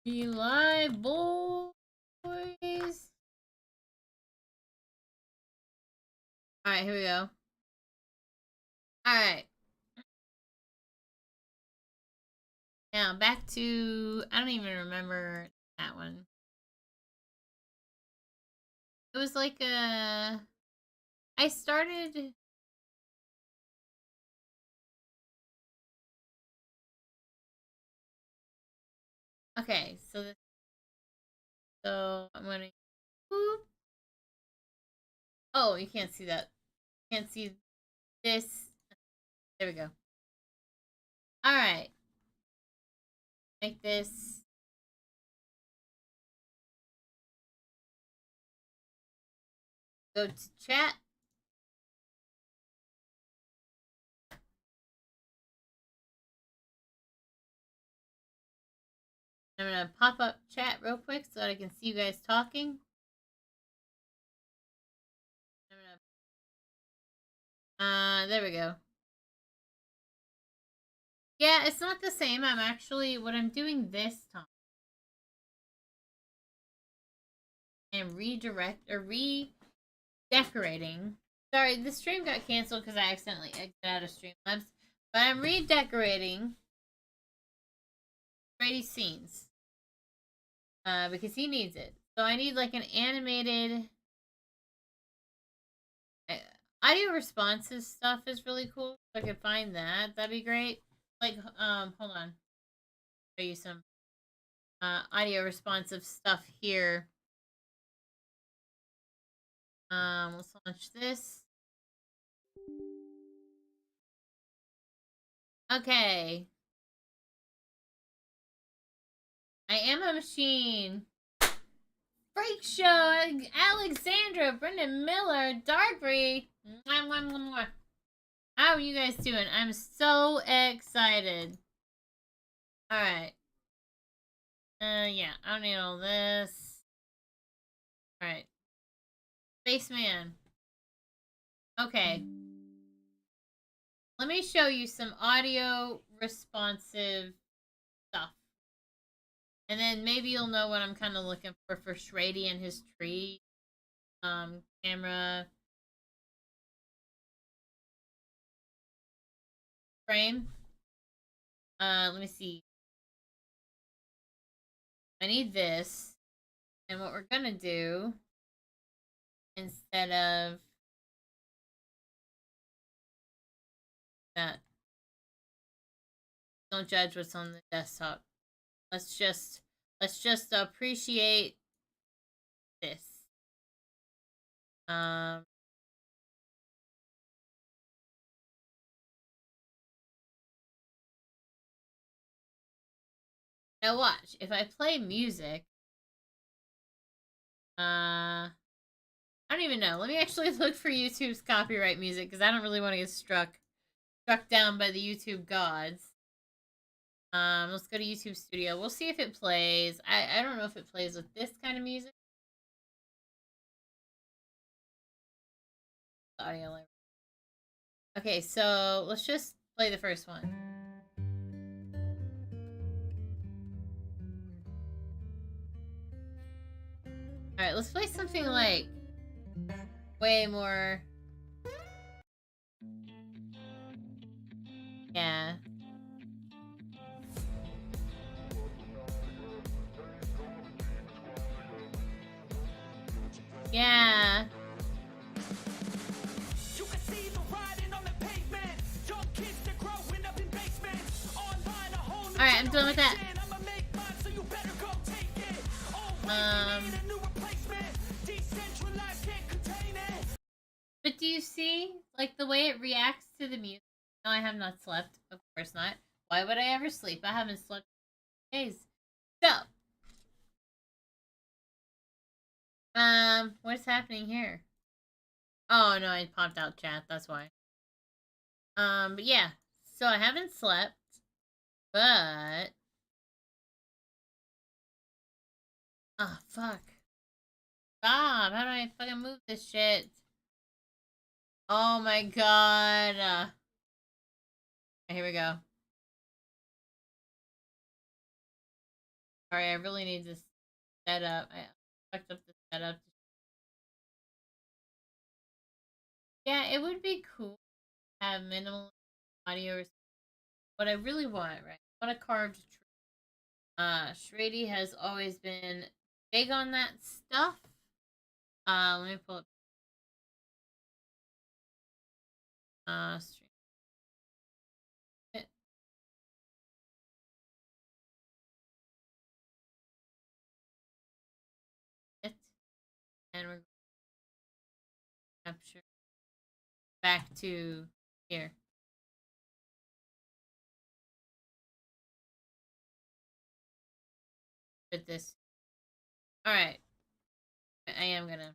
Be live, boys. Alright, here we go. Alright. Now, back to... I don't even remember that one. It was like a... I started... Okay, so this... So, I'm gonna... Boop. Oh, you can't see that. You can't see this. There we go. Alright. Make this... Go to chat. I'm gonna pop up chat real quick so that I can see you guys talking. There we go. Yeah, it's not the same. I'm actually, what I'm doing this time, I'm redecorating. Sorry, the stream got canceled because I accidentally exited out of Streamlabs. But I'm redecorating Shady's scenes. Because he needs it. So I need like an animated... audio responses stuff is really cool. If I could find that, that'd be great. Like, hold on. Show you some audio responsive stuff here. Let's launch this. Okay. I am a machine. Freak Show, Alexandra, Brendan Miller, Darkry. How are you guys doing? I'm so excited. Alright. Yeah, I don't need all this. Alright. Spaceman. Okay. Let me show you some audio responsive stuff. And then maybe you'll know what I'm kind of looking for Shrady and his tree. Camera. Frame. Let me see. I need this. And what we're gonna do, instead of that, don't judge what's on the desktop. Let's just appreciate this. Now watch. If I play music, I don't even know. Let me actually look for YouTube's copyright music because I don't really want to get struck down by the YouTube gods. Let's go to YouTube Studio. We'll see if it plays. I don't know if it plays with this kind of music. Audio library. Okay, so let's just play the first one. Alright, let's play something like way more... Yeah. Yeah. Alright, I'm done with that. But do you see, like, the way it reacts to the music? No, I have not slept. Of course not. Why would I ever sleep? I haven't slept in days. So, what's happening here? Oh, no, I popped out chat. That's why. But yeah. So I haven't slept. But... Oh, fuck. Stop. How do I fucking move this shit? Oh my god. Here we go. Sorry, I really need to set up. I fucked up the setup. Yeah, it would be cool to have minimal audio. What I really want, right? I want a carved tree. Shrady has always been big on that stuff. Let me pull up. Stream it. And we're capture back to here. With this. All right. I am gonna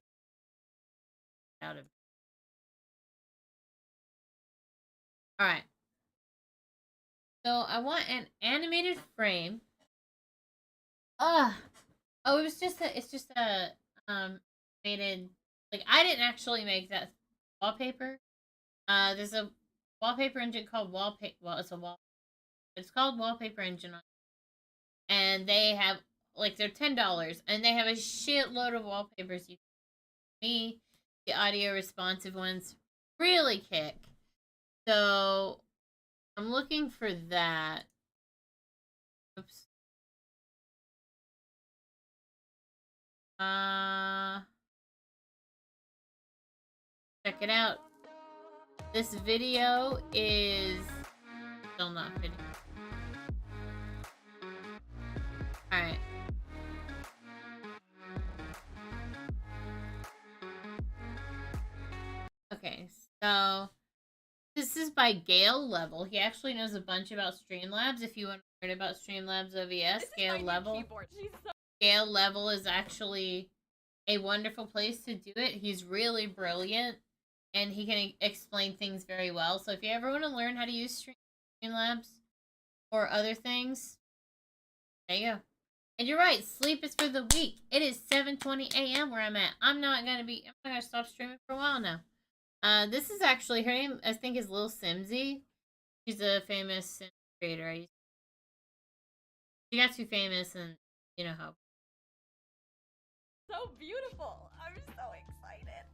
out of. All right. So I want an animated frame. Oh, it was just a. It's just a animated. Like I didn't actually make that wallpaper. There's a wallpaper engine called Wallpaper. Well, it's a wall. It's called Wallpaper Engine, and they have like they're $10, and they have a shitload of wallpapers. You me, the audio responsive ones really kick. So I'm looking for that. Oops. Check it out. This video is still not video. Alright. Okay, so this is by Gale Level. He actually knows a bunch about Streamlabs. If you want to learn about Streamlabs OBS, Gale Level. Gale Level is actually a wonderful place to do it. He's really brilliant, and he can explain things very well. So if you ever want to learn how to use Streamlabs or other things, there you go. And you're right, sleep is for the weak. It is 7:20 a.m. where I'm at. I'm not gonna stop streaming for a while now. This is actually her name. I think is Lil Simsy. She's a famous sim creator. She got too famous, and you know how. So beautiful. I'm so excited.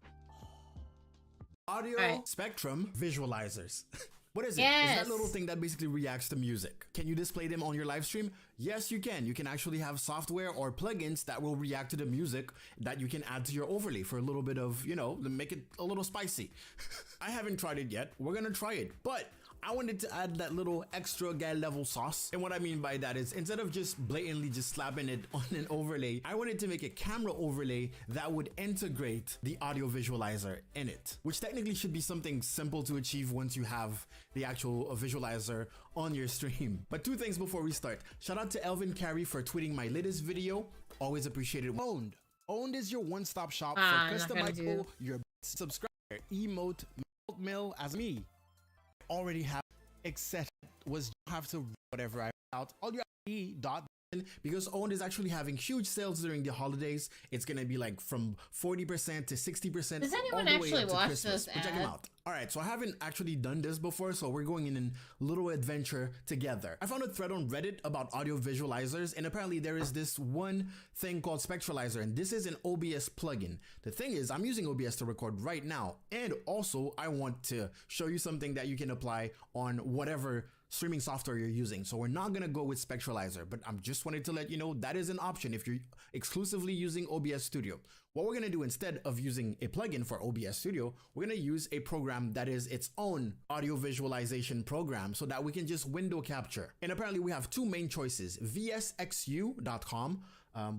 Audio spectrum visualizers. What is it? It's that little thing that basically reacts to music. Can you display them on your live stream? Yes, you can. You can actually have software or plugins that will react to the music that you can add to your overlay for a little bit of, you know, to make it a little spicy. I haven't tried it yet. We're gonna try it, but I wanted to add that little extra guy level sauce. And what I mean by that is instead of just blatantly just slapping it on an overlay, I wanted to make a camera overlay that would integrate the audio visualizer in it, which technically should be something simple to achieve once you have the actual visualizer on your stream. But two things before we start. Shout out to Elvin Carey for tweeting my latest video. Always appreciated. Owned is your one-stop shop for customizable your subscriber emote mail as me. Already have except was have to whatever I out all your dot because Owned is actually having huge sales during the holidays. It's gonna be like from 40% to 60%. Does anyone actually watch this ad? Check them out. All right, so I haven't actually done this before, so we're going in a little adventure together. I found a thread on Reddit about audio visualizers, and apparently there is this one thing called Spectralizer, and this is an OBS plugin. The thing is, I'm using OBS to record right now, and also I want to show you something that you can apply on whatever streaming software you're using. So we're not gonna go with Spectralizer, but I'm just wanted to let you know that is an option if you're exclusively using OBS Studio. What we're gonna do instead of using a plugin for OBS Studio, we're gonna use a program that is its own audio visualization program so that we can just window capture. And apparently we have two main choices, vsxu.com,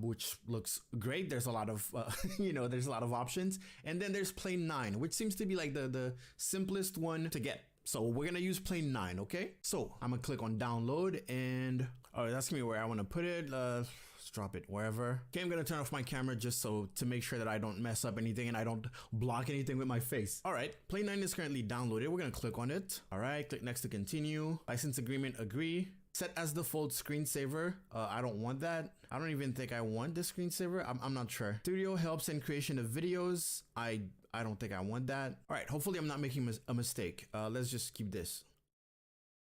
which looks great. There's a lot of, you know, there's a lot of options. And then there's Plane 9, which seems to be like the simplest one to get. So we're gonna use Plane 9, okay? So I'm gonna click on download and that's gonna be where I wanna put it. Let's drop it wherever. Okay, I'm gonna turn off my camera just so to make sure that I don't mess up anything and I don't block anything with my face. All right, Plane 9 is currently downloaded. We're gonna click on it. All right, click next to continue. License agreement, agree. Set as default screensaver. I don't want that. I don't even think I want the screensaver. I'm not sure. Studio helps in creation of videos. I don't think I want that. All right, hopefully I'm not making a mistake. Let's just keep this.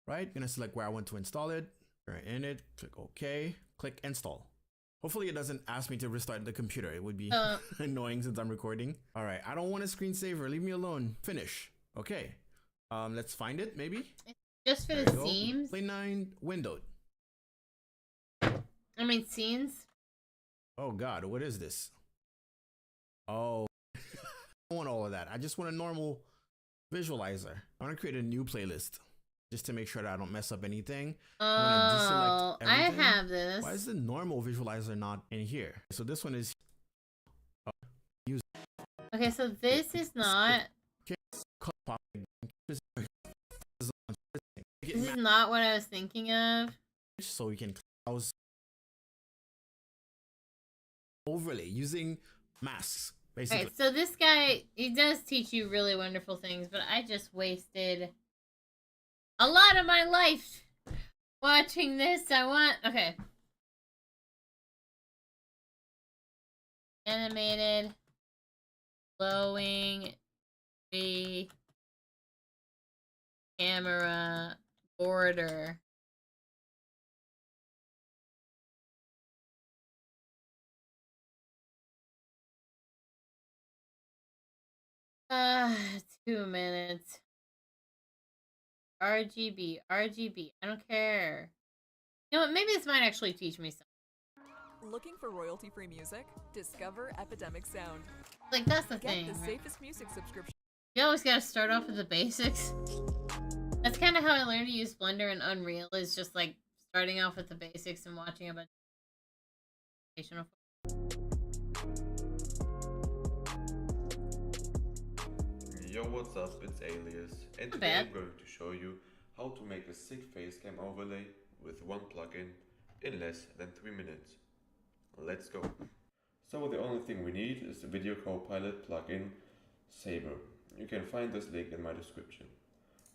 Right, gonna select where I want to install it. Right in it, click OK, click install. Hopefully it doesn't ask me to restart the computer. It would be Uh, annoying since I'm recording. All right, I don't want a screensaver. Leave me alone. Finish. Okay. Let's find it, maybe. Just for There the you go. seams. Play 9 windowed. I mean, scenes. Oh God, what is this? Oh, I don't want all of that. I just want a normal visualizer. I want to create a new playlist just to make sure that I don't mess up anything. Oh, I I have this. Why is the normal visualizer not in here? So this one is. Okay, so this is not. This is not what I was thinking of. So we can close overlay using masks, basically. Alright, so this guy, he does teach you really wonderful things, but I just wasted a lot of my life watching this. Okay. Animated, glowing, the camera, border. Uh, 2 minutes. RGB. I don't care. You know what? Maybe this might actually teach me something. Looking for royalty-free music? Discover Epidemic Sound. Like, that's the Get thing. the Right? safest music subscription. You always gotta start off with the basics. That's kind of how I learned to use Blender and Unreal, is just like starting off with the basics and watching a bunch of educational. Yo, what's up? It's Alias, and Not today bad. I'm going to show you how to make a sick facecam overlay with one plugin in less than 3 minutes. Let's go. So the only thing we need is the Video Copilot plugin Saber. You can find this link in my description.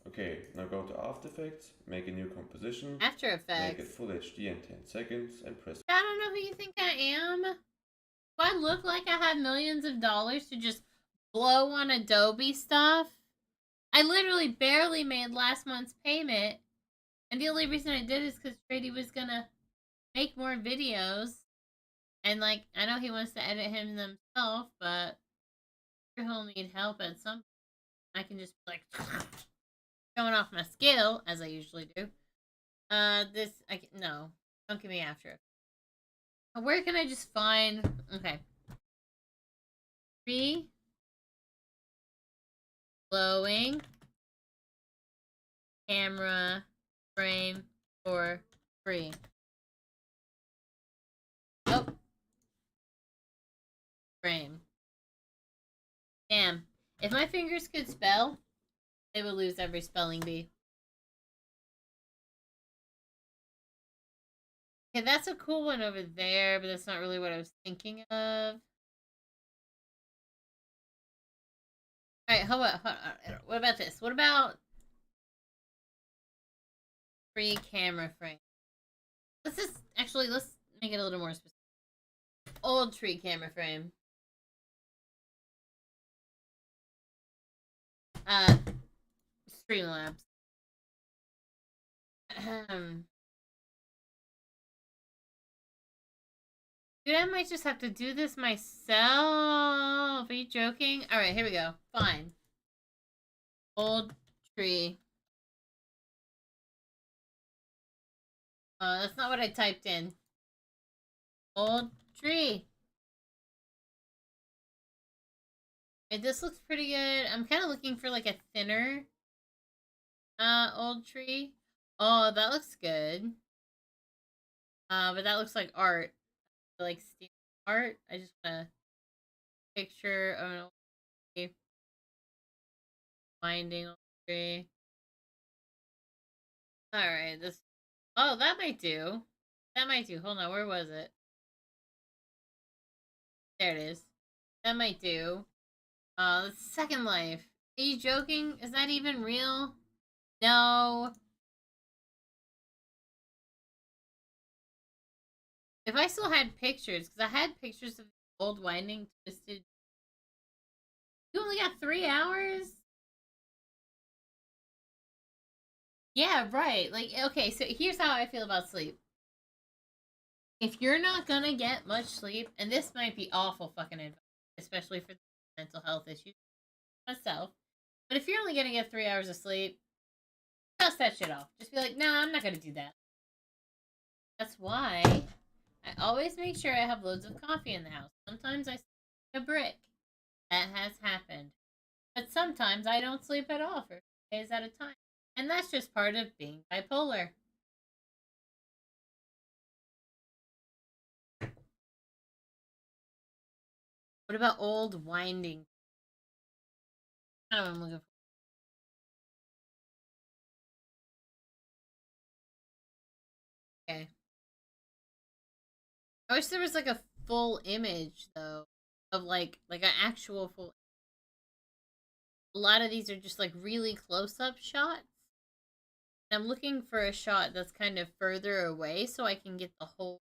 Okay, now go to After Effects, make a new composition, After make it Effects. full HD in 10 seconds, and press. I don't know who you think I am. Do I look like I have millions of dollars to just blow on Adobe stuff? I literally barely made last month's payment, and the only reason I did is because Shrady was gonna make more videos, and like, I know he wants to edit him himself, but he'll need help at some point. I can just be like showing off my skill, as I usually do. No, don't give me After Effects. Where can I just find? Okay. Free. Glowing. Camera. Frame. For free. Oh. Frame. Damn. If my fingers could spell, they would lose every spelling bee. Okay, that's a cool one over there, but that's not really what I was thinking of. Alright, hold on. What about this? What about free camera frame? Let's make it a little more specific. Old tree camera frame. Streamlabs. Dude, I might just have to do this myself. Are you joking? Alright, here we go. Fine. Old tree. That's not what I typed in. Old tree. Okay, this looks pretty good. I'm kind of looking for like a thinner old tree. Oh, that looks good. But that looks like art. Like steam art. I just want a picture of an old tree. Finding old tree. Alright, this. Oh, that might do. That might do. Hold on, where was it? There it is. That might do. Second Life. Are you joking? Is that even real? No. If I still had pictures, because I had pictures of old Winding Twisted. You only got 3 hours? Yeah, right. Like, okay, so here's how I feel about sleep. if you're not gonna get much sleep, and this might be awful fucking advice, especially for mental health issues myself, but if you're only gonna get 3 hours of sleep, dust that shit off. Just be like, nah, I'm not gonna do that. That's why I always make sure I have loads of coffee in the house. Sometimes I sleep like a brick. That has happened. But sometimes I don't sleep at all for days at a time. And that's just part of being bipolar. What about old winding? Kind of what I'm looking for. Okay. I wish there was like a full image though of like an actual full. A lot of these are just like really close up shots. And I'm looking for a shot that's kind of further away so I can get the whole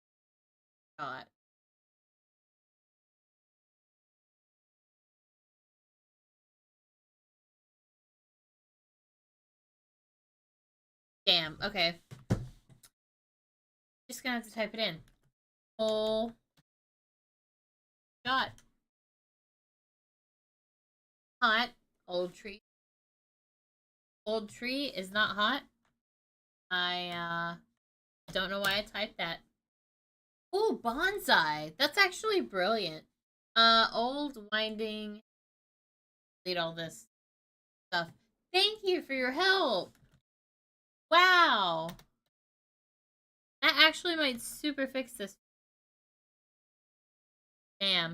shot. Damn. Okay. Just gonna have to type it in. Whole shot. Hot. Old tree. Old tree is not hot. I don't know why I typed that. Ooh, bonsai. That's actually brilliant. Old winding. Delete all this stuff. Thank you for your help. Wow. That actually might super fix this. Damn.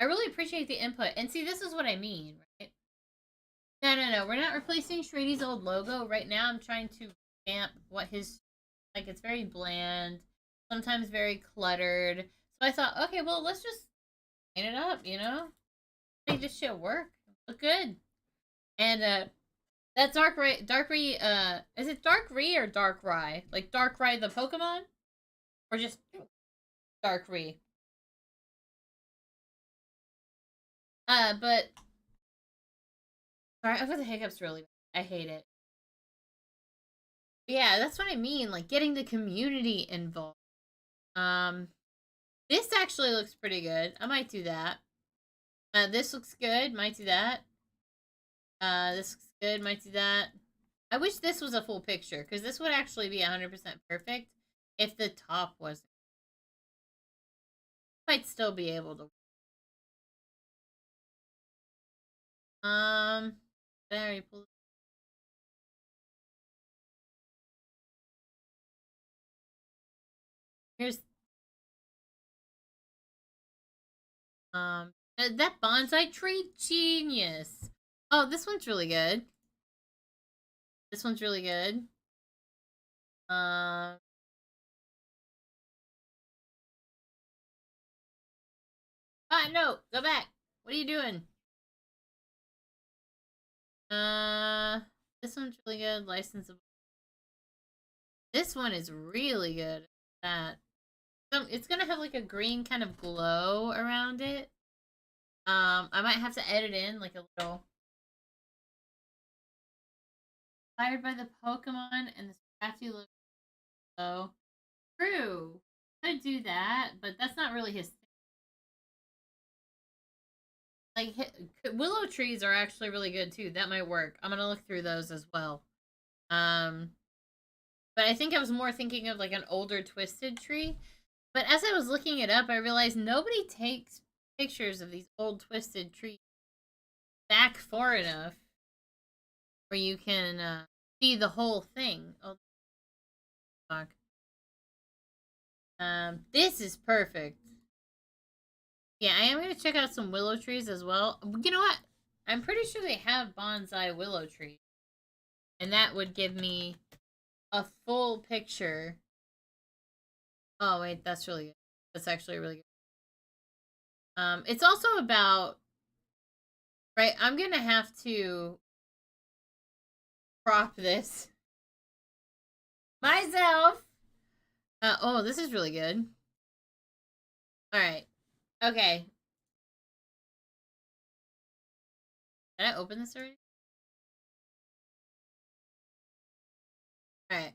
I really appreciate the input. And see, this is what I mean, right? No. We're not replacing Shrady's old logo. Right now, I'm trying to vamp what his... Like, it's very bland. Sometimes very cluttered. So I thought, okay, well, let's just clean it up, you know? Make this shit work. Look good. And, that Darkrai, is it Darkrai or Darkrai? Like Darkrai the Pokemon? Or just Darkrai? But... Sorry, I've got the hiccups really bad. I hate it. Yeah, that's what I mean. Like, getting the community involved. This actually looks pretty good. I might do that. This looks good. Might do that. This looks good. Might do that. I wish this was a full picture, because this would actually be 100% perfect if the top wasn't. Might still be able to. Very cool. Here's that bonsai tree, genius. Oh, this one's really good. This one's really good. Ah, no, go back. What are you doing? This one's really good. Licensable. This one is really good. That. It's gonna have like a green kind of glow around it. I might have to edit in like a little. Inspired by the Pokemon and the Scratchy logo. True. Could do that, but that's not really his thing. Like, willow trees are actually really good too. That might work. I'm gonna look through those as well. But I think I was more thinking of like an older twisted tree. But as I was looking it up, I realized nobody takes pictures of these old twisted trees back far enough where you can see the whole thing. Oh, fuck. This is perfect. Yeah, I am gonna check out some willow trees as well. You know what? I'm pretty sure they have bonsai willow trees. And that would give me a full picture. Oh, wait, that's really good. That's actually really good. It's also about... Right, I'm gonna have to crop this myself. Oh, this is really good. Alright. Okay. Did I open this already? Alright.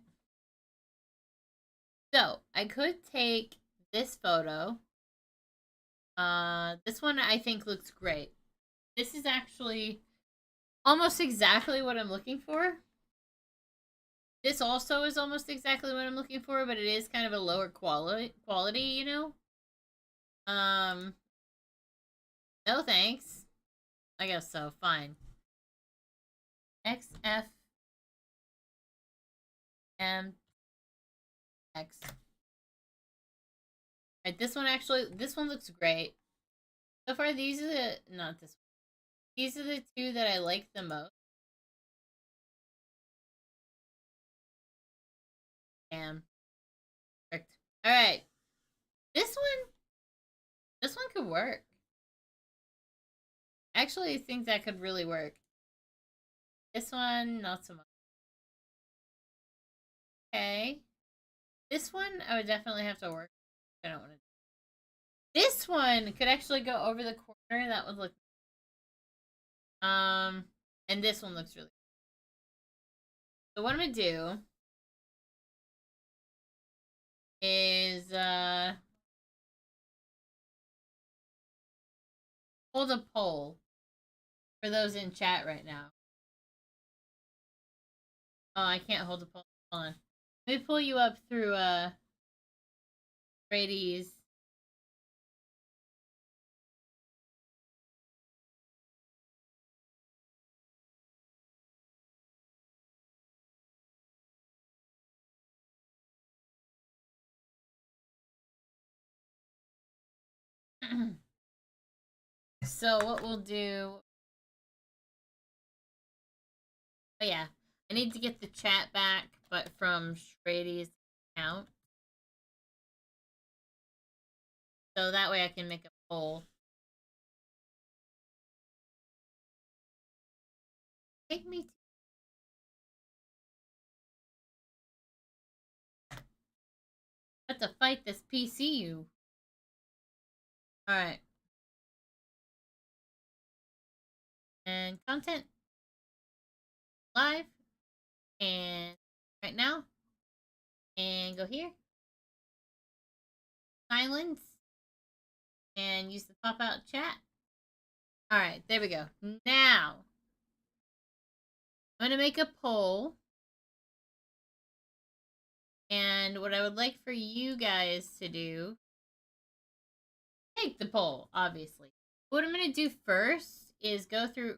So I could take this photo. This one I think looks great. This is actually almost exactly what I'm looking for. This also is almost exactly what I'm looking for, but it is kind of a lower quality, you know? No thanks. I guess so, fine. XFMX. Right, this one looks great. So far, these are the, not this one. These are the two that I like the most. Damn. Perfect. Alright. This one could work. Actually, I think that could really work. This one, not so much. Okay. This one, I would definitely have to work. I don't want to. This one could actually go over the corner. That would look. And this one looks really. So what I'm gonna do is hold a poll for those in chat right now. Oh, I can't hold a poll. Hold on. Let me pull you up through Shrady's. So what we'll do. Oh yeah, I need to get the chat back, but from Shrady's account. So that way I can make a poll. Take me to fight this PCU. Alright. And content. Live. And right now. And go here. Silence. And use the pop out chat. Alright, there we go. Now. I'm going to make a poll. And what I would like for you guys to do. Take the poll, obviously. What I'm going to do first is go through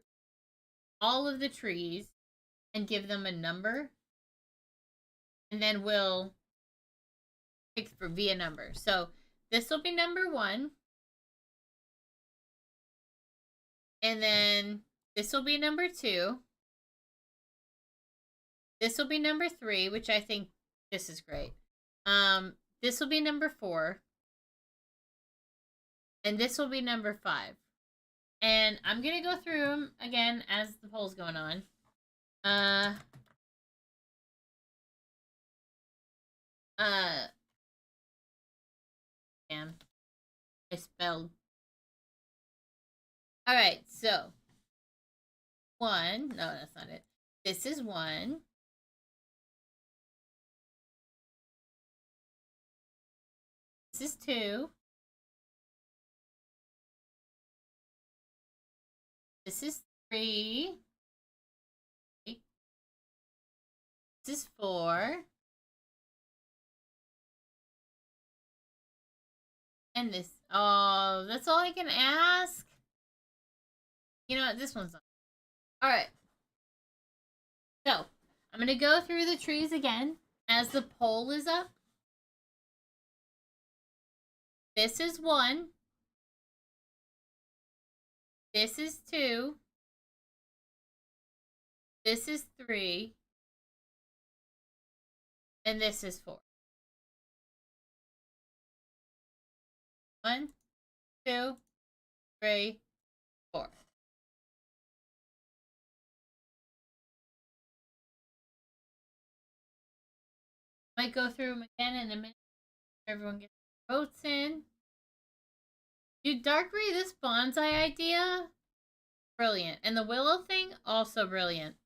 all of the trees and give them a number. And then we'll pick via number. So this will be number 1. And then this will be number 2. This will be number 3, which I think this is great. This will be number 4. And this will be number 5. And I'm going to go through them again as the poll's going on. Damn. I spelled. Alright, so. 1. No, that's not it. This is 1. This is 2. This is 3. This is 4. And this. Oh, that's all I can ask? You know what? This one's not. Alright. So, I'm going to go through the trees again as the poll is up. This is 1. This is 2. This is 3. And this is 4. 1, 2, 3, 4. Might go through them again in a minute. Everyone gets their votes in. Dude, Darkry, this bonsai idea, brilliant. And the willow thing, also brilliant.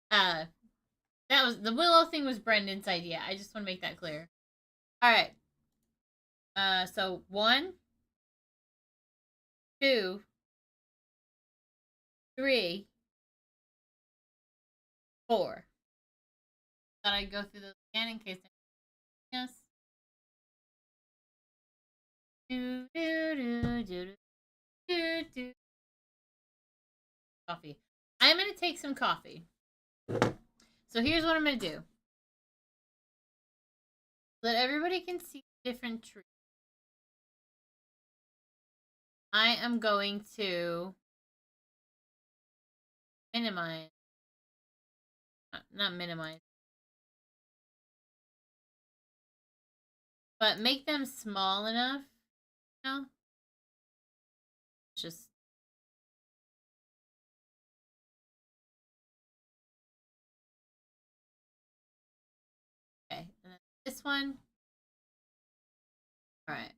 The willow thing was Brendan's idea. I just want to make that clear. Alright. So 1, 2, 3, 4. Thought I'd go through those again in case yes. Coffee. I'm gonna take some coffee. So here's what I'm gonna do. So that everybody can see different trees. I am going to minimize. Not minimize. But make them small enough. You know? Just. Okay. And then this one. Alright.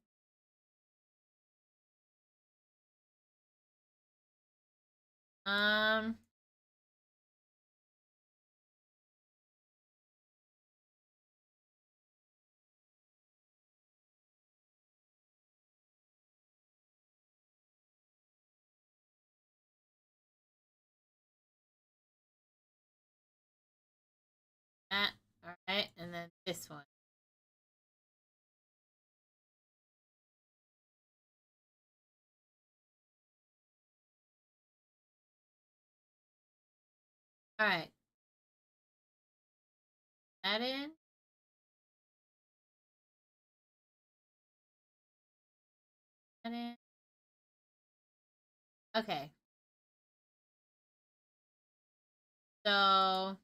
That. Alright. And then this one. Alright. That in. That in. Okay. So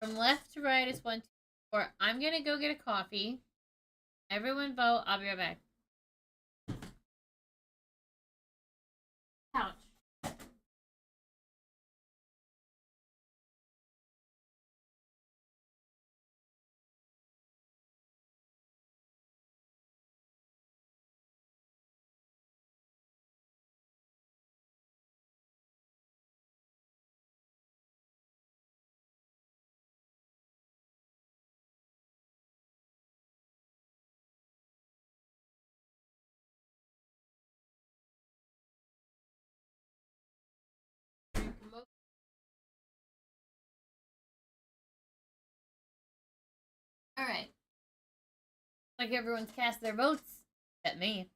from left to right is 1, 2, 4. I'm gonna go get a coffee. Everyone vote. I'll be right back. Ouch. Alright. Like everyone's cast their votes. Except me.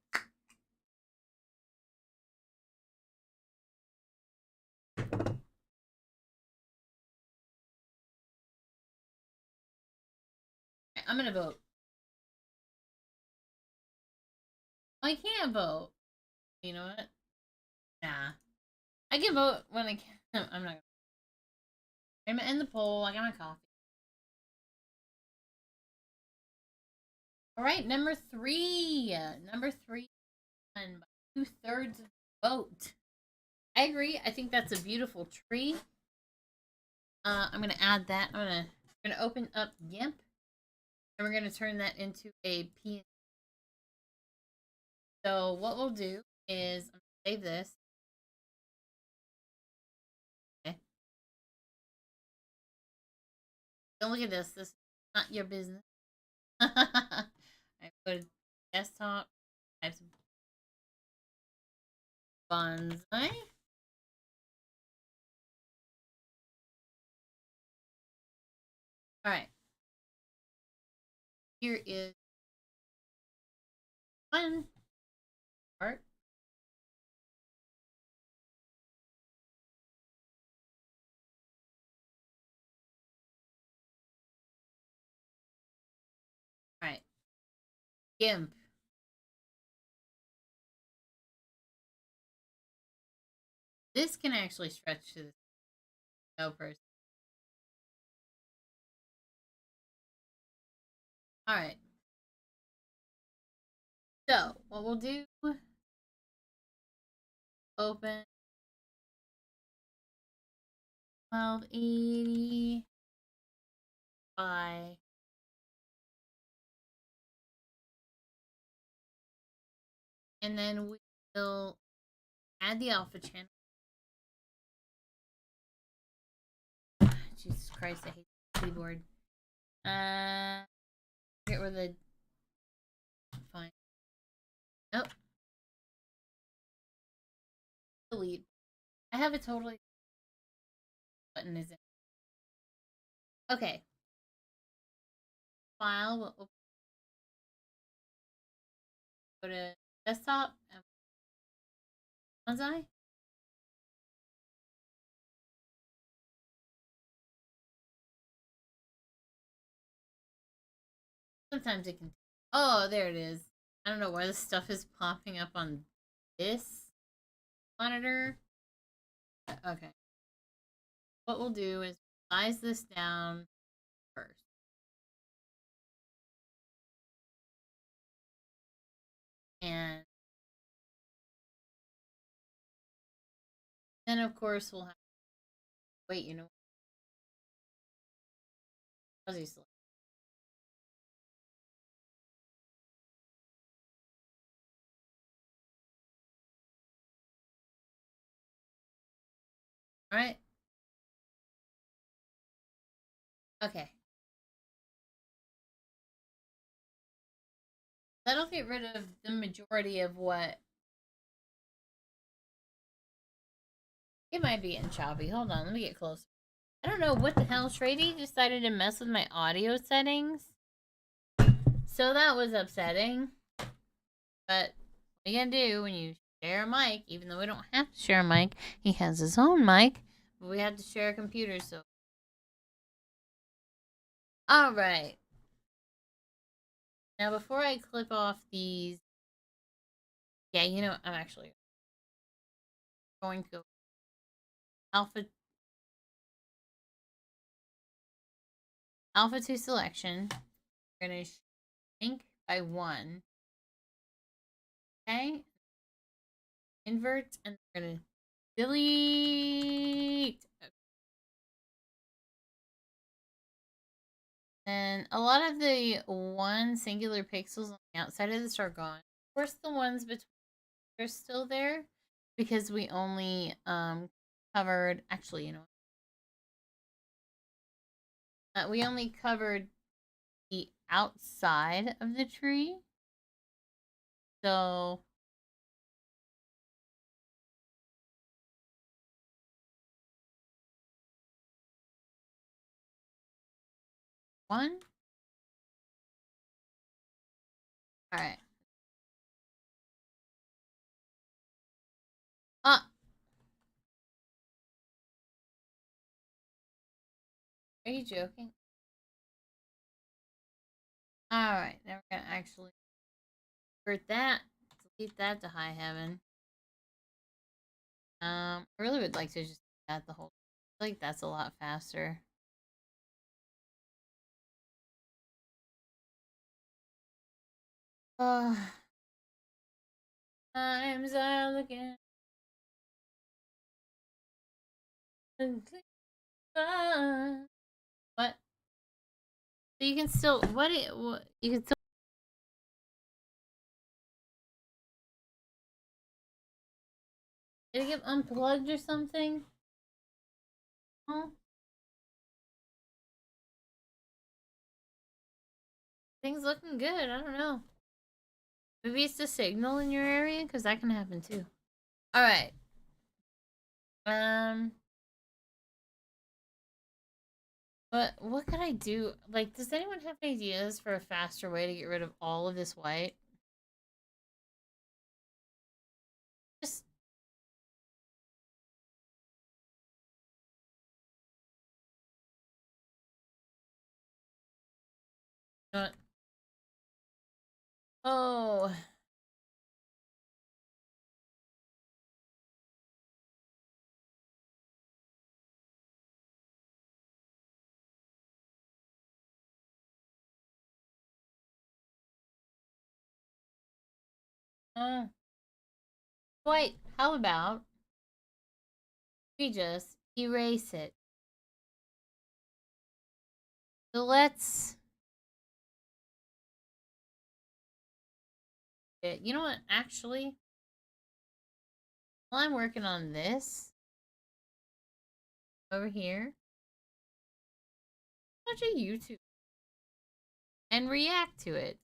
I'm gonna vote. I can't vote. You know what? Nah. I can vote when I can. I'm not gonna. I'm gonna end the poll. I got my coffee. Alright, number 3. Number 3 won by 2/3 of the vote. I agree. I think that's a beautiful tree. I'm gonna add that. I'm gonna open up GIMP. And we're gonna turn that into a PNG. So what we'll do is I'm gonna save this. Okay. Don't look at this. This is not your business. I go to desktop. Type some bonsai. All right. Here is one part. All right. GIMP. This can actually stretch to the no person. All right. So what we'll do? Open 1280 by and then we will add the alpha channel. Jesus Christ, I hate the keyboard. Get where the fine. Nope. Delete. I have a totally button is it? Okay. File will open. Go to desktop and bonsai. Sometimes it can. Oh, there it is. I don't know why this stuff is popping up on this monitor. Okay. What we'll do is size this down first. And then, of course, we'll have. Wait, you know. Fuzzy select. Alright. Okay. That'll get rid of the majority of what. It might be getting choppy. Hold on, let me get closer. I don't know what the hell. Shrady decided to mess with my audio settings. So that was upsetting. But what are you gonna do when you share a mic? Even though we don't have to share a mic, he has his own mic. But we have to share a computer, so. Alright. Now before I clip off these. Yeah, you know, I'm actually going to go Alpha 2 selection. We're gonna shrink by 1. Okay. Invert, and we're gonna delete. Okay. And a lot of the one singular pixels on the outside of this are gone. Of course, the ones between are still there because we only covered. Actually, you know, we only covered the outside of the tree. So. One. All right. Are you joking? Alright, now we're gonna actually convert that. Delete that to high heaven. I really would like to just do that the whole. I feel like that's a lot faster. Times I look at. What? So you can still. What you can still. Did it get unplugged or something? Huh? Things looking good. I don't know. Maybe it's the signal in your area, because that can happen too. Alright. But what could I do? Like, does anyone have ideas for a faster way to get rid of all of this white? Just. Not. Oh. Wait, how about we just erase it? So let's. You know what? Actually, while I'm working on this over here, watch a YouTube. and react to it.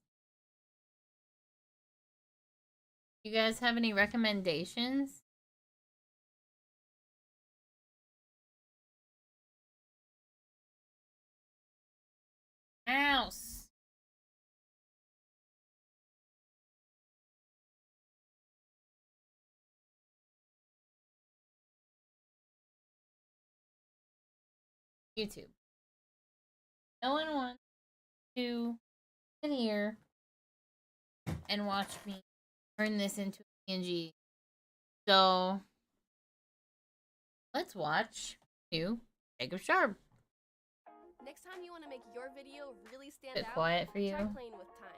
You guys have any recommendations? Mouse. YouTube. No one wants to sit here and watch me turn this into a PNG. So let's watch you, Jacob Sharp. Next time you want to make your video really stand Bit out, quiet for you. try playing with time.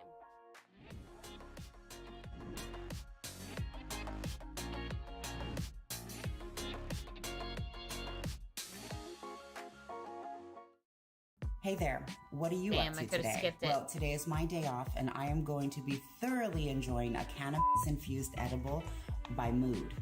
Hey there, what are you Damn, up I to could've today? skipped it. Well, today is my day off and I am going to be thoroughly enjoying a cannabis-infused edible by Mood.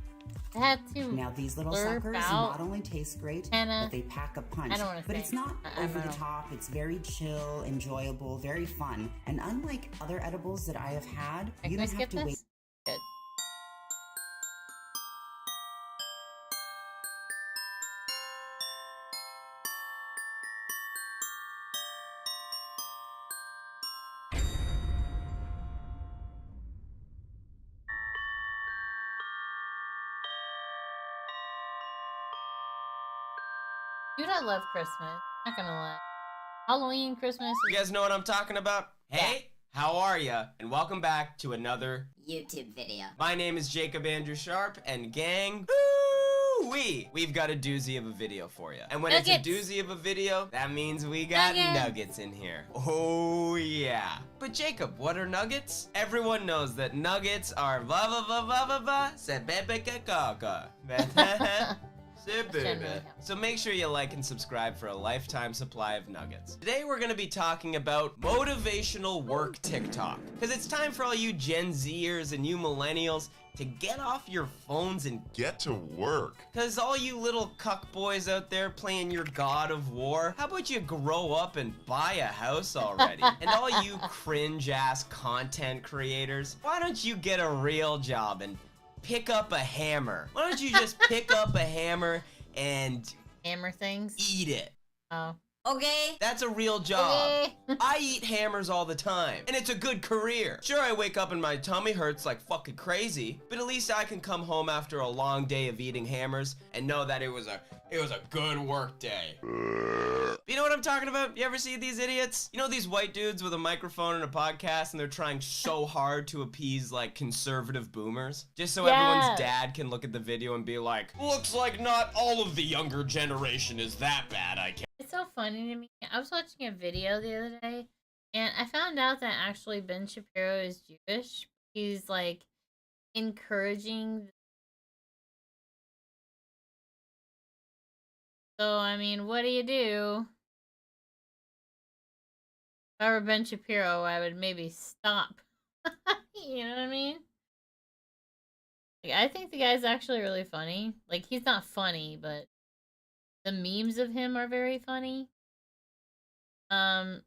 I had to. Now, these little blurb suckers out not only taste great, Hannah. but they pack a punch. I don't wanna But say it's it. not I over don't the know. top. It's very chill, enjoyable, very fun. And unlike other edibles that I have had, Can you we don't have skip to this? wait. Good. Dude, I love Christmas. Not gonna lie. Halloween, Christmas. You guys know what I'm talking about? Hey, how are ya? And welcome back to another YouTube video. My name is Jacob Andrew Sharp, and gang, we've got a doozy of a video for you. And when it's Nuggets. a doozy of a video, that means we got nuggets in here. Oh yeah. But Jacob, what are nuggets? Everyone knows that nuggets are blah blah blah blah blah blah. generally helps. So make sure you like and subscribe for a lifetime supply of nuggets. Today we're gonna be talking about motivational work TikTok. Because it's time for all you Gen Zers and you millennials to get off your phones and Get to work. Cause all you little cuck boys out there playing your God of War, how about you grow up and buy a house already? And all you cringe ass content creators, why don't you get a real job and pick up a hammer? Why don't you just pick up a hammer and Hammer things. eat it? Oh. Okay. That's a real job. Okay. I eat hammers all the time, and it's a good career. Sure, I wake up and my tummy hurts like fucking crazy, but at least I can come home after a long day of eating hammers and know that it was a good work day. You know what I'm talking about? You ever see these idiots? You know these white dudes with a microphone and a podcast, and they're trying so hard to appease like conservative boomers, just so everyone's dad can look at the video and be like, looks like not all of the younger generation is that bad, I guess. It's so funny to me. I was watching a video the other day, and I found out that actually Ben Shapiro is Jewish. He's like encouraging. So, I mean, what do you do? If I were Ben Shapiro, I would maybe stop. You know what I mean? Like, I think the guy's actually really funny. Like, he's not funny, but the memes of him are very funny. And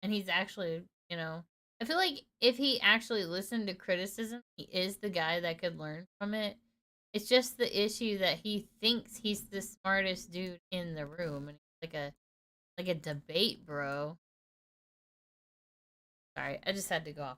he's actually, you know, I feel like if he actually listened to criticism, he is the guy that could learn from it. It's just the issue that he thinks he's the smartest dude in the room, and he's like a debate bro. Sorry, I just had to go off.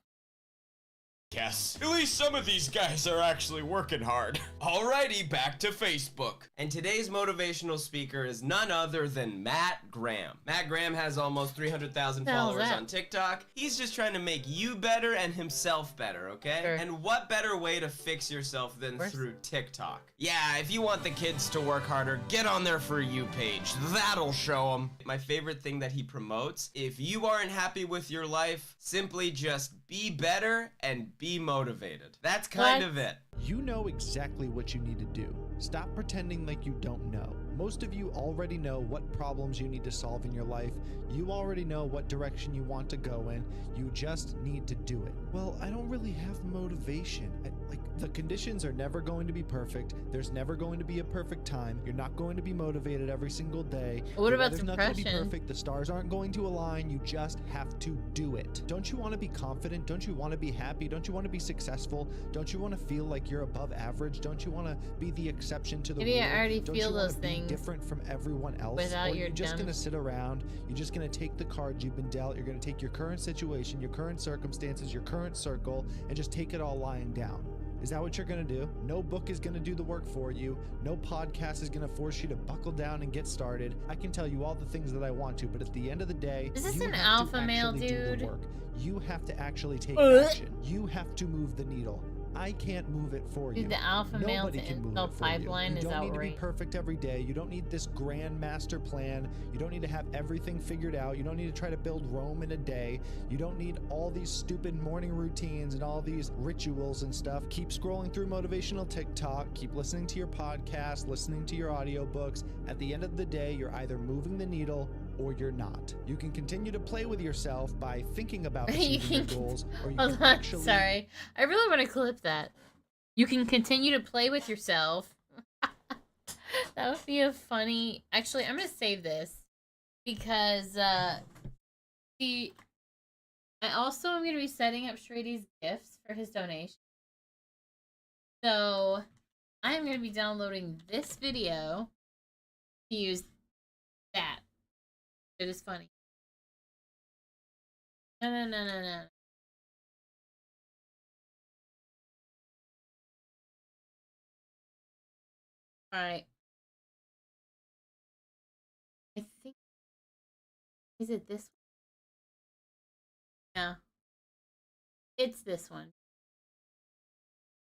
Yes, at least some of these guys are actually working hard. Alrighty, back to Facebook. And today's motivational speaker is none other than Matt Graham. Matt Graham has almost 300,000 The hell is followers that? on TikTok. He's just trying to make you better and himself better, okay? Sure. And what better way to fix yourself than course. through TikTok? Yeah, if you want the kids to work harder, get on their For You page. That'll show them. My favorite thing that he promotes, if you aren't happy with your life, simply just be better and be motivated. That's kind of it. You know exactly what you need to do. Stop pretending like you don't know. Most of you already know what problems you need to solve in your life. You already know what direction you want to go in. You just need to do it. Well, I don't really have motivation. Like, the conditions are never going to be perfect. There's never going to be a perfect time. You're not going to be motivated every single day. What The about weather's not going to be depression? perfect. The stars aren't going to align. You just have to do it. Don't you want to be confident? Don't you want to be happy? Don't you want to be successful? Don't you want to feel like you're above average? Don't you want to be the exception to the Maybe rule? I already Don't feel you wanna those be things different from everyone else? without Or your you're just dumb- going to sit around. You're just going to take the cards you've been dealt. You're going to take your current situation, your current circumstances, your current circle, and just take it all lying down. Is that what you're going to do? No book is going to do the work for you. No podcast is going to force you to buckle down and get started. I can tell you all the things that I want to, but at the end of the day, Is this you an have alpha to male actually do dude? the work. You have to actually take Ugh. action. You have to move the needle. I can't move it for you. Dude, the alpha male Nobody to can move incel it for you. pipeline You is don't need to be outrageous. perfect every day. You don't need this grand master plan. You don't need to have everything figured out. You don't need to try to build Rome in a day. You don't need all these stupid morning routines and all these rituals and stuff. Keep scrolling through motivational TikTok. Keep listening to your podcast, listening to your audiobooks. At the end of the day, you're either moving the needle or you're not. You can continue to play with yourself by thinking about achieving your goals, or you Hold can on, actually... sorry. I really want to clip that. You can continue to play with yourself. That would be a funny... Actually, I'm going to save this. Because, see... I also am going to be setting up Shrady's gifts for his donation. So, I am going to be downloading this video to use that. It is funny. No. Alright. I think... Is it this one? No. It's this one.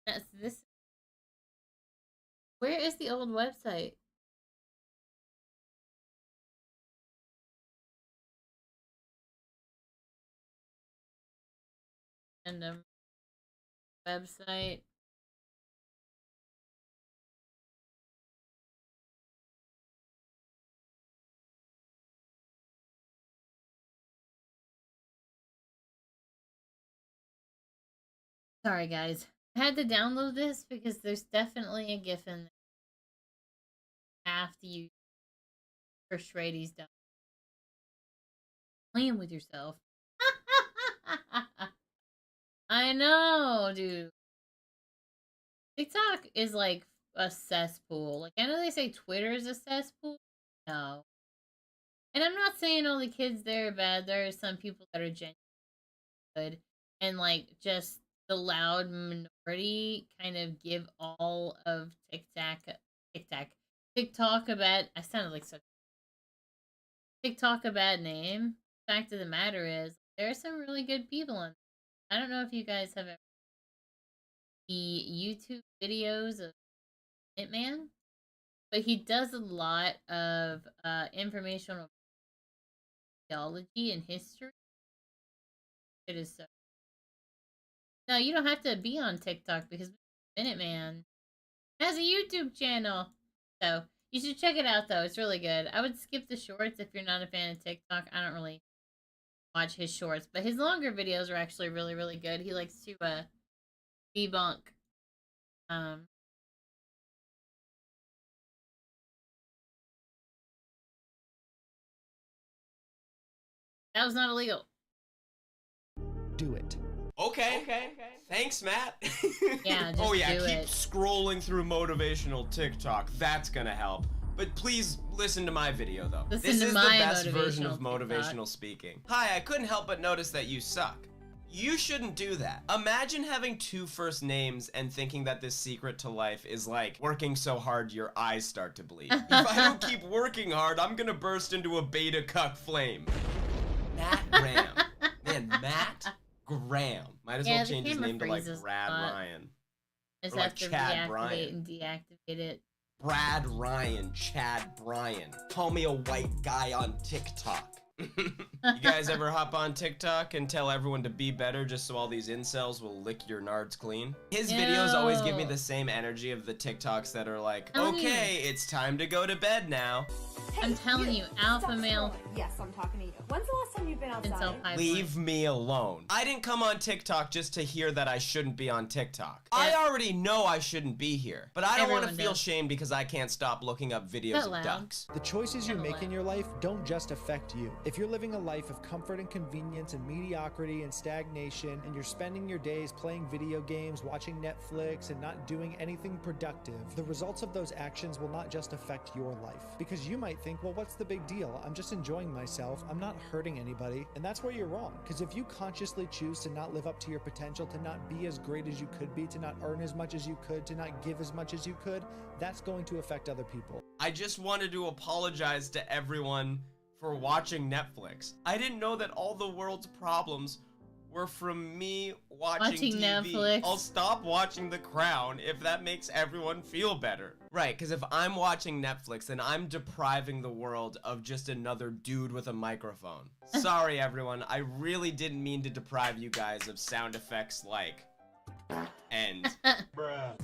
That's this. Where is the old website? And website. Sorry, guys. I had to download this because there's definitely a GIF in there. Have to use for Shrady's done. Playing with yourself. I know, dude. TikTok is like a cesspool. Like, I know they say Twitter is a cesspool. No. And I'm not saying all the kids there are bad. There are some people that are genuinely good. And, like, just the loud minority kind of give all of TikTok a bad... I sounded like such... TikTok a bad name. Fact of the matter is, there are some really good people on. I don't know if you guys have ever the YouTube videos of Hitman, but he does a lot of informational theology and history. It is so. No, you don't have to be on TikTok because Minuteman has a YouTube channel. So you should check it out, though. It's really good. I would skip the shorts if you're not a fan of TikTok. I don't really watch his shorts, but his longer videos are actually really, really good. He likes to debunk that was not illegal. Do it. Okay. Thanks, Matt. Yeah, just oh yeah, do keep it. scrolling through motivational TikTok. That's gonna help. But please listen to my video though. Listen This to is the my best version motivational of motivational TikTok. speaking. Hi, I couldn't help but notice that you suck. You shouldn't do that. Imagine having 2 first names and thinking that this secret to life is like working so hard your eyes start to bleed. If I don't keep working hard, I'm gonna burst into a beta cuck flame. Matt Graham. Man, Matt Graham. Might as Yeah, well the change his camera name to like freezes a Brad lot. Ryan. Just Or like have to Chad reactivate Bryan. and deactivate it. Brad Ryan, Chad Bryan. Call me a white guy on TikTok. You guys ever hop on TikTok and tell everyone to be better just so all these incels will lick your nards clean? His videos always give me Ew. the same energy of the TikToks that are like, Oh, okay, it's time to go to bed now. I'm telling you, alpha Stop male. scrolling. Yes, I'm talking to you. When's the last time you've been outside? Incel pipeline. Leave me alone. I didn't come on TikTok just to hear that I shouldn't be on TikTok. I already know I shouldn't be here, but I don't want to Everyone feel does. shame because I can't stop looking up videos Not of loud. ducks. The choices you Kinda make in loud. your life don't just affect you. If you're living a life of comfort and convenience and mediocrity and stagnation, and you're spending your days playing video games, watching Netflix, and not doing anything productive, the results of those actions will not just affect your life. Because you might think, well, what's the big deal? I'm just enjoying myself. I'm not hurting anybody. And that's where you're wrong. Because if you consciously choose to not live up to your potential, to not be as great as you could be, to not earn as much as you could, to not give as much as you could, that's going to affect other people. I just wanted to apologize to everyone for watching Netflix. I didn't know that all the world's problems were from me watching TV. Netflix. I'll stop watching The Crown if that makes everyone feel better. Right, because if I'm watching Netflix, then I'm depriving the world of just another dude with a microphone. Sorry, everyone. I really didn't mean to deprive you guys of sound effects like... end.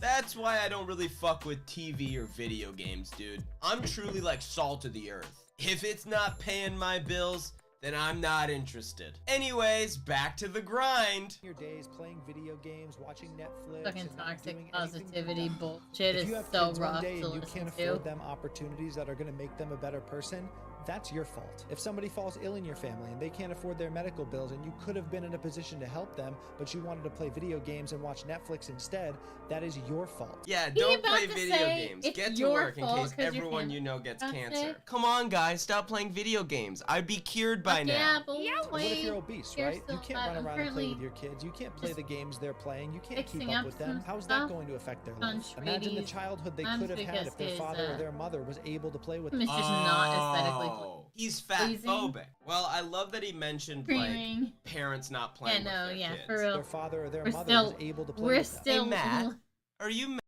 That's why I don't really fuck with TV or video games, dude. I'm truly like salt of the earth. If it's not paying my bills, then I'm not interested. Anyways, back to the grind. Your days playing video games, watching Netflix, Fucking and not toxic doing anything positivity productive. bullshit If is you have so kids one rough day to and you listen can't to. afford them opportunities that are going to make them a better person, that's your fault. If somebody falls ill in your family and they can't afford their medical bills and you could have been in a position to help them, but you wanted to play video games and watch Netflix instead, that is your fault. Yeah, He don't about play to video say games. it's Get to your work in fault case 'cause your everyone family you know gets got cancer. sick. Come on, guys, stop playing video games. I'd be cured by now. What if you're obese, You're right? You still can't alive. run I'm around and play currently with your kids. You can't play just the games they're playing. You can't keep fixing up up with them. some How's that stuff going to affect their on life? Imagine the Shrady's childhood they arms could have had because if their his, father or their mother was able to play with them. It's just not aesthetically Oh, he's pleasing. fatphobic. Well, I love that he mentioned Screaming. like parents not playing Yeah, no, with their yeah, kids. for real. Their father or their We're mother still, was able to play we're with them. still. Hey, Matt, are you mad?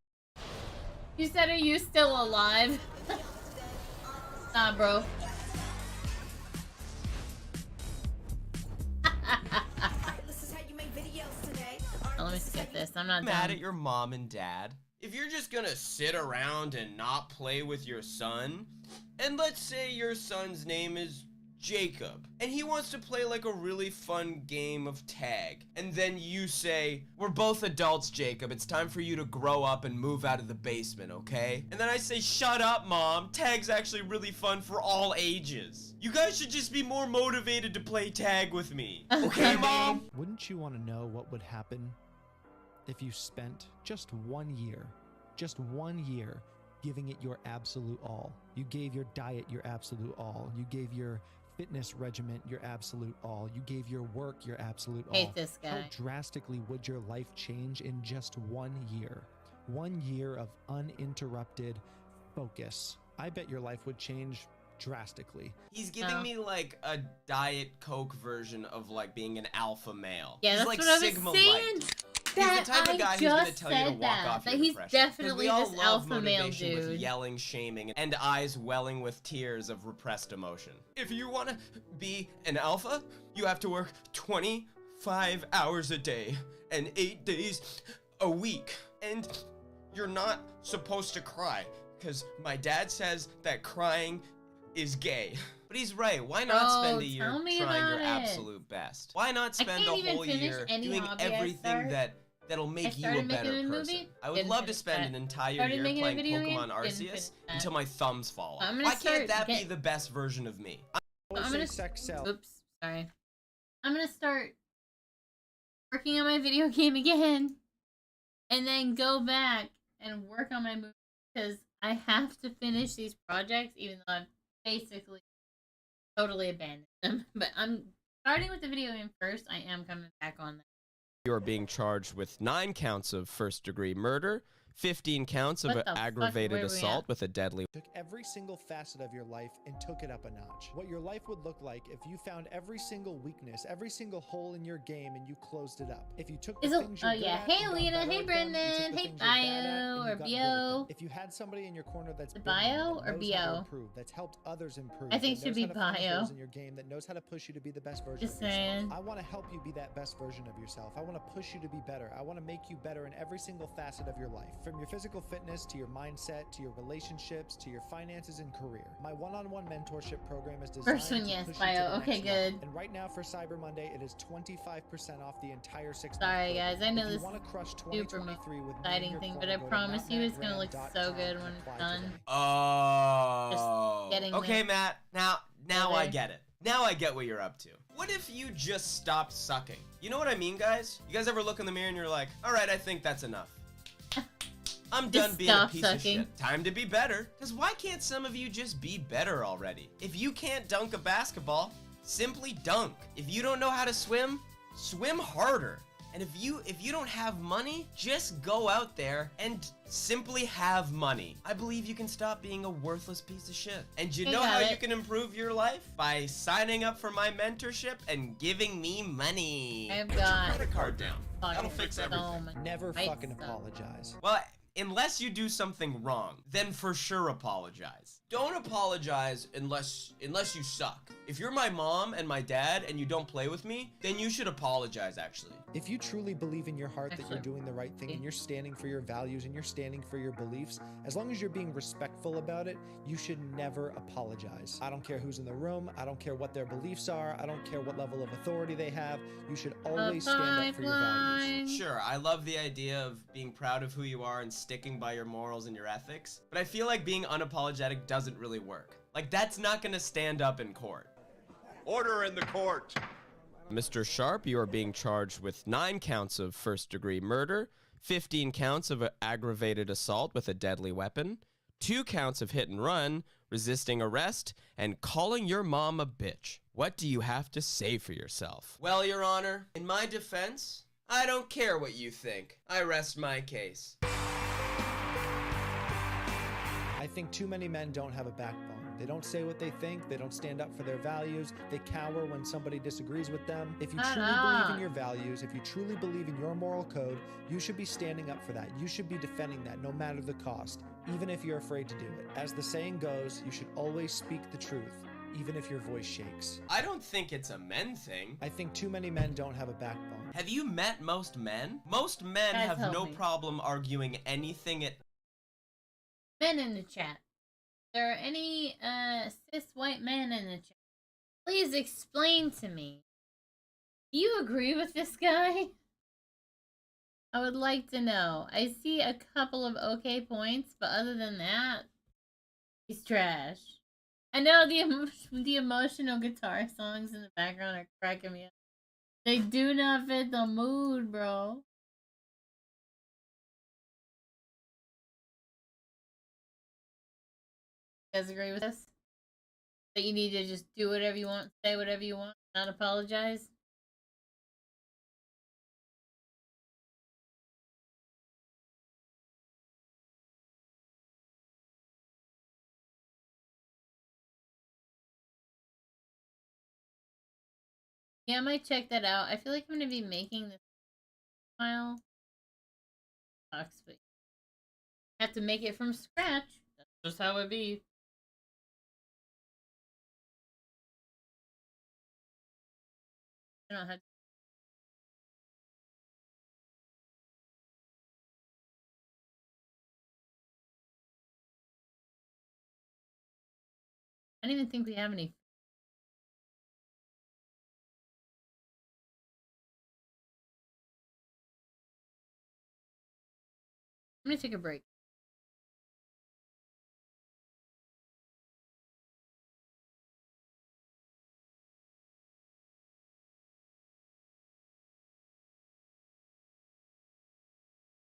You said, are you still alive? Nah, bro. This is how you make videos today. Oh, let me skip this. I'm not Mad done. at your mom and dad? If you're just gonna sit around and not play with your son, and let's say your son's name is Jacob, and he wants to play like a really fun game of tag, and then you say, we're both adults, Jacob, it's time for you to grow up and move out of the basement, okay? And then I say, shut up, Mom, tag's actually really fun for all ages. You guys should just be more motivated to play tag with me, okay, Mom? Wouldn't you want to know what would happen if you spent just 1 year giving it your absolute all? You gave your diet your absolute all. You gave your fitness regimen your absolute all. You gave your work your absolute all. Hate this How guy. drastically would your life change in just 1 year? 1 year of uninterrupted focus. I bet your life would change drastically. He's giving me like a Diet Coke version of like being an alpha male. Yeah, He's that's like what I was Sigma saying. Light. That He's the type I of guy who's gonna just tell you to said walk that. off That your he's depression. 'Cause definitely we all this love alpha male motivation with dude. yelling, shaming, and eyes welling with tears of repressed emotion. If you want to be an alpha, you have to work 25 hours a day and 8 days a week. And you're not supposed to cry, because my dad says that crying is gay. But he's right. Why not Bro, spend a year tell me trying your about it. absolute best? Why not I spend can't a even whole finish year any doing hobby I everything start. that'll I make you a started making better a movie, person? I would didn't love to finish spend that. an entire Started year making a playing video game, Pokemon didn't Arceus finish that. until my thumbs fall off. I'm gonna Why can't start that be get- the best version of me? I'm gonna sex sells. Oops, sorry. I'm gonna start working on my video game again, and then go back and work on my movie because I have to finish these projects, even though I've basically totally abandoned them. But I'm starting with the video game first. I am coming back on that. You're being charged with 9 counts of first-degree murder, 15 counts of What the fuck? aggravated Where we assault at? with a deadly Took every single facet of your life and took it up a notch. What your life would look like if you found every single weakness, every single hole in your game, and you closed it up. If you took the Is it? things you're Oh good yeah. at Hey and got Alina. better Hey at them, you took Brendan. the Hey things you're bad at Bio and or you got good at Bio. them. If you had somebody in your corner that's been Bio there, or that knows how to Bio? improve, that's helped others improve, I think it that should knows be how to find Bio. holes in your game, that knows how to push you to be the best version Just of yourself. saying. I want to help you be that best version of yourself. I want to push you to be better. I want to make you better in every single facet of your life. from your physical fitness to your mindset to your relationships to your finances and career. My one-on-one mentorship program is designed First one, to yes, push you bio. to the Okay, next level. good. And right now for Cyber Monday, it is 25% off the entire 6-month Sorry, program. guys. I know If you this want to is crush super 2023 with me and exciting your thing, clone, but I go to promise you it's gonna look so mountainmangram.com good when and it's apply done. today. Oh. getting Okay, this Matt. Now I together. get it. Now I get what you're up to. What if you just stopped sucking? You know what I mean, guys? You guys ever look in the mirror and you're like, all right, I think that's enough. I'm done Just being a stop piece of sucking. shit. Time to be better. Because why can't some of you just be better already? If you can't dunk a basketball, simply dunk. If you don't know how to swim, swim harder. And if you don't have money, just go out there and simply have money. I believe you can stop being a worthless piece of shit. And you I know got how it. you can improve your life? By signing up for my mentorship and giving me money. I've Put your got credit card down. That'll fucking fix so everything. much Never right fucking stuff. apologize. Well, unless you do something wrong, then for sure apologize. Don't apologize unless you suck. If you're my mom and my dad and you don't play with me, then you should apologize, actually. If you truly believe in your heart that you're Actually, doing the right thing and you're standing for your values and you're standing for your beliefs, as long as you're being respectful about it, you should never apologize. I don't care who's in the room. I don't care what their beliefs are. I don't care what level of authority they have. You should always stand up for your values. Sure, I love the idea of being proud of who you are and sticking by your morals and your ethics, but I feel like being unapologetic doesn't really work. Like, that's not gonna stand up in court. Order in the court. Mr. Sharp, you are being charged with 9 counts of first-degree murder, 15 counts of aggravated assault with a deadly weapon, 2 counts of hit and run, resisting arrest, and calling your mom a bitch. What do you have to say for yourself? Well, Your Honor, in my defense, I don't care what you think. I rest my case. I think too many men don't have a backbone. They don't say what they think. They don't stand up for their values. They cower when somebody disagrees with them. If you truly believe in your values, if you truly believe in your moral code, you should be standing up for that. You should be defending that no matter the cost, even if you're afraid to do it. As the saying goes, you should always speak the truth, even if your voice shakes. I don't think it's a men thing. I think too many men don't have a backbone. Have you met most men? Most men Guys, have help no me. problem arguing anything at Men in the chat. If there are any cis white men in the chat, please explain to me. Do you agree with this guy? I would like to know. I see a couple of okay points, but other than that, he's trash. I know the emotional guitar songs in the background are cracking me up. They do not fit the mood, bro. You guys agree with this? That you need to just do whatever you want, say whatever you want, not apologize? Yeah, I might check that out. I feel like I'm going to be making this file. Sucks, but I have to make it from scratch. That's just how it be. I don't have. I don't even think we have any. I'm gonna take a break.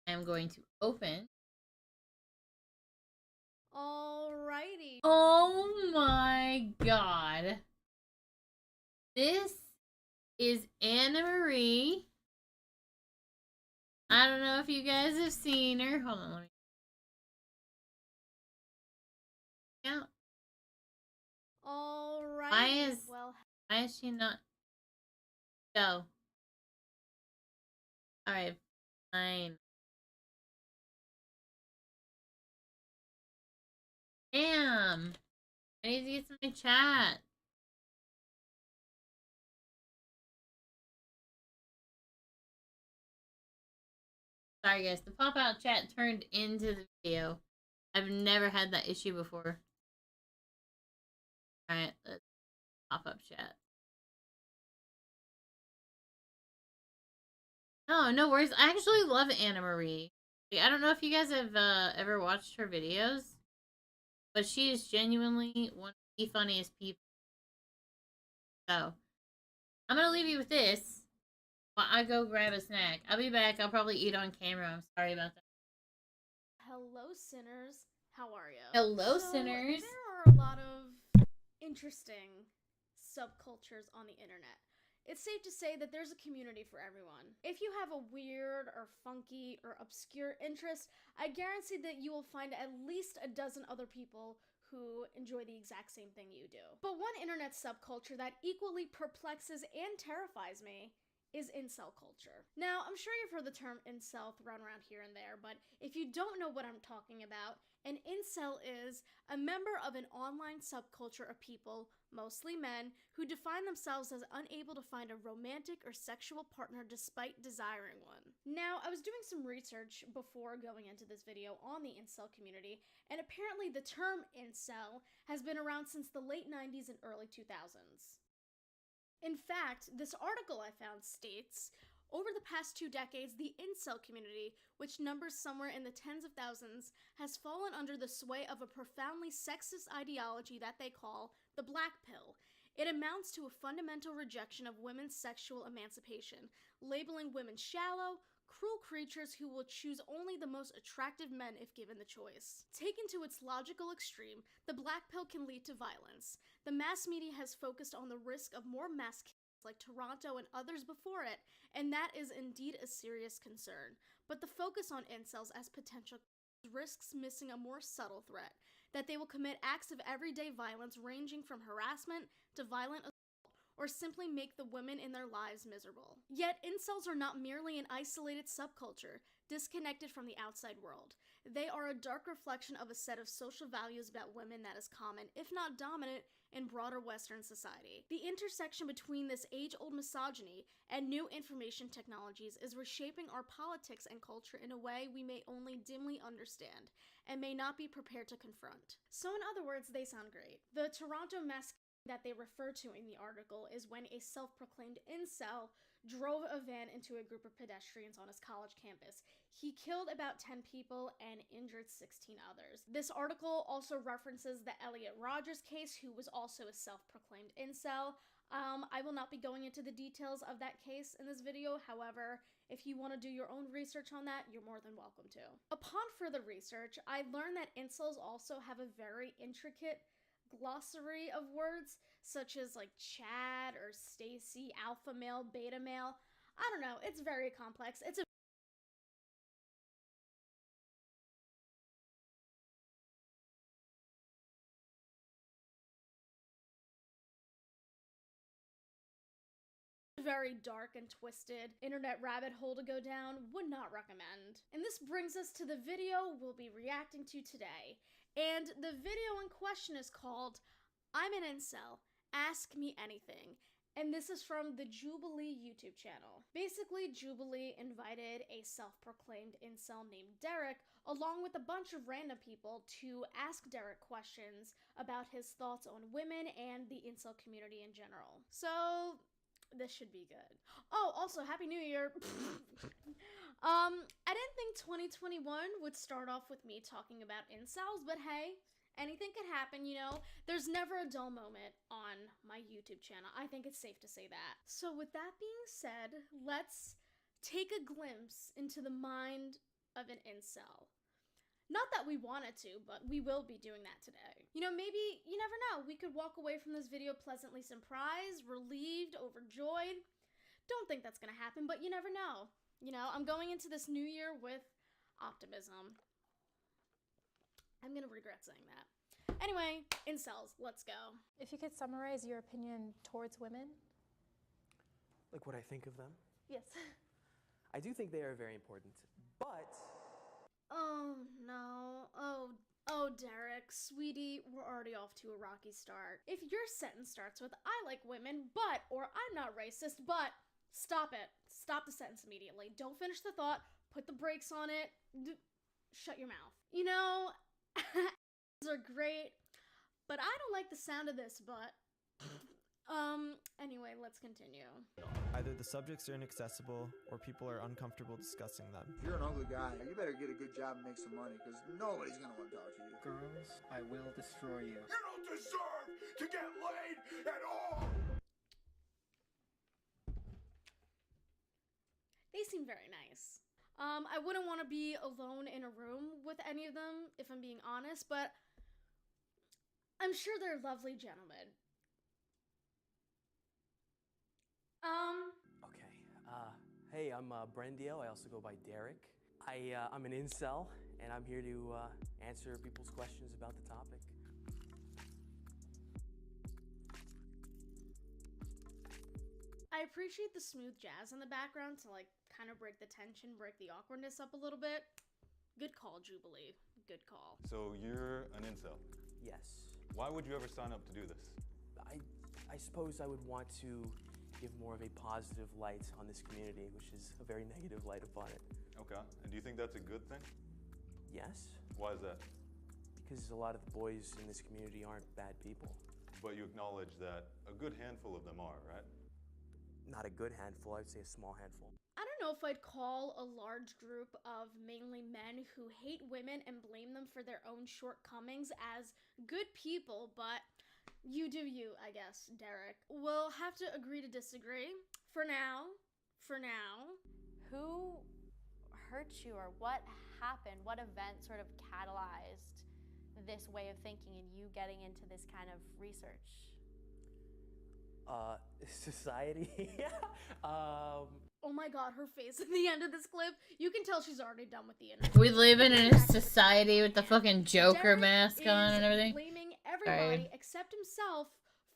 I'm going to open. Alrighty. Oh my god. This is Anna Marie. I don't know if you guys have seen her. Hold on, let me. Yeah. Alrighty. Well, Why is she not? Go. Alright, fine. Damn. I need to get to my chat. Sorry guys, the pop-out chat turned into the video. I've never had that issue before. Alright, let's pop-up chat. Oh, no worries. I actually love Anna Marie. I don't know if you guys have ever watched her videos, but she is genuinely one of the funniest people. So, I'm gonna leave you with this while I go grab a snack. I'll be back. I'll probably eat on camera. I'm sorry about that. Hello, sinners. How are you? Hello, sinners. There are a lot of interesting subcultures on the internet. It's safe to say that there's a community for everyone. If you have a weird or funky or obscure interest, I guarantee that you will find at least a dozen other people who enjoy the exact same thing you do. But one internet subculture that equally perplexes and terrifies me is incel culture. Now, I'm sure you've heard the term incel thrown around here and there, but if you don't know what I'm talking about, an incel is a member of an online subculture of people, mostly men, who define themselves as unable to find a romantic or sexual partner despite desiring one. Now, I was doing some research before going into this video on the incel community, and apparently the term incel has been around since the late 90s and early 2000s. In fact, this article I found states, over the past 2 decades, the incel community, which numbers somewhere in the tens of thousands, has fallen under the sway of a profoundly sexist ideology that they call the black pill. It amounts to a fundamental rejection of women's sexual emancipation, labeling women shallow, cruel creatures who will choose only the most attractive men if given the choice. Taken to its logical extreme, the black pill can lead to violence. The mass media has focused on the risk of more mass killings like Toronto and others before it, and that is indeed a serious concern. But the focus on incels as potential risks missing a more subtle threat, that they will commit acts of everyday violence ranging from harassment to violent assault, or simply make the women in their lives miserable. Yet, incels are not merely an isolated subculture, disconnected from the outside world. They are a dark reflection of a set of social values about women that is common, if not dominant, in broader Western society. The intersection between this age-old misogyny and new information technologies is reshaping our politics and culture in a way we may only dimly understand, and may not be prepared to confront. So in other words, they sound great. The Toronto mass that they refer to in the article is when a self-proclaimed incel drove a van into a group of pedestrians on his college campus. He killed about 10 people and injured 16 others. This article also references the Elliot Rogers case, who was also a self-proclaimed incel. I will not be going into the details of that case in this video. However, if you want to do your own research on that, you're more than welcome to. Upon further research, I learned that incels also have a very intricate glossary of words, such as like Chad or Stacy, alpha male, beta male. I don't know, it's very complex. It's a very dark and twisted internet rabbit hole to go down. Would not recommend. And this brings us to the video we'll be reacting to today. And the video in question is called I'm an Incel, Ask Me Anything. And this is from the Jubilee YouTube channel. Basically, Jubilee invited a self-proclaimed incel named Derek, along with a bunch of random people, to ask Derek questions about his thoughts on women and the incel community in general. So, this should be good. Oh, also, Happy New Year! I didn't think 2021 would start off with me talking about incels, but hey, anything could happen, you know? There's never a dull moment on my YouTube channel. I think it's safe to say that. So with that being said, let's take a glimpse into the mind of an incel. Not that we wanted to, but we will be doing that today. You know, maybe, you never know, we could walk away from this video pleasantly surprised, relieved, overjoyed. Don't think that's gonna happen, but you never know. You know, I'm going into this new year with optimism. I'm gonna regret saying that. Anyway, incels, let's go. If you could summarize your opinion towards women? Like what I think of them? Yes. I do think they are very important, but... Oh, no. Oh, Derek, sweetie, we're already off to a rocky start. If your sentence starts with, I like women, but, or I'm not racist, but, stop it. Stop the sentence immediately. Don't finish the thought. put the brakes on it. Shut your mouth. You know, are great, but I don't like the sound of this butt. Anyway, let's continue. Either the subjects are inaccessible or people are uncomfortable discussing them. If you're an ugly guy, you better get a good job and make some money, because nobody's gonna want to talk to you. Girls, I will destroy you. You don't deserve to get laid at all! They seem very nice. I wouldn't want to be alone in a room with any of them, if I'm being honest, but I'm sure they're lovely gentlemen. Okay. Hey, I'm Brendio. I also go by Derek. I'm an incel, and I'm here to answer people's questions about the topic. I appreciate the smooth jazz in the background to like kind of break the tension, break the awkwardness up a little bit. Good call, Jubilee. Good call. So you're an incel? Yes. Why would you ever sign up to do this? I suppose I would want to give more of a positive light on this community, which is a very negative light upon it. Okay. And do you think that's a good thing? Yes. Why is that? Because a lot of the boys in this community aren't bad people. But you acknowledge that a good handful of them are, right? Not a good handful, I'd say a small handful. I don't know if I'd call a large group of mainly men who hate women and blame them for their own shortcomings as good people, but you do you, I guess, Derek. We'll have to agree to disagree. For now. Who hurt you, or what happened? What event sort of catalyzed this way of thinking and you getting into this kind of research? Society. Oh my god, her face at the end of this clip. You can tell she's already done with the internet. We live in a society with the fucking Joker Derek mask on and everything. Blaming everybody except himself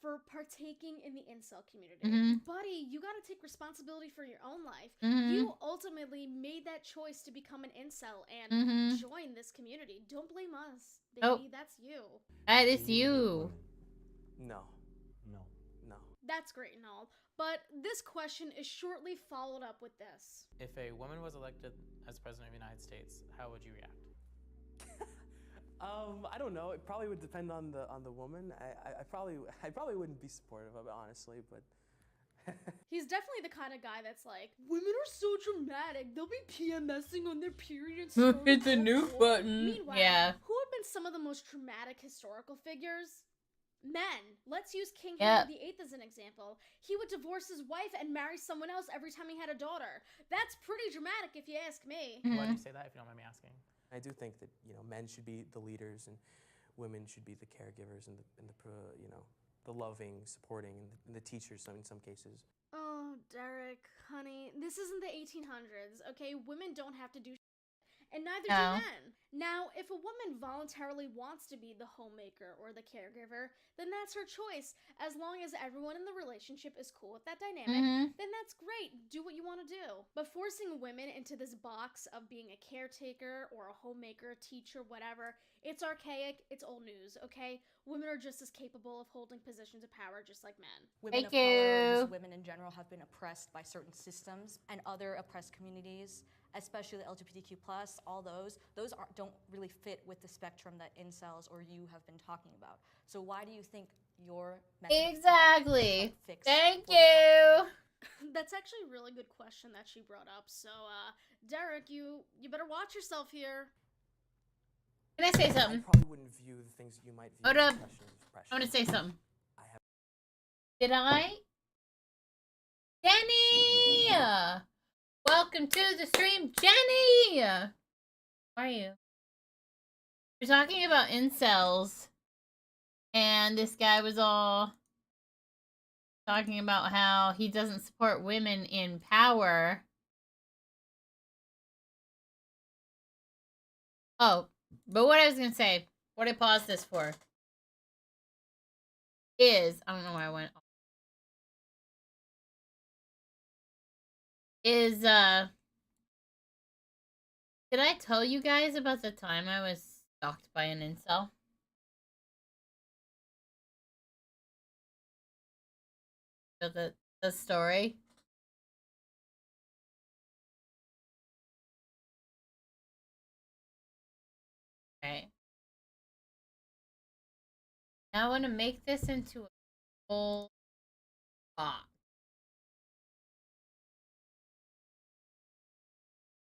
for partaking in the incel community. Buddy, you gotta take responsibility for your own life. You ultimately made that choice to become an incel and join this community. Don't blame us, baby. That's you. That is you. No. That's great and all, but this question is shortly followed up with this. If a woman was elected as president of the United States, how would you react? I don't know. It probably would depend on the woman. I probably wouldn't be supportive of it, honestly, but He's definitely the kind of guy that's like, women are so dramatic. They'll be PMSing on their period. Hit the nuke button. Meanwhile, who have been some of the most traumatic historical figures? Men. Let's use King Henry VIII as an example. He would divorce his wife and marry someone else every time he had a daughter. That's pretty dramatic if you ask me. Why do you say that, if you don't mind me asking? I do think that, men should be the leaders and women should be the caregivers and the loving, supporting, and the teachers in some cases. Oh, Derek, honey, this isn't the 1800s, okay? Women don't have to do and neither do men. Now, if a woman voluntarily wants to be the homemaker or the caregiver, then that's her choice. As long as everyone in the relationship is cool with that dynamic, then that's great. Do what you want to do. But forcing women into this box of being a caretaker or a homemaker, teacher, whatever, it's archaic, it's old news, okay? Women are just as capable of holding positions of power just like men. Women of color, just women in general, have been oppressed by certain systems and other oppressed communities, especially the LGBTQ+, all those don't really fit with the spectrum that incels or you have been talking about. So why do you think your method Exactly. Thank you. That's actually a really good question that she brought up. So, Derek, you better watch yourself here. Can I say something? I probably wouldn't view the things that you might view Hold as up. depression. I want to say something. Did I? Jenny! Welcome to the stream, Jenny! How are you? We're talking about incels. And this guy was all talking about how he doesn't support women in power. Oh, but what I was going to say, what I paused this for, is, I don't know where I went. Is, did I tell you guys about the time I was stalked by an incel? The story? Okay. Now I want to make this into a full box.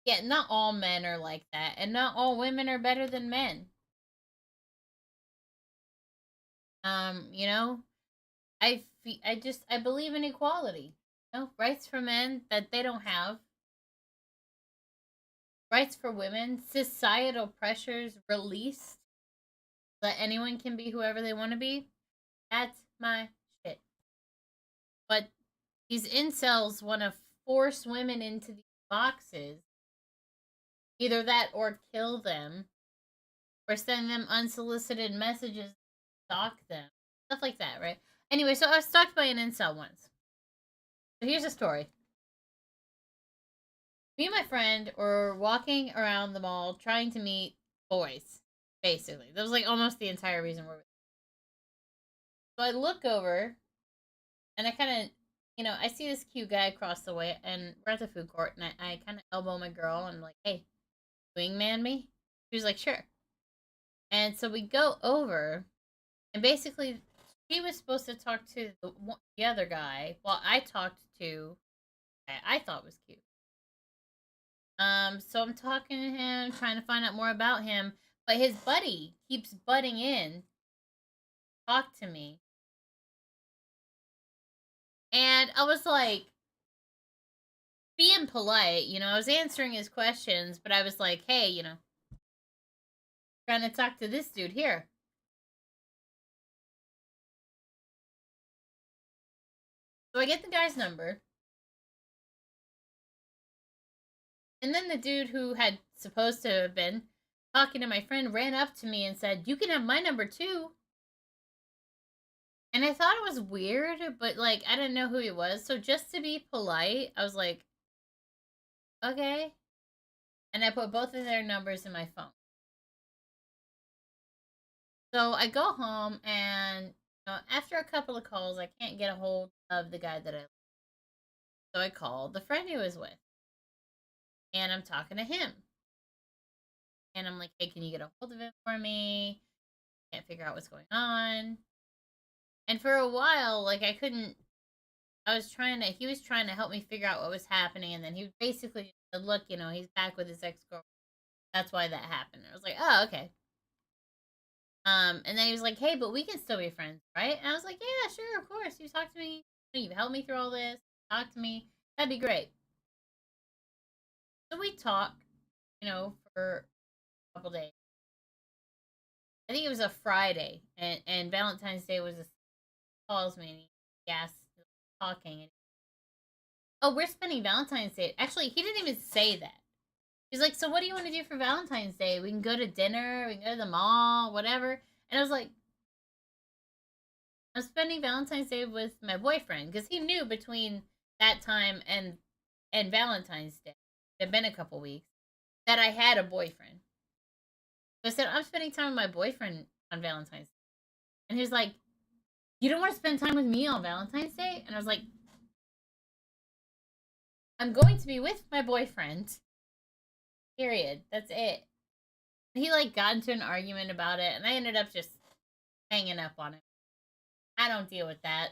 Yeah, not all men are like that, and not all women are better than men. You know, I believe in equality. You know, rights for men that they don't have. Rights for women, societal pressures released, that anyone can be whoever they want to be. That's my shit. But these incels want to force women into these boxes. Either that or kill them. Or send them unsolicited messages, stalk them. Stuff like that, right? Anyway, so I was stalked by an incel once. So here's a story. Me and my friend were walking around the mall trying to meet boys, basically. That was like almost the entire reason we're. So I look over, and I kind of, I see this cute guy across the way, and we're at the food court, and I kind of elbow my girl, and I'm like, hey, wingman me? She was like, sure. And so we go over, and basically, she was supposed to talk to the other guy, while I talked to I thought was cute. So I'm talking to him, trying to find out more about him, but his buddy keeps butting in, talk to me. And I was like, being polite, I was answering his questions, but I was like, hey, trying to talk to this dude here. So I get the guy's number. And then the dude who had supposed to have been talking to my friend ran up to me and said, you can have my number too. And I thought it was weird, but like, I didn't know who he was. So just to be polite, I was like, okay. And I put both of their numbers in my phone. So I go home, and after a couple of calls, I can't get a hold of the guy that I like. So I called the friend he was with. And I'm talking to him. And I'm like, hey, can you get a hold of him for me? Can't figure out what's going on. And for a while, like, he was trying to help me figure out what was happening. And then he basically said, look, he's back with his ex-girlfriend. That's why that happened. And I was like, oh, okay. And then he was like, hey, but we can still be friends, right? And I was like, yeah, sure, of course. You talk to me. You've helped me through all this. Talk to me. That'd be great. So we talk, for a couple days. I think it was a Friday, and Valentine's Day was calls me, and he asked, talking. And, oh, we're spending Valentine's Day. Actually, he didn't even say that. He's like, so what do you want to do for Valentine's Day? We can go to dinner, we can go to the mall, whatever. And I was like, I'm spending Valentine's Day with my boyfriend, because he knew between that time and Valentine's Day, it had been a couple weeks, that I had a boyfriend. So I said, I'm spending time with my boyfriend on Valentine's Day. And he was like, you don't want to spend time with me on Valentine's Day? And I was like, I'm going to be with my boyfriend. Period. That's it. And he like got into an argument about it, and I ended up just hanging up on him. I don't deal with that.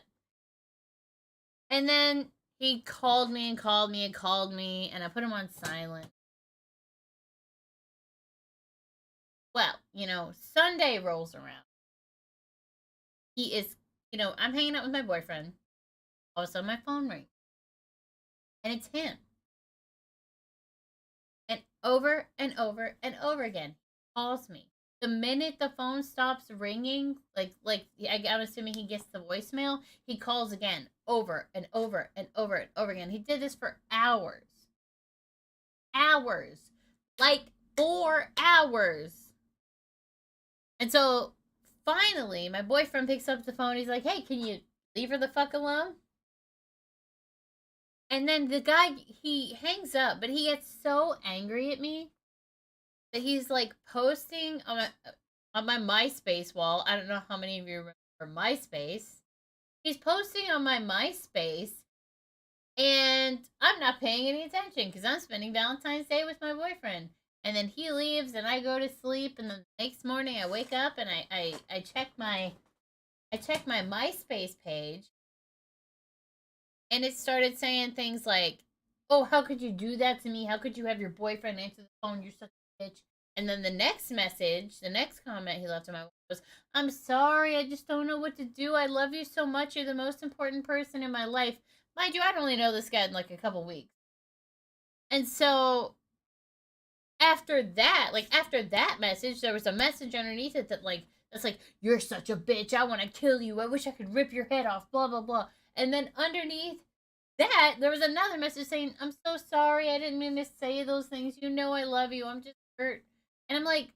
And then he called me and called me and called me, and I put him on silent. Well, Sunday rolls around. He is, I'm hanging out with my boyfriend. All of a sudden, my phone rings. And it's him. And over and over and over again, he calls me. The minute the phone stops ringing, I'm assuming he gets the voicemail, he calls again, over and over and over and over again. He did this for hours. Hours. Like 4 hours. And so, finally, my boyfriend picks up the phone. He's like, hey, can you leave her the fuck alone? And then the guy, he hangs up, but he gets so angry at me that he's like posting on my MySpace wall. I don't know how many of you remember MySpace. He's posting on my MySpace, and I'm not paying any attention because I'm spending Valentine's Day with my boyfriend. And then he leaves and I go to sleep, and the next morning I wake up and I check my MySpace page, and it started saying things like, "Oh, how could you do that to me? How could you have your boyfriend answer the phone? You're such a bitch." And then the next message, the next comment he left on my was, "I'm sorry, I just don't know what to do. I love you so much. You're the most important person in my life." Mind you, I'd only know this guy in like a couple weeks. And so after that message, there was a message underneath it that's like, "You're such a bitch. I want to kill you. I wish I could rip your head off, blah, blah, blah." And then underneath that, there was another message saying, "I'm so sorry. I didn't mean to say those things. You know I love you. I'm just hurt." And I'm like,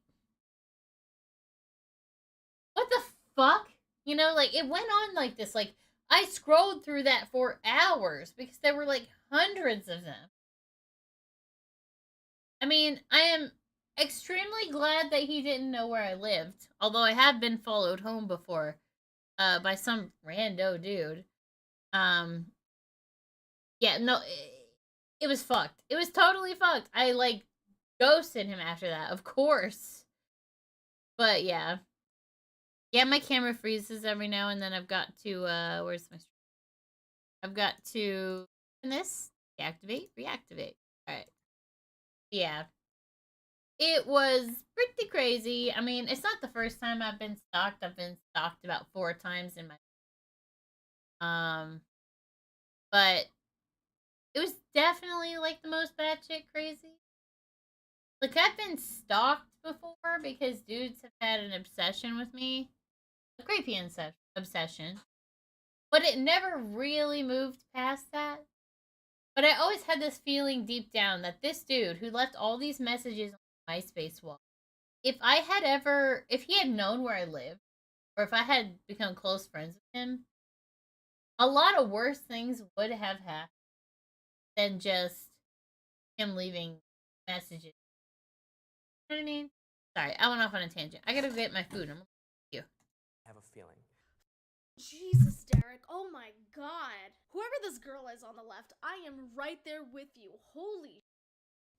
what the fuck? You know, like, it went on like this. Like, I scrolled through that for hours because there were like hundreds of them. I mean, I am extremely glad that he didn't know where I lived. Although I have been followed home before by some rando dude. Yeah, no, it was fucked. It was totally fucked. I, like, ghosted him after that, of course. But, yeah. Yeah, my camera freezes every now and then. I've got to, where's my... I've got to... this? Deactivate? Reactivate. Alright. Yeah. It was pretty crazy. I mean, it's not the first time I've been stalked. I've been stalked about 4 times in my... But it was definitely, like, the most batshit crazy. Like, I've been stalked before because dudes have had an obsession with me. A creepy obsession. But it never really moved past that. But I always had this feeling deep down that this dude who left all these messages on my MySpace wall, if he had known where I lived, or if I had become close friends with him, a lot of worse things would have happened than just him leaving messages. You know what I mean? Sorry, I went off on a tangent. I gotta get my food. You. I have a feeling. Jesus, Derek. Oh my god. Whoever this girl is on the left, I am right there with you. Holy.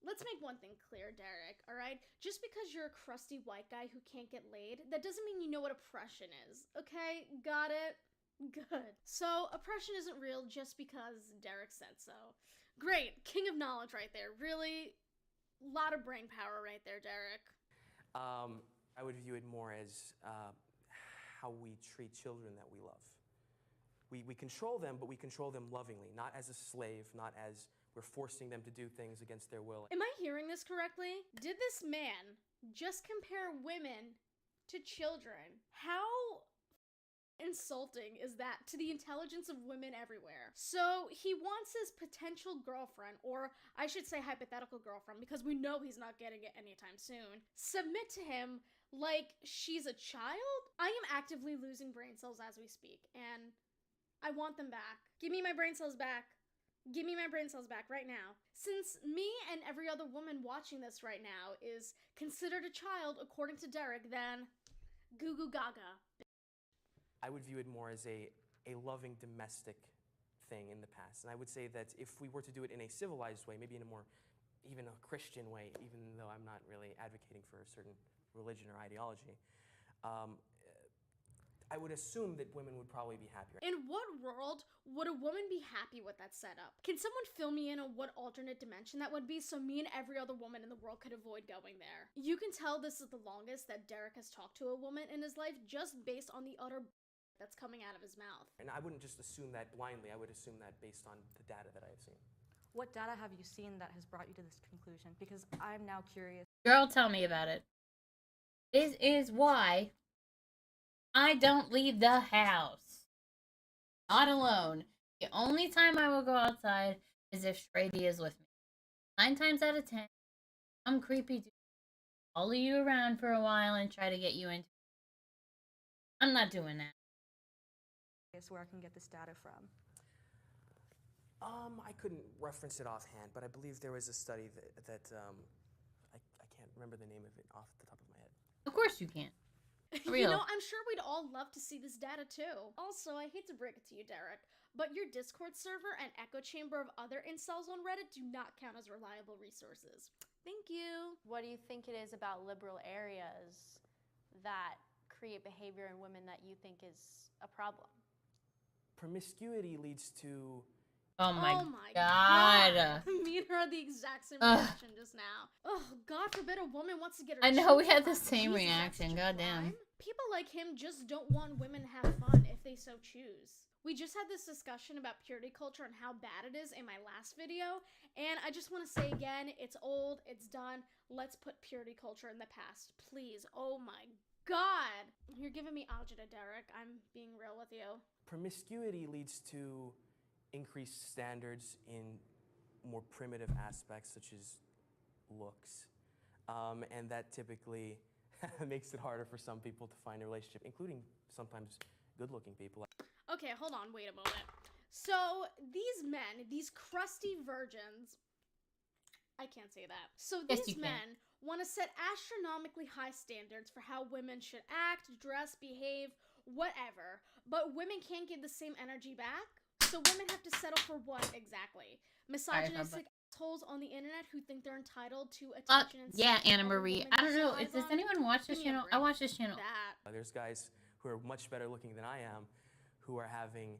Let's make one thing clear, Derek, alright? Just because you're a crusty white guy who can't get laid, that doesn't mean you know what oppression is, okay? Got it? Good. So, oppression isn't real just because Derek said so. Great. King of knowledge right there. Really, lot of brain power right there, Derek. I would view it more as how we treat children that we love. We control them, but we control them lovingly, not as a slave, not as we're forcing them to do things against their will. Am I hearing this correctly? Did this man just compare women to children? How insulting is that to the intelligence of women everywhere? So he wants his potential girlfriend, or I should say hypothetical girlfriend, because we know he's not getting it anytime soon, submit to him like she's a child? I am actively losing brain cells as we speak, and I want them back. Give me my brain cells back. Give me my brain cells back right now. Since me and every other woman watching this right now is considered a child according to Derek, then goo goo gaga. I would view it more as a loving domestic thing in the past. And I would say that if we were to do it in a civilized way, maybe in a more, even a Christian way, even though I'm not really advocating for a certain religion or ideology, I would assume that women would probably be happier. In what world would a woman be happy with that setup? Can someone fill me in on what alternate dimension that would be so me and every other woman in the world could avoid going there? You can tell this is the longest that Derek has talked to a woman in his life just based on the utter that's coming out of his mouth. And I wouldn't just assume that blindly, I would assume that based on the data that I have seen. What data have you seen that has brought you to this conclusion? Because I'm now curious. Girl, tell me about it. This is why I don't leave the house. Not alone. The only time I will go outside is if Shrady is with me. 9 times out of 10, I'm creepy dude. Follow you around for a while and try to get you into. I'm not doing that. Where I can get this data from. I couldn't reference it offhand, but I believe there was a study that I can't remember the name of it off the top of my head. Of course you can't. You know, I'm sure we'd all love to see this data too. Also, I hate to break it to you, Derek, but your Discord server and echo chamber of other incels on Reddit do not count as reliable resources. Thank you. What do you think it is about liberal areas that create behavior in women that you think is a problem? Promiscuity leads to Oh my, God. god. Me and her had the exact same Ugh. reaction just now. Oh, God forbid a woman wants to get her I know we cheeks had the clapped. same Jesus, that's reaction. such a Goddamn. crime. People like him just don't want women to have fun if they so choose. We just had this discussion about purity culture and how bad it is in my last video, and I just want to say again, it's old, it's done. Let's put purity culture in the past, please. Oh my God. You're giving me agita, Derek. I'm being real with you. promiscuity leads to increased standards in more primitive aspects such as looks, and that typically makes it harder for some people to find a relationship, including sometimes good-looking people. Okay, hold on, wait a moment. So, these men, these crusty virgins, I can't say that. So, Yes, these you can. men want to set astronomically high standards for how women should act, dress, behave, whatever, but women can't give the same energy back? So, women have to settle for what exactly? Misogynistic assholes on the internet who think they're entitled to attention and Yeah, sex Anna over Marie. women I don't know. socialize Does on? anyone watch this Give me a channel? I break. watch this channel. That. There's guys who are much better looking than I am who are having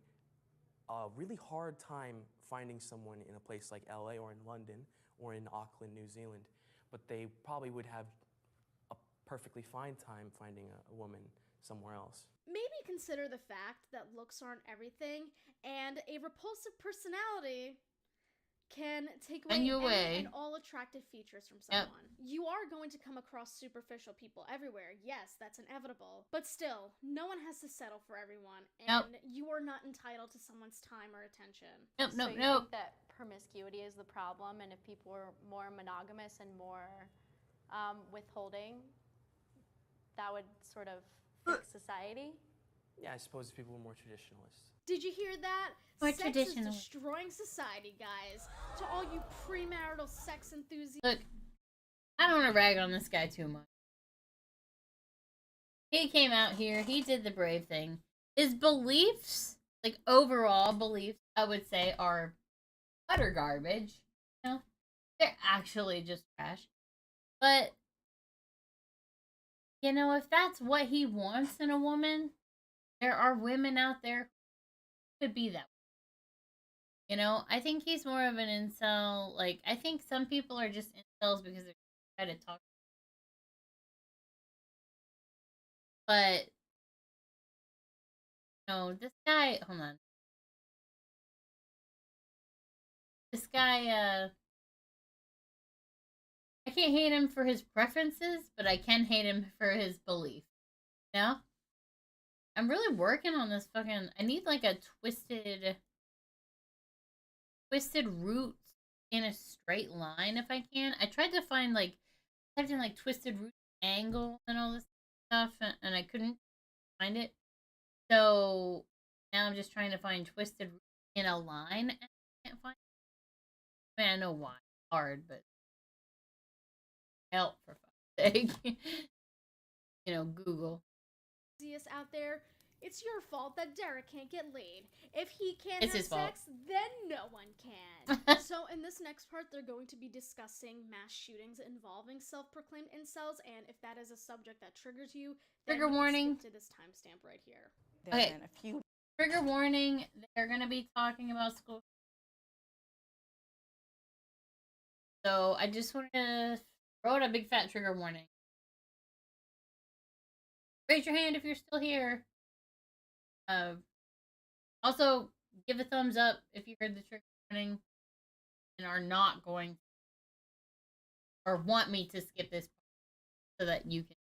a really hard time finding someone in a place like LA or in London or in Auckland, New Zealand, but they probably would have a perfectly fine time finding a woman somewhere else. Maybe consider the fact that looks aren't everything, and a repulsive personality can take away any and all attractive features from someone. You are going to come across superficial people everywhere. Yes, that's inevitable. But still, no one has to settle for everyone, and you are not entitled to someone's time or attention. So you think that promiscuity is the problem, and if people were more monogamous and more withholding, that would sort of fix society? Yeah, I suppose people were more traditionalist. Did you hear that? More Sex traditional. is destroying society, guys. To all you premarital sex enthusiasts. Look, I don't want to rag on this guy too much. He came out here, he did the brave thing. His beliefs, like overall beliefs, I would say are utter garbage. You know? They're actually just trash. But, you know, if that's what he wants in a woman, there are women out there who could be that way. You know, I think he's more of an incel. Like, I think some people are just incels because they're trying to talk. But, no, this guy, hold on. This guy, I can't hate him for his preferences, but I can hate him for his belief. You know? I'm really working on this fucking, I need like a twisted root in a straight line if I can. I tried to find like, typed in like twisted root angle and all this stuff, and I couldn't find it. So now I'm just trying to find twisted root in a line, and I can't find it. I mean, I know why. It's hard, but help for fuck's sake. You know, Google. Out there, it's your fault that Derek can't get laid. If he can't It's have his fault. sex, then no one can. So in this next part, they're going to be discussing mass shootings involving self-proclaimed incels, and if that is a subject that triggers you, then Trigger you can warning. skip to this timestamp right here. Okay. Trigger warning. They're going to be talking about school. So I just wanted to throw out a big fat trigger warning. Raise your hand if you're still here. Also, give a thumbs up if you heard the trigger warning and are not going or want me to skip this so that you can.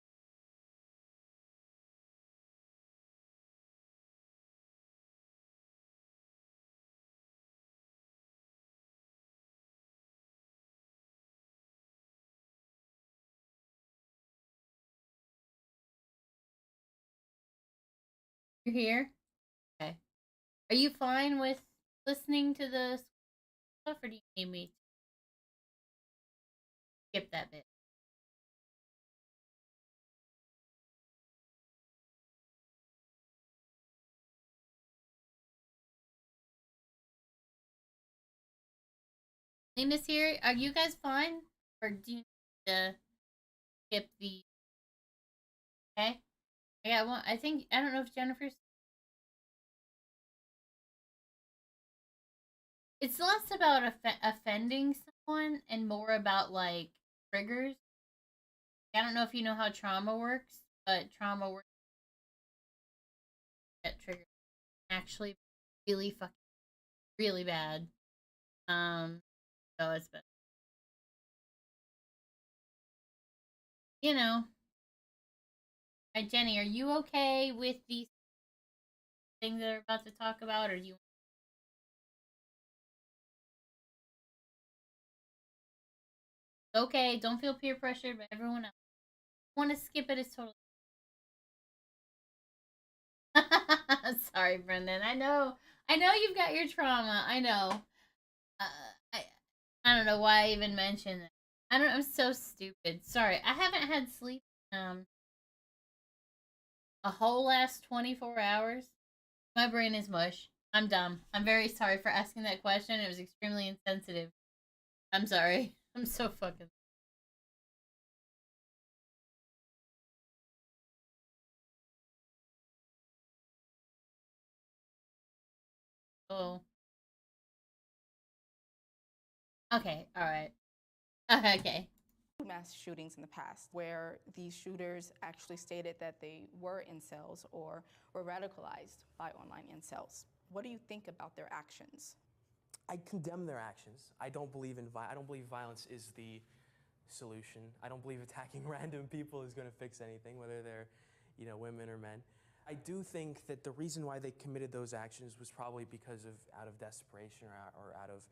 You're here? Okay. Are you fine with listening to the stuff, or do you need me to skip that bit? Lena's here. Are you guys fine or do you need to skip the? Okay, I got one. I think I don't know if Jennifer's. It's less about offending someone and more about like triggers. I don't know if you know how trauma works, but trauma works at triggers actually really fucking really bad. So it's been, you know. Alright, Jenny, are you okay with these things that are about to talk about, or do you? Okay, don't feel peer pressured by everyone else. Want to skip it is totally. Sorry, Brendan. I know you've got your trauma. I know. Uh, I I don't know why I even mentioned it. I'm so stupid. Sorry, I haven't had sleep. A whole last 24 hours. My brain is mush. I'm dumb. I'm very sorry for asking that question. It was extremely insensitive. I'm sorry. I'm so fucking. Oh. Okay. All right. Okay. Mass shootings in the past where these shooters actually stated that they were incels or were radicalized by online incels. What do you think about their actions? I condemn their actions. I don't believe violence is the solution. I don't believe attacking random people is going to fix anything, whether they're, women or men. I do think that the reason why they committed those actions was probably because of out of desperation or out of,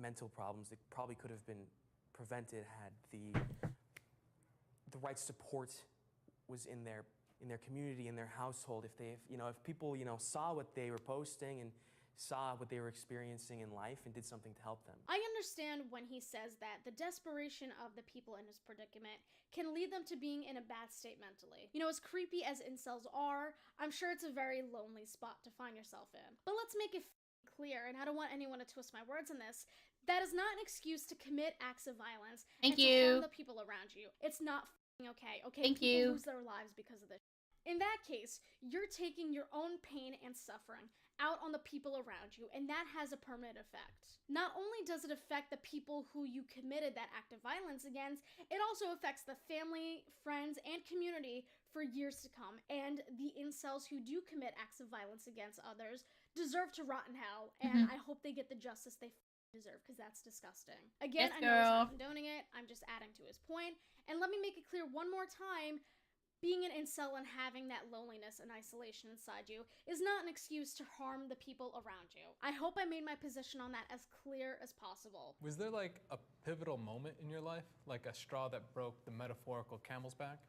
mental problems that probably could have been prevented had the right support was in their community, in their household. If people saw what they were posting and saw what they were experiencing in life and did something to help them. I understand when he says that the desperation of the people in his predicament can lead them to being in a bad state mentally. As creepy as incels are, I'm sure it's a very lonely spot to find yourself in. But let's make it clear, and I don't want anyone to twist my words in this, that is not an excuse to commit acts of violence Thank and you. to harm the people around you. It's not okay. Thank people you. lose their lives because of this. In that case, you're taking your own pain and suffering out on the people around you, and that has a permanent effect. Not only does it affect the people who you committed that act of violence against, it also affects the family, friends, and community for years to come. And the incels who do commit acts of violence against others deserve to rot in hell, and I hope they get the justice they deserve, because that's disgusting. Again, Yes, I know he's girl. not condoning it, I'm just adding to his point. And let me make it clear one more time, being an incel and having that loneliness and isolation inside you is not an excuse to harm the people around you. I hope I made my position on that as clear as possible. Was there like a pivotal moment in your life, like a straw that broke the metaphorical camel's back?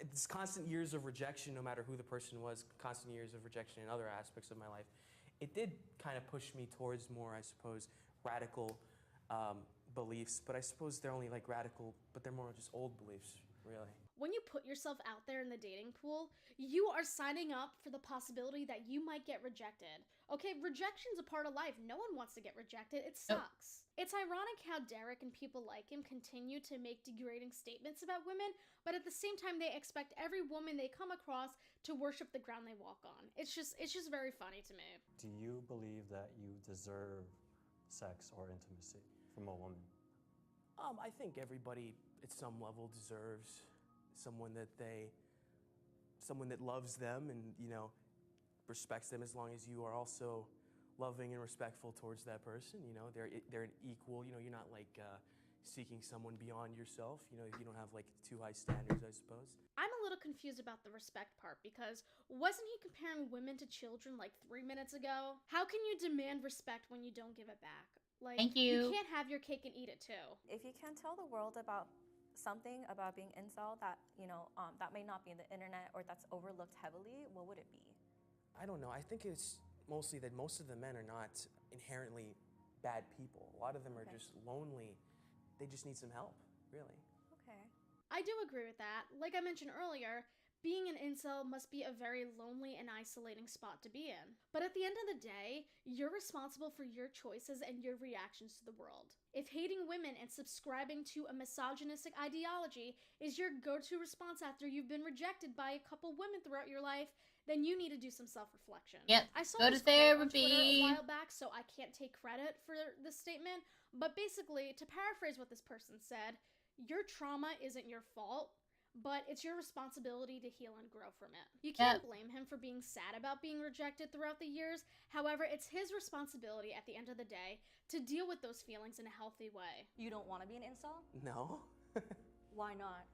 It's constant years of rejection, no matter who the person was, constant years of rejection in other aspects of my life. It did kind of push me towards more, I suppose, radical beliefs, but I suppose they're only like radical, but they're more just old beliefs, really. When you put yourself out there in the dating pool, you are signing up for the possibility that you might get rejected. Okay, rejection's a part of life. No one wants to get rejected. It sucks. It's ironic how Derek and people like him continue to make degrading statements about women, but at the same time they expect every woman they come across to worship the ground they walk on. It's just very funny to me. Do you believe that you deserve sex or intimacy from a woman? I think everybody at some level deserves someone that loves them and respects them, as long as you are also loving and respectful towards that person. They're an equal. You're not like seeking someone beyond yourself. You don't have like too high standards, I suppose. I'm a little confused about the respect part, because wasn't he comparing women to children like 3 minutes ago? How can you demand respect when you don't give it back? Like, Thank you. You can't have your cake and eat it too. If you can tell the world about something about being incel that that may not be in the internet or that's overlooked heavily, what would it be? I don't know. I think it's mostly that most of the men are not inherently bad people. A lot of them are just lonely. They just need some help, really. Okay. I do agree with that. Like I mentioned earlier, Being an incel must be a very lonely and isolating spot to be in. But at the end of the day, you're responsible for your choices and your reactions to the world. If hating women and subscribing to a misogynistic ideology is your go-to response after you've been rejected by a couple women throughout your life, then you need to do some self-reflection. Yep. I saw Go this to quote on Twitter therapy. a while back, so I can't take credit for this statement, but basically, to paraphrase what this person said, your trauma isn't your fault, but it's your responsibility to heal and grow from it. You can't blame him for being sad about being rejected throughout the years. However, it's his responsibility at the end of the day to deal with those feelings in a healthy way. You don't want to be an incel? No. Why not?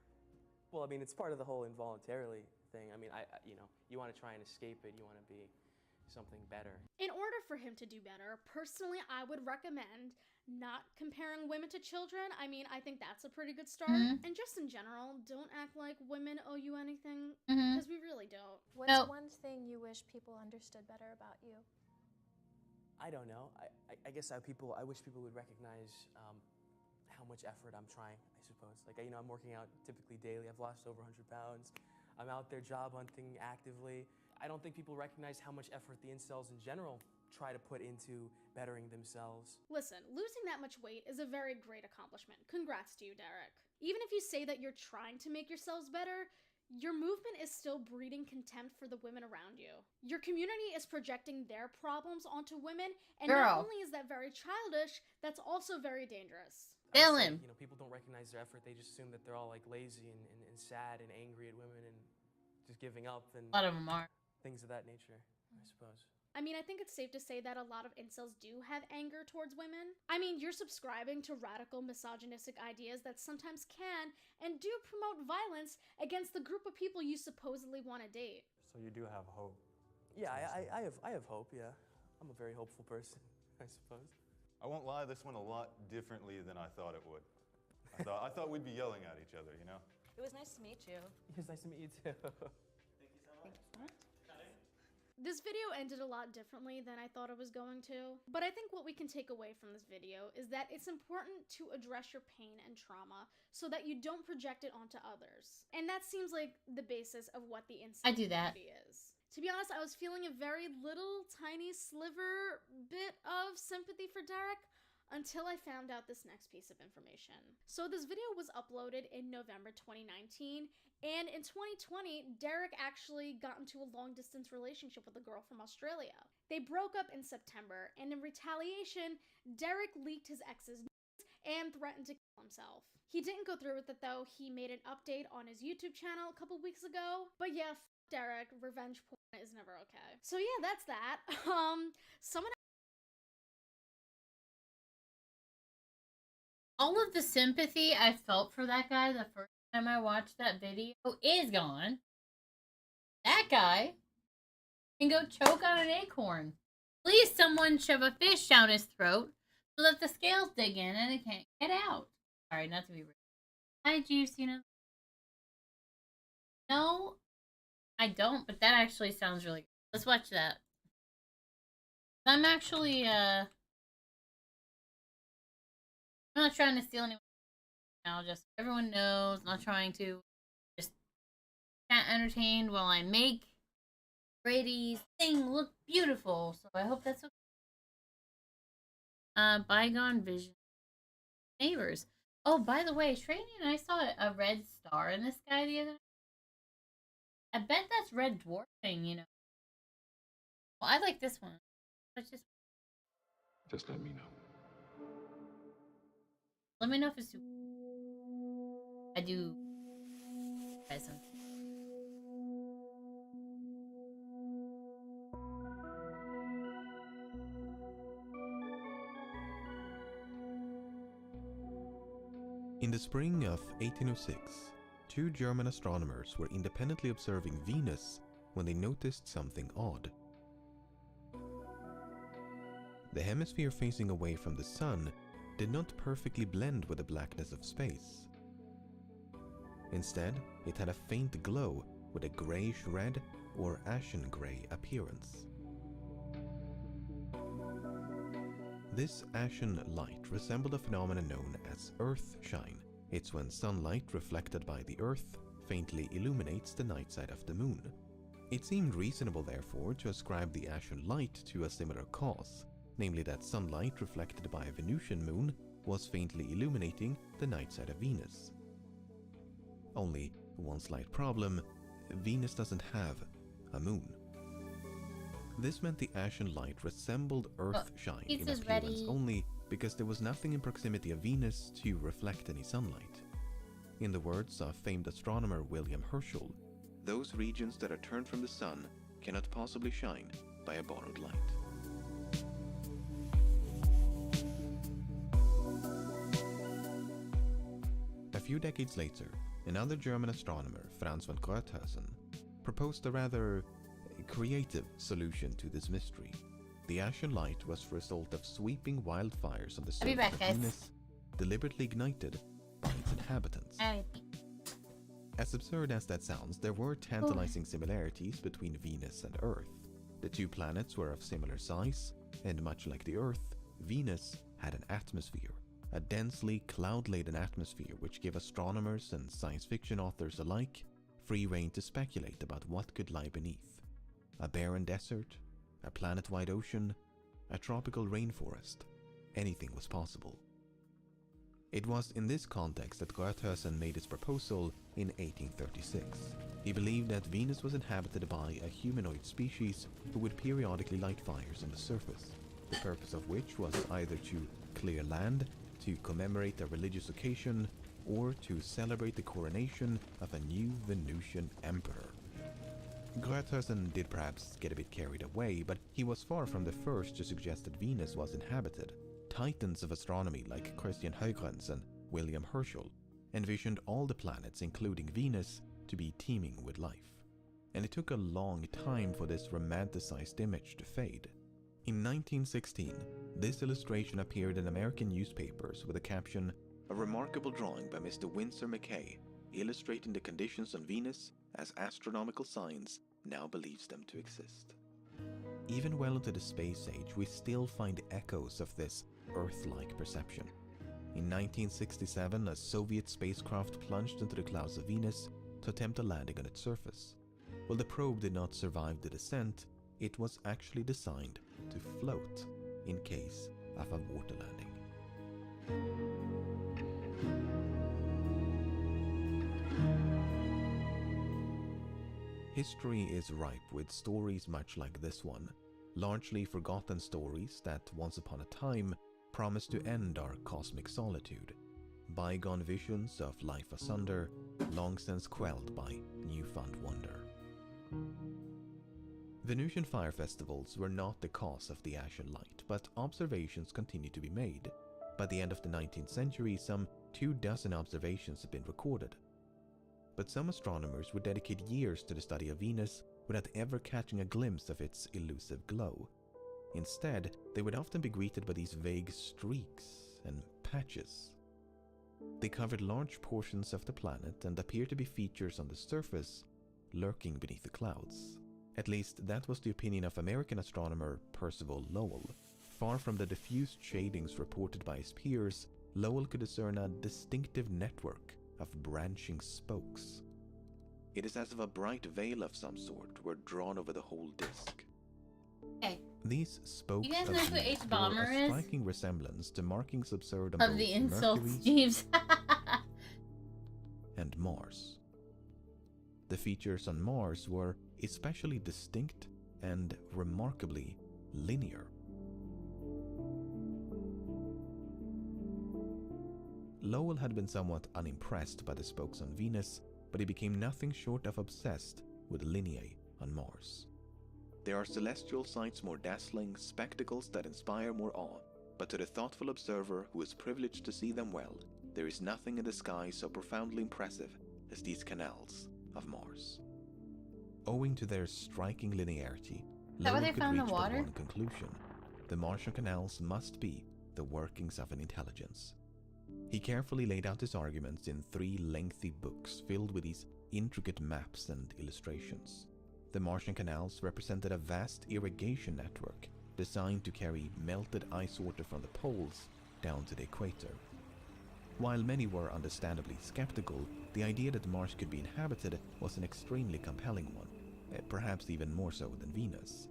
Well, I mean, it's part of the whole involuntarily thing. I mean, you know, you want to try and escape it. You want to be something better. In order for him to do better, personally, I would recommend not comparing women to children. I mean, I think that's a pretty good start. And just in general, don't act like women owe you anything, because we really don't. What's one thing you wish people understood better about you? I don't know. I guess I wish people would recognize how much effort I'm trying, I suppose. Like, you know, I'm working out typically daily. I've lost over 100 pounds. I'm out there job hunting actively. I don't think people recognize how much effort the incels in general try to put into bettering themselves. Listen, losing that much weight is a very great accomplishment. Congrats to you, Derek. Even if you say that you're trying to make yourselves better, your movement is still breeding contempt for the women around you. Your community is projecting their problems onto women, and not only is that very childish, that's also very dangerous. Dylan. You know, people don't recognize their effort. They just assume that they're all like lazy and sad and angry at women and just giving up and A lot of them are. things of that nature, I suppose. I mean, I think it's safe to say that a lot of incels do have anger towards women. I mean, you're subscribing to radical misogynistic ideas that sometimes can and do promote violence against the group of people you supposedly want to date. So you do have hope. Yeah, I have hope, yeah. I'm a very hopeful person, I suppose. I won't lie, this went a lot differently than I thought it would. I thought we'd be yelling at each other, you know? It was nice to meet you. It was nice to meet you too. Thank you so much. This video ended a lot differently than I thought it was going to, but I think what we can take away from this video is that it's important to address your pain and trauma so that you don't project it onto others. And that seems like the basis of what the incel community is. To be honest, I was feeling a very little tiny sliver bit of sympathy for Derek until I found out this next piece of information. So this video was uploaded in November 2019, and in 2020, Derek actually got into a long-distance relationship with a girl from Australia. They broke up in September, and in retaliation, Derek leaked his ex's nudes and threatened to kill himself. He didn't go through with it though. He made an update on his YouTube channel a couple weeks ago. But yeah, Derek, revenge porn is never okay. So yeah, that's that. All of the sympathy I felt for that guy the first time I watched that video is gone. That guy can go choke on an acorn. Please, someone shove a fish down his throat so that the scales dig in and it can't get out. Sorry, not to be rude. Hi, Juicy. No, I don't, but that actually sounds really good. Let's watch that. I'm actually, I'm not trying to steal anyone now, just so everyone knows, I'm not trying to just get entertained while I make Shrady's thing look beautiful, so I hope that's okay. Bygone Vision. Neighbors. Oh, by the way, Shrady and I saw a red star in this guy the other night. I bet that's red dwarfing, you know. Well, I like this one. Let's Just let me know. let me know if it's too... I do try something. In the spring of 1806, two German astronomers were independently observing Venus when they noticed something odd. The hemisphere facing away from the sun did not perfectly blend with the blackness of space. Instead, it had a faint glow with a grayish-red or ashen-gray appearance. This ashen light resembled a phenomenon known as earth shine. It's when sunlight reflected by the earth faintly illuminates the night side of the moon. It seemed reasonable, therefore, to ascribe the ashen light to a similar cause, namely that sunlight reflected by a Venusian moon was faintly illuminating the night side of Venus. Only one slight problem: Venus doesn't have a moon. This meant the ashen light resembled Earth shine in pizza's appearance ready. only because there was nothing in proximity of Venus to reflect any sunlight. In the words of famed astronomer William Herschel, "Those regions that are turned from the sun cannot possibly shine by a borrowed light." A few decades later, another German astronomer, Franz von Gröthausen, proposed a rather creative solution to this mystery. The ashen light was the result of sweeping wildfires on the I'll be surface back, of guys. Venus, deliberately ignited by its inhabitants. As absurd as that sounds, there were tantalizing similarities between Venus and Earth. The two planets were of similar size, and much like the Earth, Venus had an atmosphere, a densely cloud-laden atmosphere which gave astronomers and science fiction authors alike free rein to speculate about what could lie beneath. A barren desert, a planet-wide ocean, a tropical rainforest. Anything was possible. It was in this context that Gröthausen made his proposal in 1836. He believed that Venus was inhabited by a humanoid species who would periodically light fires on the surface, the purpose of which was either to clear land, to commemorate a religious occasion, or to celebrate the coronation of a new Venusian emperor. Gröthausen did perhaps get a bit carried away, but he was far from the first to suggest that Venus was inhabited. Titans of astronomy like Christian Huygens and William Herschel envisioned all the planets, including Venus, to be teeming with life. And it took a long time for this romanticized image to fade. In 1916, this illustration appeared in American newspapers with the caption, "A remarkable drawing by Mr. Winsor McKay, illustrating the conditions on Venus as astronomical science now believes them to exist." Even well into the space age, we still find echoes of this Earth-like perception. In 1967, a Soviet spacecraft plunged into the clouds of Venus to attempt a landing on its surface. While the probe did not survive the descent, it was actually designed to float in case of a water landing. History is ripe with stories much like this one, largely forgotten stories that once upon a time promised to end our cosmic solitude, bygone visions of life asunder, long since quelled by newfound wonder. Venusian fire festivals were not the cause of the ashen light, but observations continued to be made. By the end of the 19th century, some 24 observations had been recorded. But some astronomers would dedicate years to the study of Venus without ever catching a glimpse of its elusive glow. Instead, they would often be greeted by these vague streaks and patches. They covered large portions of the planet and appeared to be features on the surface, lurking beneath the clouds. At least that was the opinion of American astronomer Percival Lowell. Far from the diffused shadings reported by his peers, Lowell could discern a distinctive network of branching spokes. It is as if a bright veil of some sort were drawn over the whole disk. Hey, These spokes you guys of know who Venus H. bore Bomber a is? striking resemblance to markings observed on Of both the insults, Mercury Jeeves. and Mars. The features on Mars were especially distinct and remarkably linear. Lowell had been somewhat unimpressed by the spokes on Venus, but he became nothing short of obsessed with lineae on Mars. There are celestial sights more dazzling, spectacles that inspire more awe, but to the thoughtful observer who is privileged to see them well, there is nothing in the sky so profoundly impressive as these canals of Mars. Owing to their striking linearity, Lowell could reach but one conclusion: the Martian canals must be the workings of an intelligence. He carefully laid out his arguments in 3 lengthy books filled with these intricate maps and illustrations. The Martian canals represented a vast irrigation network designed to carry melted ice water from the poles down to the equator. While many were understandably skeptical, the idea that Mars could be inhabited was an extremely compelling one, perhaps even more so than Venus.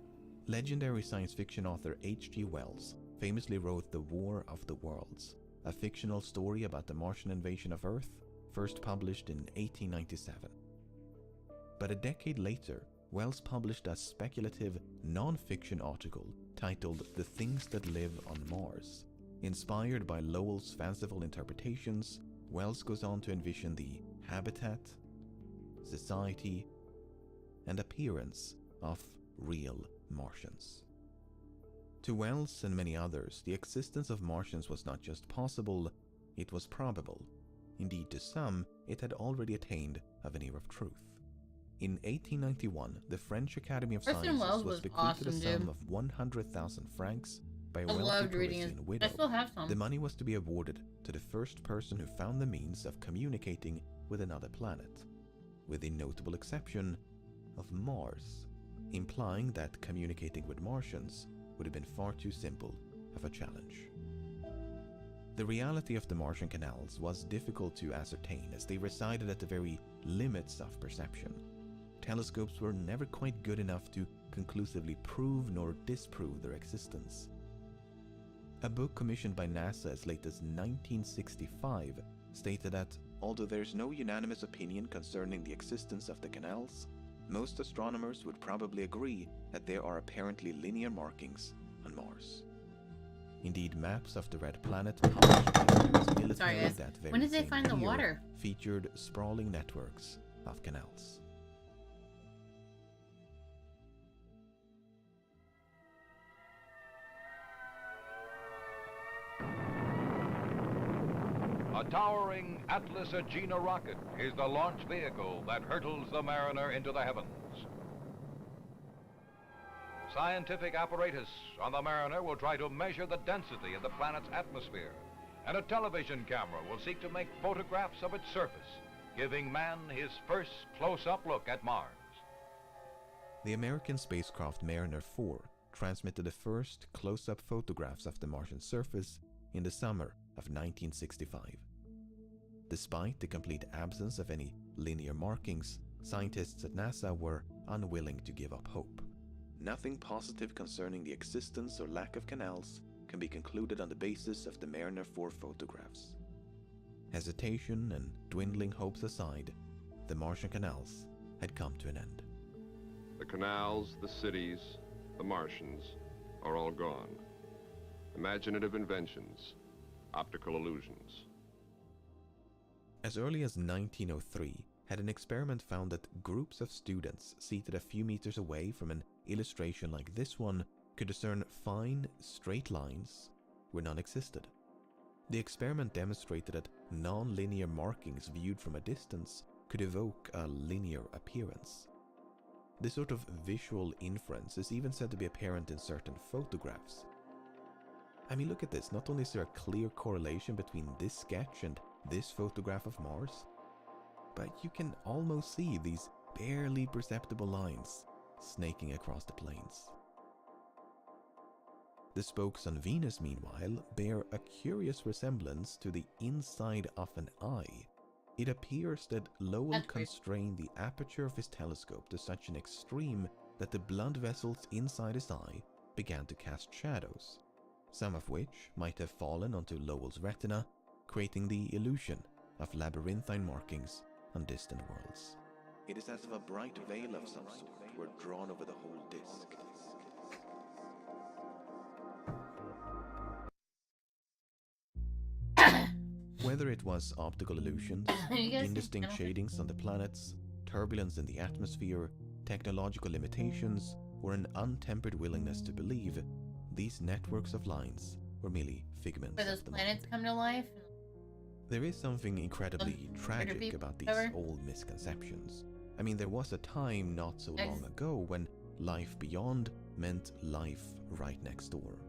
Legendary science fiction author H.G. Wells famously wrote The War of the Worlds, a fictional story about the Martian invasion of Earth, first published in 1897. But a decade later, Wells published a speculative, non-fiction article titled The Things That Live on Mars. Inspired by Lowell's fanciful interpretations, Wells goes on to envision the habitat, society, and appearance of real Martians. To Wells and many others, the existence of Martians was not just possible, it was probable. Indeed, to some, it had already attained a veneer of truth. In 1891, the French Academy of Sciences was bequeathed a sum of 100,000 francs by a wealthy Parisian widow. The money was to be awarded to the first person who found the means of communicating with another planet, with the notable exception of Mars, implying that communicating with Martians would have been far too simple of a challenge. The reality of the Martian canals was difficult to ascertain as they resided at the very limits of perception. Telescopes were never quite good enough to conclusively prove nor disprove their existence. A book commissioned by NASA as late as 1965 stated that, although there is no unanimous opinion concerning the existence of the canals, most astronomers would probably agree that there are apparently linear markings on Mars. Indeed, maps of the red planet published by the US military that very when did they same find the year water? featured sprawling networks of canals. A towering Atlas Agena rocket is the launch vehicle that hurtles the Mariner into the heavens. Scientific apparatus on the Mariner will try to measure the density of the planet's atmosphere, and a television camera will seek to make photographs of its surface, giving man his first close-up look at Mars. The American spacecraft Mariner 4 transmitted the first close-up photographs of the Martian surface in the summer of 1965. Despite the complete absence of any linear markings, scientists at NASA were unwilling to give up hope. Nothing positive concerning the existence or lack of canals can be concluded on the basis of the Mariner 4 photographs. Hesitation and dwindling hopes aside, the Martian canals had come to an end. The canals, the cities, the Martians are all gone. Imaginative inventions, optical illusions. As early as 1903, had an experiment found that groups of students seated a few meters away from an illustration like this one could discern fine, straight lines where none existed. The experiment demonstrated that non-linear markings viewed from a distance could evoke a linear appearance. This sort of visual inference is even said to be apparent in certain photographs. I mean, look at this. Not only is there a clear correlation between this sketch and this photograph of Mars, but you can almost see these barely perceptible lines snaking across the plains. The spokes on Venus, meanwhile, bear a curious resemblance to the inside of an eye. It appears that Lowell constrained the aperture of his telescope to such an extreme that the blood vessels inside his eye began to cast shadows, some of which might have fallen onto Lowell's retina, creating the illusion of labyrinthine markings on distant worlds. It is as if a bright veil of some sort were drawn over the whole disk. Whether it was optical illusions, indistinct shadings on the planets, turbulence in the atmosphere, technological limitations, or an untempered willingness to believe, these networks of lines were merely figments Where those of the planets come to life? There is something incredibly tragic about these old misconceptions. I mean, there was a time not so long ago when life beyond meant life right next door.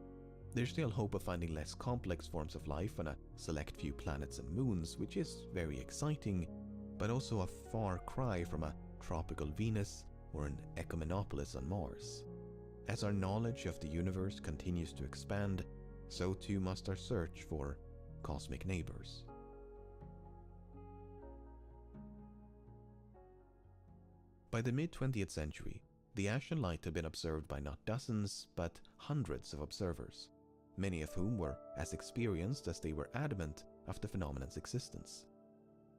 There's still hope of finding less complex forms of life on a select few planets and moons, which is very exciting, but also a far cry from a tropical Venus or an Ecumenopolis on Mars. As our knowledge of the universe continues to expand, so too must our search for cosmic neighbors. By the mid-20th century, the Ashen Light had been observed by not dozens, but hundreds of observers, many of whom were as experienced as they were adamant of the phenomenon's existence.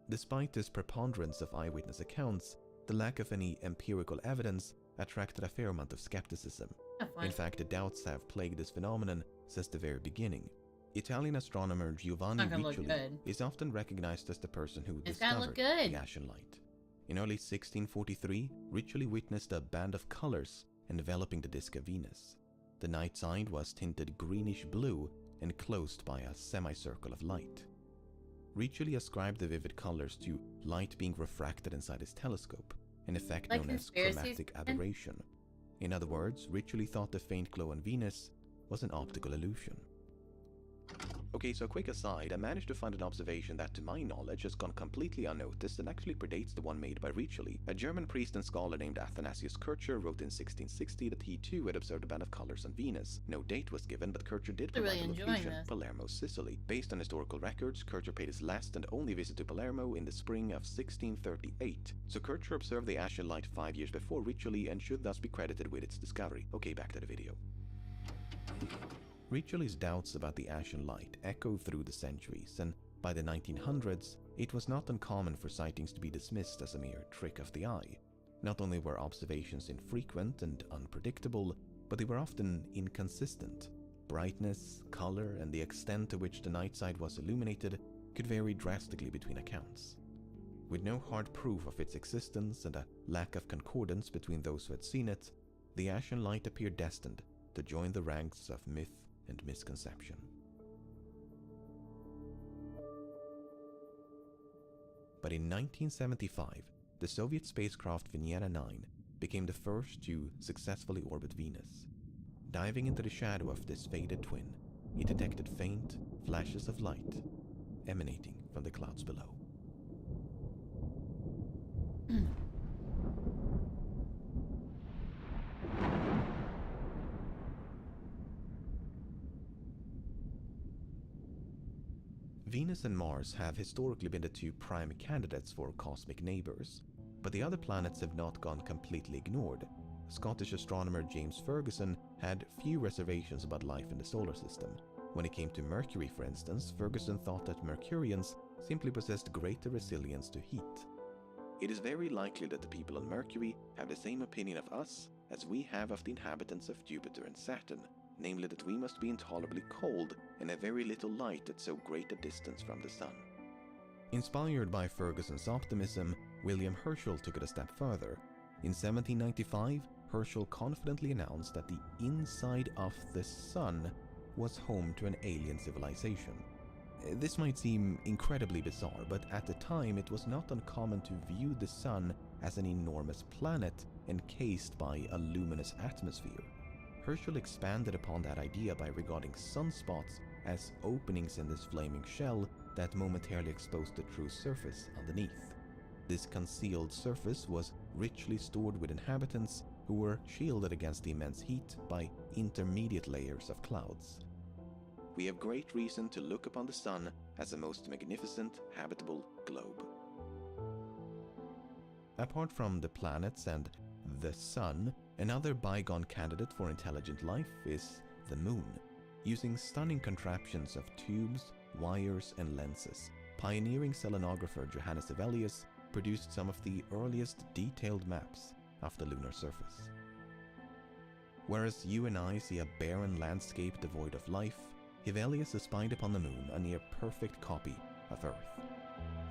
Despite this preponderance of eyewitness accounts, the lack of any empirical evidence attracted a fair amount of skepticism. In fact, the doubts have plagued this phenomenon since the very beginning. Italian astronomer Giovanni Riccioli is often recognized as the person who discovered the Ashen Light. In early 1643, Riccioli witnessed a band of colors enveloping the disk of Venus. The night side was tinted greenish-blue and closed by a semicircle of light. Riccioli ascribed the vivid colors to light being refracted inside his telescope, an effect known as chromatic aberration. In other words, Riccioli thought the faint glow on Venus was an optical illusion. Okay, so a quick aside, I managed to find an observation that to my knowledge has gone completely unnoticed and actually predates the one made by Riccioli. A German priest and scholar named Athanasius Kircher wrote in 1660 that he too had observed a band of colors on Venus. No date was given, but Kircher did provide a location, Palermo, Sicily. Based on historical records, Kircher paid his last and only visit to Palermo in the spring of 1638. So Kircher observed the Ashen Light 5 years before Riccioli and should thus be credited with its discovery. Okay, back to the video. Riccioli's doubts about the Ashen Light echoed through the centuries, and by the 1900s, it was not uncommon for sightings to be dismissed as a mere trick of the eye. Not only were observations infrequent and unpredictable, but they were often inconsistent. Brightness, color, and the extent to which the night side was illuminated could vary drastically between accounts. With no hard proof of its existence and a lack of concordance between those who had seen it, the Ashen Light appeared destined to join the ranks of myth and misconception. But in 1975, the Soviet spacecraft Venera 9 became the first to successfully orbit Venus. Diving into the shadow of this faded twin, it detected faint flashes of light emanating from the clouds below. Venus and Mars have historically been the two prime candidates for cosmic neighbors, but the other planets have not gone completely ignored. Scottish astronomer James Ferguson had few reservations about life in the solar system. When it came to Mercury, for instance, Ferguson thought that Mercurians simply possessed greater resilience to heat. It is very likely that the people on Mercury have the same opinion of us as we have of the inhabitants of Jupiter and Saturn, namely that we must be intolerably cold and have very little light at so great a distance from the sun. Inspired by Ferguson's optimism, William Herschel took it a step further. In 1795, Herschel confidently announced that the inside of the sun was home to an alien civilization. This might seem incredibly bizarre, but at the time it was not uncommon to view the sun as an enormous planet encased by a luminous atmosphere. Herschel expanded upon that idea by regarding sunspots as openings in this flaming shell that momentarily exposed the true surface underneath. This concealed surface was richly stored with inhabitants who were shielded against the immense heat by intermediate layers of clouds. We have great reason to look upon the sun as a most magnificent habitable globe. Apart from the planets and the sun, another bygone candidate for intelligent life is the moon. Using stunning contraptions of tubes, wires, and lenses, pioneering selenographer Johannes Hevelius produced some of the earliest detailed maps of the lunar surface. Whereas you and I see a barren landscape devoid of life, Hevelius espied upon the moon a near-perfect copy of Earth.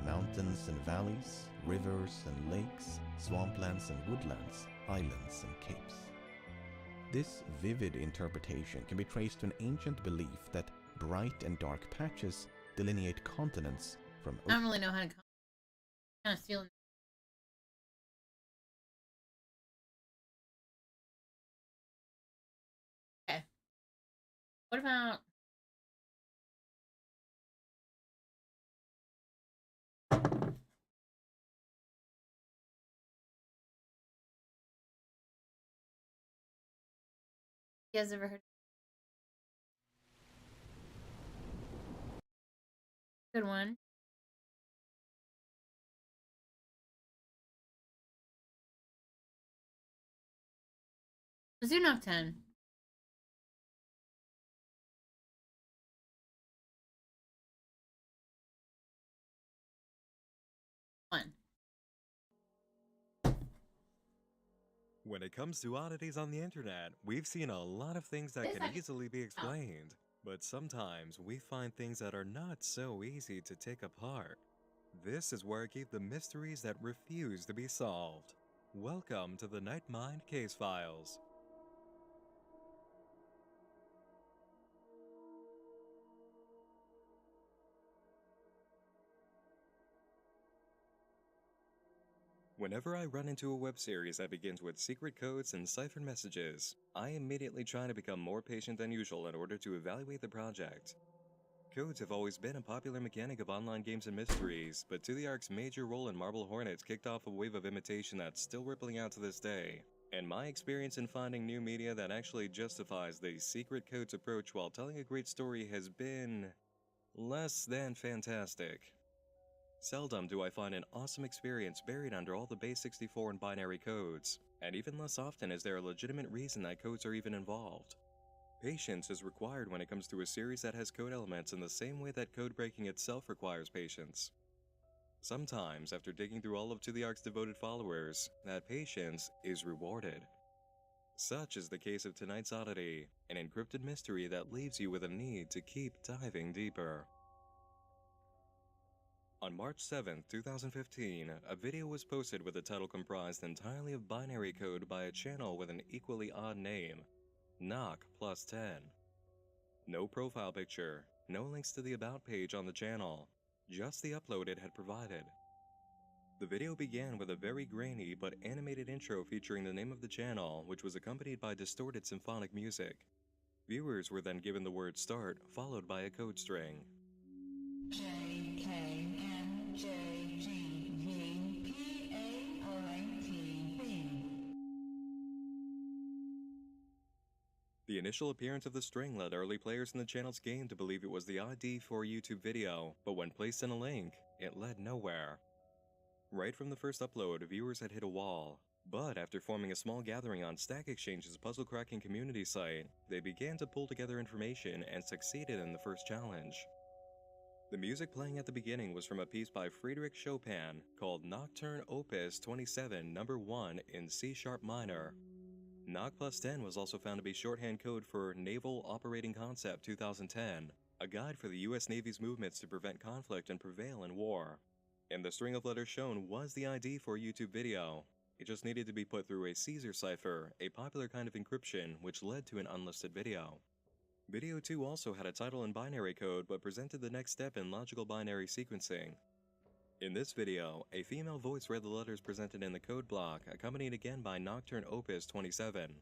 Mountains and valleys, rivers and lakes, swamplands and woodlands, islands and capes. This vivid interpretation can be traced to an ancient belief that bright and dark patches delineate continents from I don't really know how to kind of steal. Okay. What about you guys ever heard? Good one. Let's do Nocten. When it comes to oddities on the internet, we've seen a lot of things that can easily be explained, but sometimes we find things that are not so easy to take apart. This is where I keep the mysteries that refuse to be solved. Welcome to the Night Mind Case Files. Whenever I run into a web series that begins with secret codes and ciphered messages, I immediately try to become more patient than usual in order to evaluate the project. Codes have always been a popular mechanic of online games and mysteries, but 2 the ARG's major role in Marble Hornets kicked off a wave of imitation that's still rippling out to this day. And my experience in finding new media that actually justifies the secret codes approach while telling a great story has been less than fantastic. Seldom do I find an awesome experience buried under all the base 64 and binary codes, and even less often is there a legitimate reason that codes are even involved. Patience is required when it comes to a series that has code elements in the same way that code breaking itself requires patience. Sometimes, after digging through all of 2 the ARG's devoted followers, that patience is rewarded. Such is the case of tonight's oddity, an encrypted mystery that leaves you with a need to keep diving deeper. On March 7, 2015, a video was posted with a title comprised entirely of binary code by a channel with an equally odd name, Noc+10. No profile picture, no links to the About page on the channel, just the upload it had provided. The video began with a very grainy but animated intro featuring the name of the channel, which was accompanied by distorted symphonic music. Viewers were then given the word start, followed by a code string. The initial appearance of the string led early players in the channel's game to believe it was the ID for a YouTube video, but when placed in a link, it led nowhere. Right from the first upload, viewers had hit a wall, but after forming a small gathering on Stack Exchange's puzzle-cracking community site, they began to pull together information and succeeded in the first challenge. The music playing at the beginning was from a piece by Friedrich Chopin called Nocturne Opus 27 No. 1 in C-sharp minor. Noc+10 was also found to be shorthand code for Naval Operating Concept 2010, a guide for the US Navy's movements to prevent conflict and prevail in war. And the string of letters shown was the ID for a YouTube video. It just needed to be put through a Caesar cipher, a popular kind of encryption which led to an unlisted video. Video 2 also had a title in binary code but presented the next step in logical binary sequencing. In this video, a female voice read the letters presented in the code block, accompanied again by Nocturne Opus 27.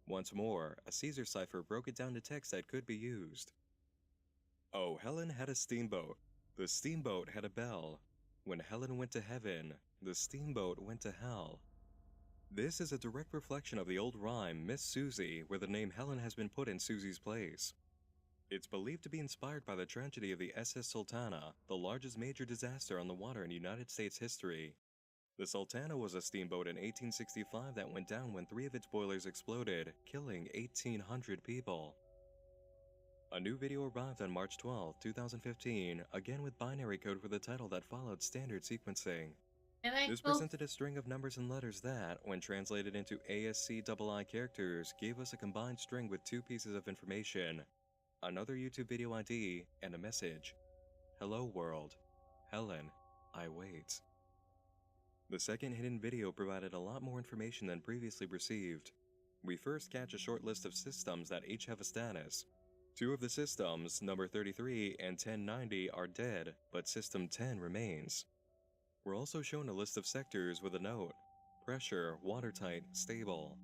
Once more, a Caesar cipher broke it down to text that could be used. Oh, Helen had a steamboat. The steamboat had a bell. When Helen went to heaven, the steamboat went to hell. This is a direct reflection of the old rhyme Miss Susie, where the name Helen has been put in Susie's place. It's believed to be inspired by the tragedy of the SS Sultana, the largest major disaster on the water in United States history. The Sultana was a steamboat in 1865 that went down when 3 of its boilers exploded, killing 1,800 people. A new video arrived on March 12, 2015, again with binary code for the title that followed standard sequencing. This presented a string of numbers and letters that, when translated into ASCII characters, gave us a combined string with 2 pieces of information. Another YouTube video ID, and a message. Hello world. Helen, I wait. The second hidden video provided a lot more information than previously received. We first catch a short list of systems that each have a status. 2 of the systems, number 33 and 1090, are dead, but system 10 remains. We're also shown a list of sectors with a note. Pressure, watertight, stable.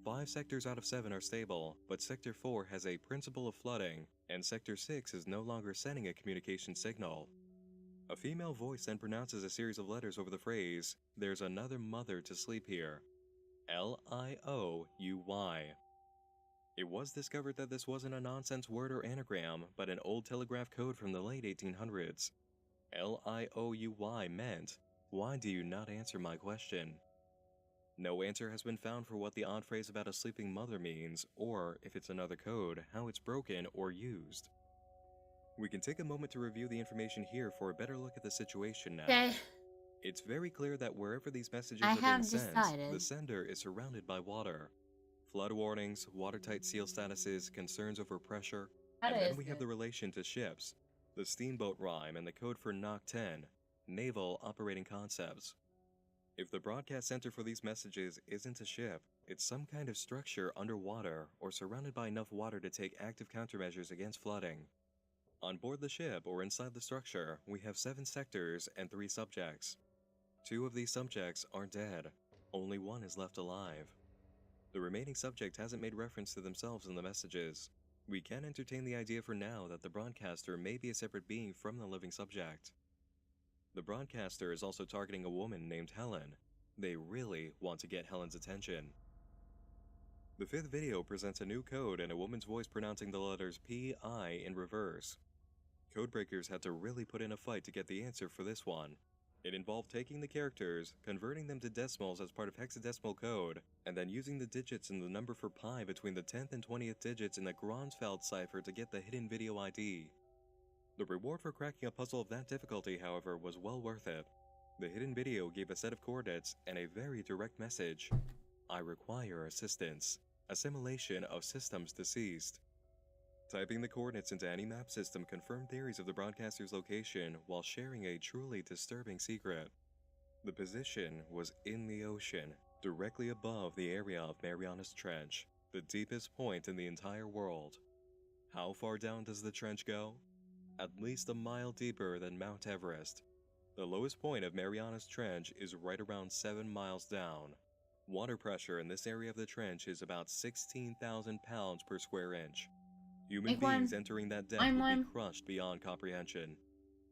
5 sectors out of 7 are stable, but Sector 4 has a principle of flooding, and Sector 6 is no longer sending a communication signal. A female voice then pronounces a series of letters over the phrase, "There's another mother to sleep here." L-I-O-U-Y. It was discovered that this wasn't a nonsense word or anagram, but an old telegraph code from the late 1800s. L-I-O-U-Y meant, "Why do you not answer my question?" No answer has been found for what the odd phrase about a sleeping mother means, or, if it's another code, how it's broken or used. We can take a moment to review the information here for a better look at the situation now. Okay. It's very clear that wherever these messages I are being have sent, decided. the sender is surrounded by water. Flood warnings, watertight seal statuses, concerns over pressure, How and then is we have it? the relation to ships, the steamboat rhyme, and the code for Nocten, naval operating concepts. If the broadcast center for these messages isn't a ship, it's some kind of structure underwater or surrounded by enough water to take active countermeasures against flooding. On board the ship or inside the structure, we have 7 sectors and 3 subjects. 2 of these subjects are dead. Only 1 is left alive. The remaining subject hasn't made reference to themselves in the messages. We can entertain the idea for now that the broadcaster may be a separate being from the living subject. The broadcaster is also targeting a woman named Helen. They really want to get Helen's attention. The 5th video presents a new code and a woman's voice pronouncing the letters P-I in reverse. Codebreakers had to really put in a fight to get the answer for this one. It involved taking the characters, converting them to decimals as part of hexadecimal code, and then using the digits in the number for pi between the 10th and 20th digits in the Gronsfeld cipher to get the hidden video ID. The reward for cracking a puzzle of that difficulty, however, was well worth it. The hidden video gave a set of coordinates and a very direct message. I require assistance. Assimilation of systems deceased. Typing the coordinates into any map system confirmed theories of the broadcaster's location while sharing a truly disturbing secret. The position was in the ocean, directly above the area of Marianas Trench, the deepest point in the entire world. How far down does the trench go? At least a mile deeper than Mount Everest. The lowest point of Marianas Trench is right around 7 miles down. Water pressure in this area of the trench is about 16,000 pounds per square inch. Human beings entering that depth would be crushed beyond comprehension.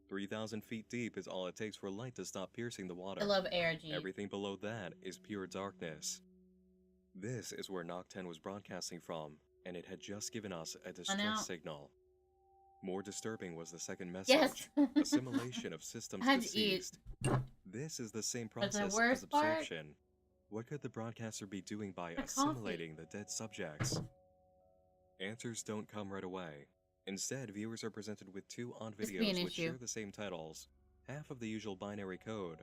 3,000 feet deep is all it takes for light to stop piercing the water. I love ARG. Everything below that is pure darkness. This is where Nocten was broadcasting from, and it had just given us a distress signal. More disturbing was the second message, assimilation of systems deceased. This is the same process as absorption. What could the broadcaster be doing by assimilating the dead subjects? Answers don't come right away. Instead, viewers are presented with 2 odd videos which share the same titles, half of the usual binary code.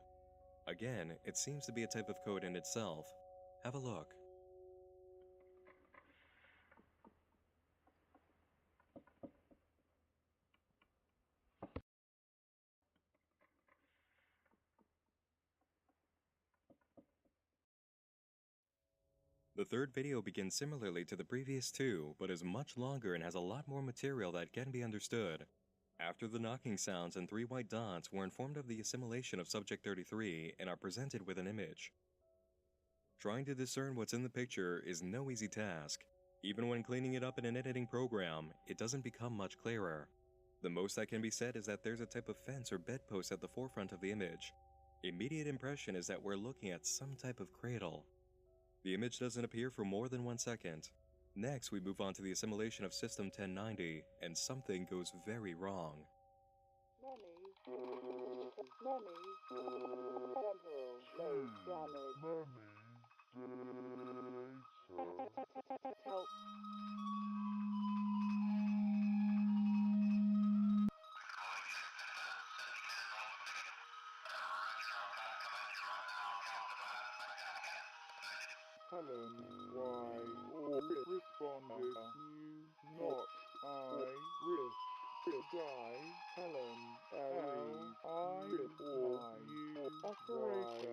Again, it seems to be a type of code in itself. Have a look. The 3rd video begins similarly to the previous 2, but is much longer and has a lot more material that can be understood. After the knocking sounds and 3 white dots, we're informed of the assimilation of Subject 33 and are presented with an image. Trying to discern what's in the picture is no easy task. Even when cleaning it up in an editing program, it doesn't become much clearer. The most that can be said is that there's a type of fence or bedpost at the forefront of the image. Immediate impression is that we're looking at some type of cradle. The image doesn't appear for more than 1 second. Next, we move on to the assimilation of System 1090, and something goes very wrong. Helen, why? Responded you not. I risk to die. Helen, I was you. Operator.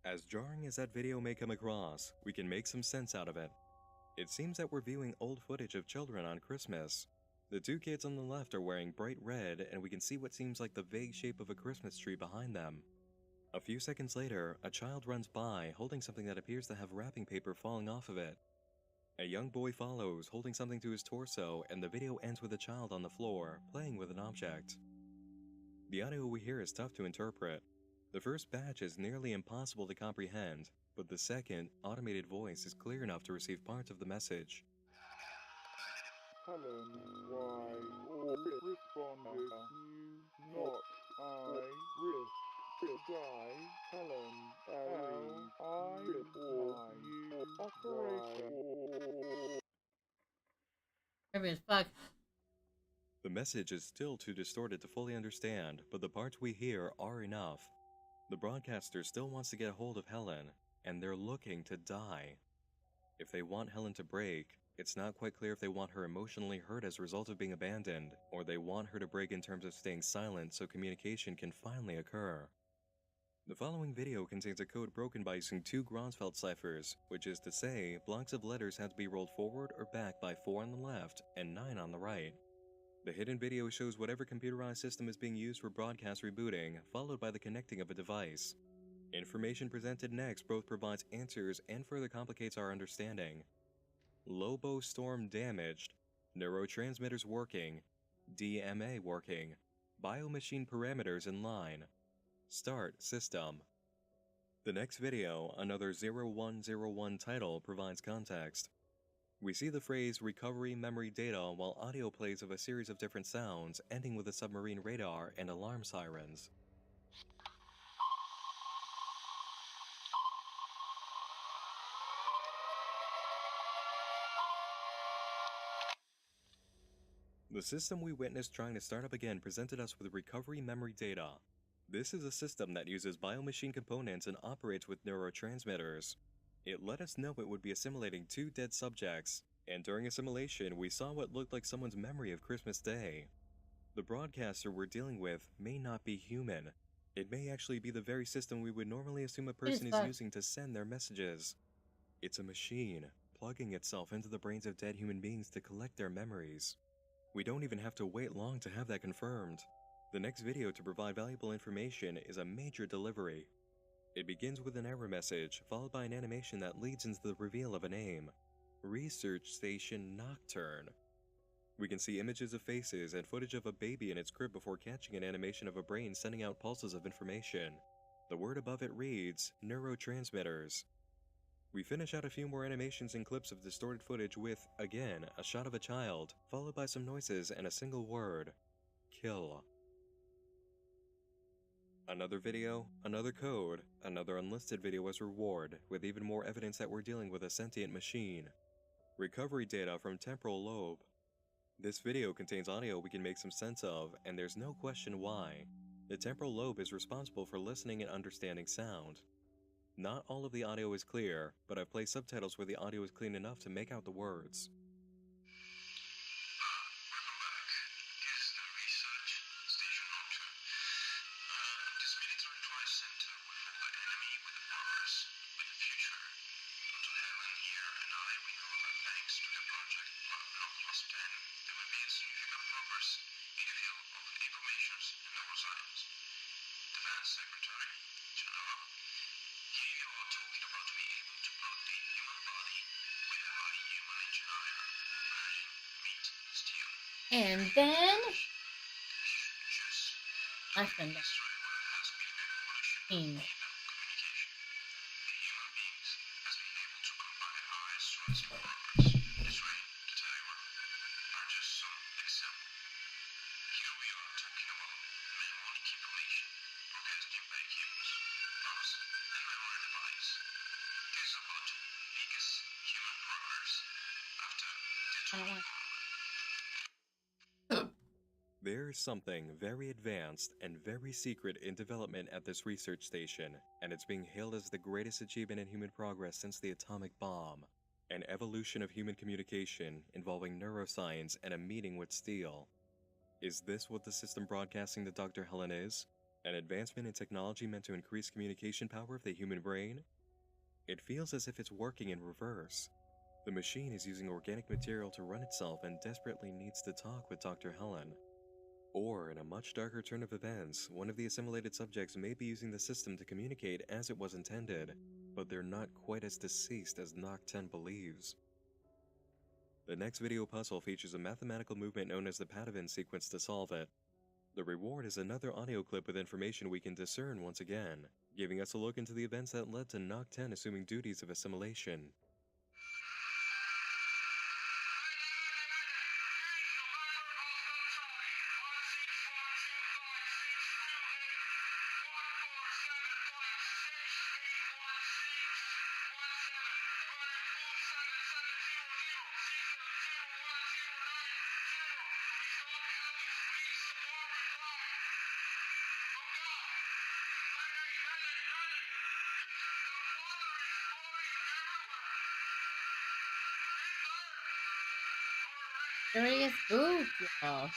As jarring as that video may come across, we can make some sense out of it. It seems that we're viewing old footage of children on Christmas. The 2 kids on the left are wearing bright red, and we can see what seems like the vague shape of a Christmas tree behind them. A few seconds later, a child runs by, holding something that appears to have wrapping paper falling off of it. A young boy follows, holding something to his torso, and the video ends with a child on the floor, playing with an object. The audio we hear is tough to interpret. The first batch is nearly impossible to comprehend, but the second, automated voice is clear enough to receive parts of the message. Helen, why? Or responded, you, not I, risk, die, Helen, L, I, or you, operator. As fuck. The message is still too distorted to fully understand, but the parts we hear are enough. The broadcaster still wants to get a hold of Helen, and they're looking to die. If they want Helen to break, it's not quite clear if they want her emotionally hurt as a result of being abandoned, or they want her to break in terms of staying silent so communication can finally occur. The following video contains a code broken by using 2 Gronsfeld ciphers, which is to say, blocks of letters had to be rolled forward or back by 4 on the left and 9 on the right. The hidden video shows whatever computerized system is being used for broadcast rebooting, followed by the connecting of a device. Information presented next both provides answers and further complicates our understanding. Lobo storm damaged, neurotransmitters working, DMA working, biomachine parameters in line. Start system. The next video, another 0101 title, provides context. We see the phrase recovery memory data while audio plays of a series of different sounds, ending with a submarine radar and alarm sirens. The system we witnessed trying to start up again presented us with recovery memory data. This is a system that uses biomachine components and operates with neurotransmitters. It let us know it would be assimilating 2 dead subjects, and during assimilation we saw what looked like someone's memory of Christmas Day. The broadcaster we're dealing with may not be human. It may actually be the very system we would normally assume a person is using to send their messages. It's a machine, plugging itself into the brains of dead human beings to collect their memories. We don't even have to wait long to have that confirmed. The next video to provide valuable information is a major delivery. It begins with an error message, followed by an animation that leads into the reveal of a name. Research Station Nocturne. We can see images of faces and footage of a baby in its crib before catching an animation of a brain sending out pulses of information. The word above it reads, neurotransmitters. We finish out a few more animations and clips of distorted footage with, again, a shot of a child, followed by some noises and a single word, kill. Another video, another code, another unlisted video as reward, with even more evidence that we're dealing with a sentient machine. Recovery data from temporal lobe. This video contains audio we can make some sense of, and there's no question why. The temporal lobe is responsible for listening and understanding sound. Not all of the audio is clear, but I've placed subtitles where the audio is clean enough to make out the words. And then I spend that. There's something very advanced and very secret in development at this research station, and it's being hailed as the greatest achievement in human progress since the atomic bomb. An evolution of human communication involving neuroscience and a meeting with steel. Is this what the system broadcasting to Dr. Helen is? An advancement in technology meant to increase communication power of the human brain? It feels as if it's working in reverse. The machine is using organic material to run itself and desperately needs to talk with Dr. Helen. Or, in a much darker turn of events, one of the assimilated subjects may be using the system to communicate as it was intended, but they're not quite as deceased as Nocten believes. The next video puzzle features a mathematical movement known as the Padavin sequence to solve it. The reward is another audio clip with information we can discern once again, giving us a look into the events that led to Nocten assuming duties of assimilation. Everybody gets spooked, y'all.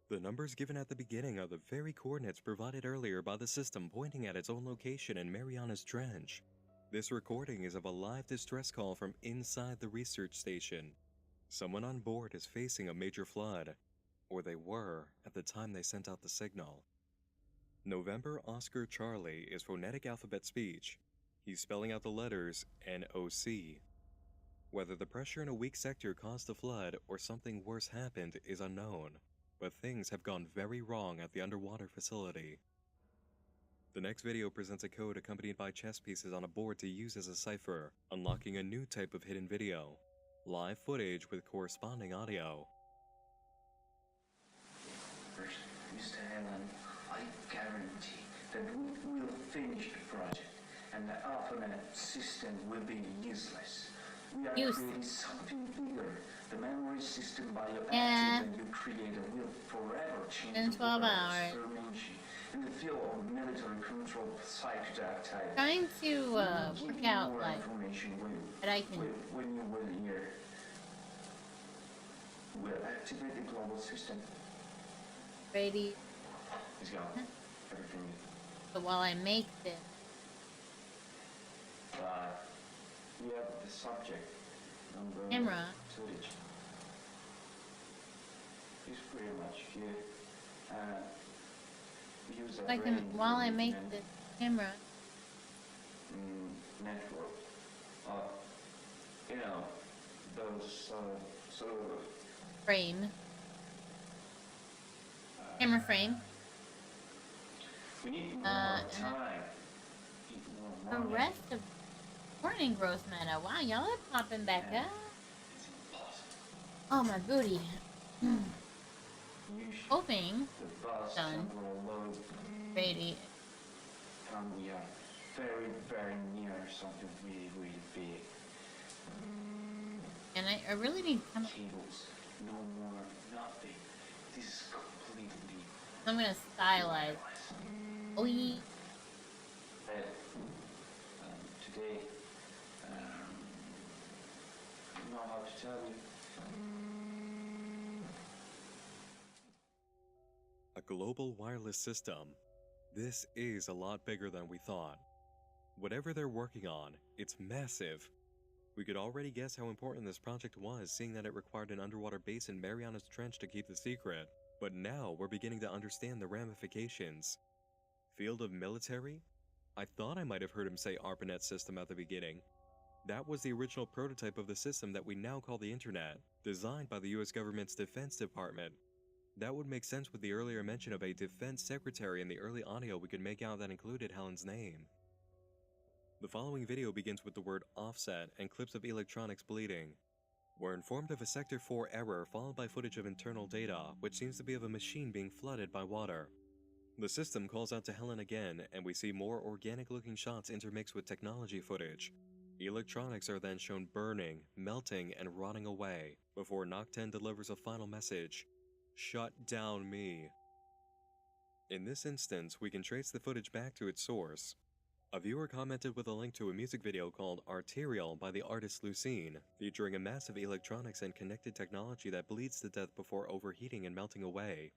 The numbers given at the beginning are the very coordinates provided earlier by the system pointing at its own location in Mariana's Trench. This recording is of a live distress call from inside the research station. Someone on board is facing a major flood, or they were at the time they sent out the signal. November Oscar Charlie is phonetic alphabet speech. He's spelling out the letters NOC. Whether the pressure in a weak sector caused the flood or something worse happened is unknown, but things have gone very wrong at the underwater facility. The next video presents a code accompanied by chess pieces on a board to use as a cipher, unlocking a new type of hidden video. Live footage with corresponding audio. Mr. Allen, I guarantee that we will finish the project and the AlphaNet system will be useless. We are creating something bigger. The memory system bioactive that you created will forever change the world in the field of military control psychodactyl. Trying to work out like that I can. When you will hear, we'll activate the global system. Ready. He's gone. Everything. But while I make this. We have the subject. Camera. Footage. It's pretty much here. We use Like while I make the camera. Network. You know, those sort of frame. Camera frame. We need more time. The rest of morning growth meta. Wow, y'all are popping back up. Oh, my booty. Hoping. Done. Ready. And we are very, very near something really, really big. And I really need cables. No more, nothing. This is completely. I'm gonna stylize. Oh, yeah. Today, I don't know how to tell you. A global wireless system. This is a lot bigger than we thought. Whatever they're working on, it's massive. We could already guess how important this project was, seeing that it required an underwater base in Mariana's Trench to keep the secret. But now we're beginning to understand the ramifications. Field of military? I thought I might have heard him say ARPANET system at the beginning. That was the original prototype of the system that we now call the Internet, designed by the US government's Defense Department. That would make sense with the earlier mention of a defense secretary in the early audio we could make out that included Helen's name. The following video begins with the word offset and clips of electronics bleeding. We're informed of a Sector 4 error followed by footage of internal data, which seems to be of a machine being flooded by water. The system calls out to Helen again, and we see more organic-looking shots intermixed with technology footage. Electronics are then shown burning, melting, and rotting away, before Nocten delivers a final message: "Shut down me." In this instance, we can trace the footage back to its source. A viewer commented with a link to a music video called Arterial by the artist Lucine, featuring a massive electronics and connected technology that bleeds to death before overheating and melting away.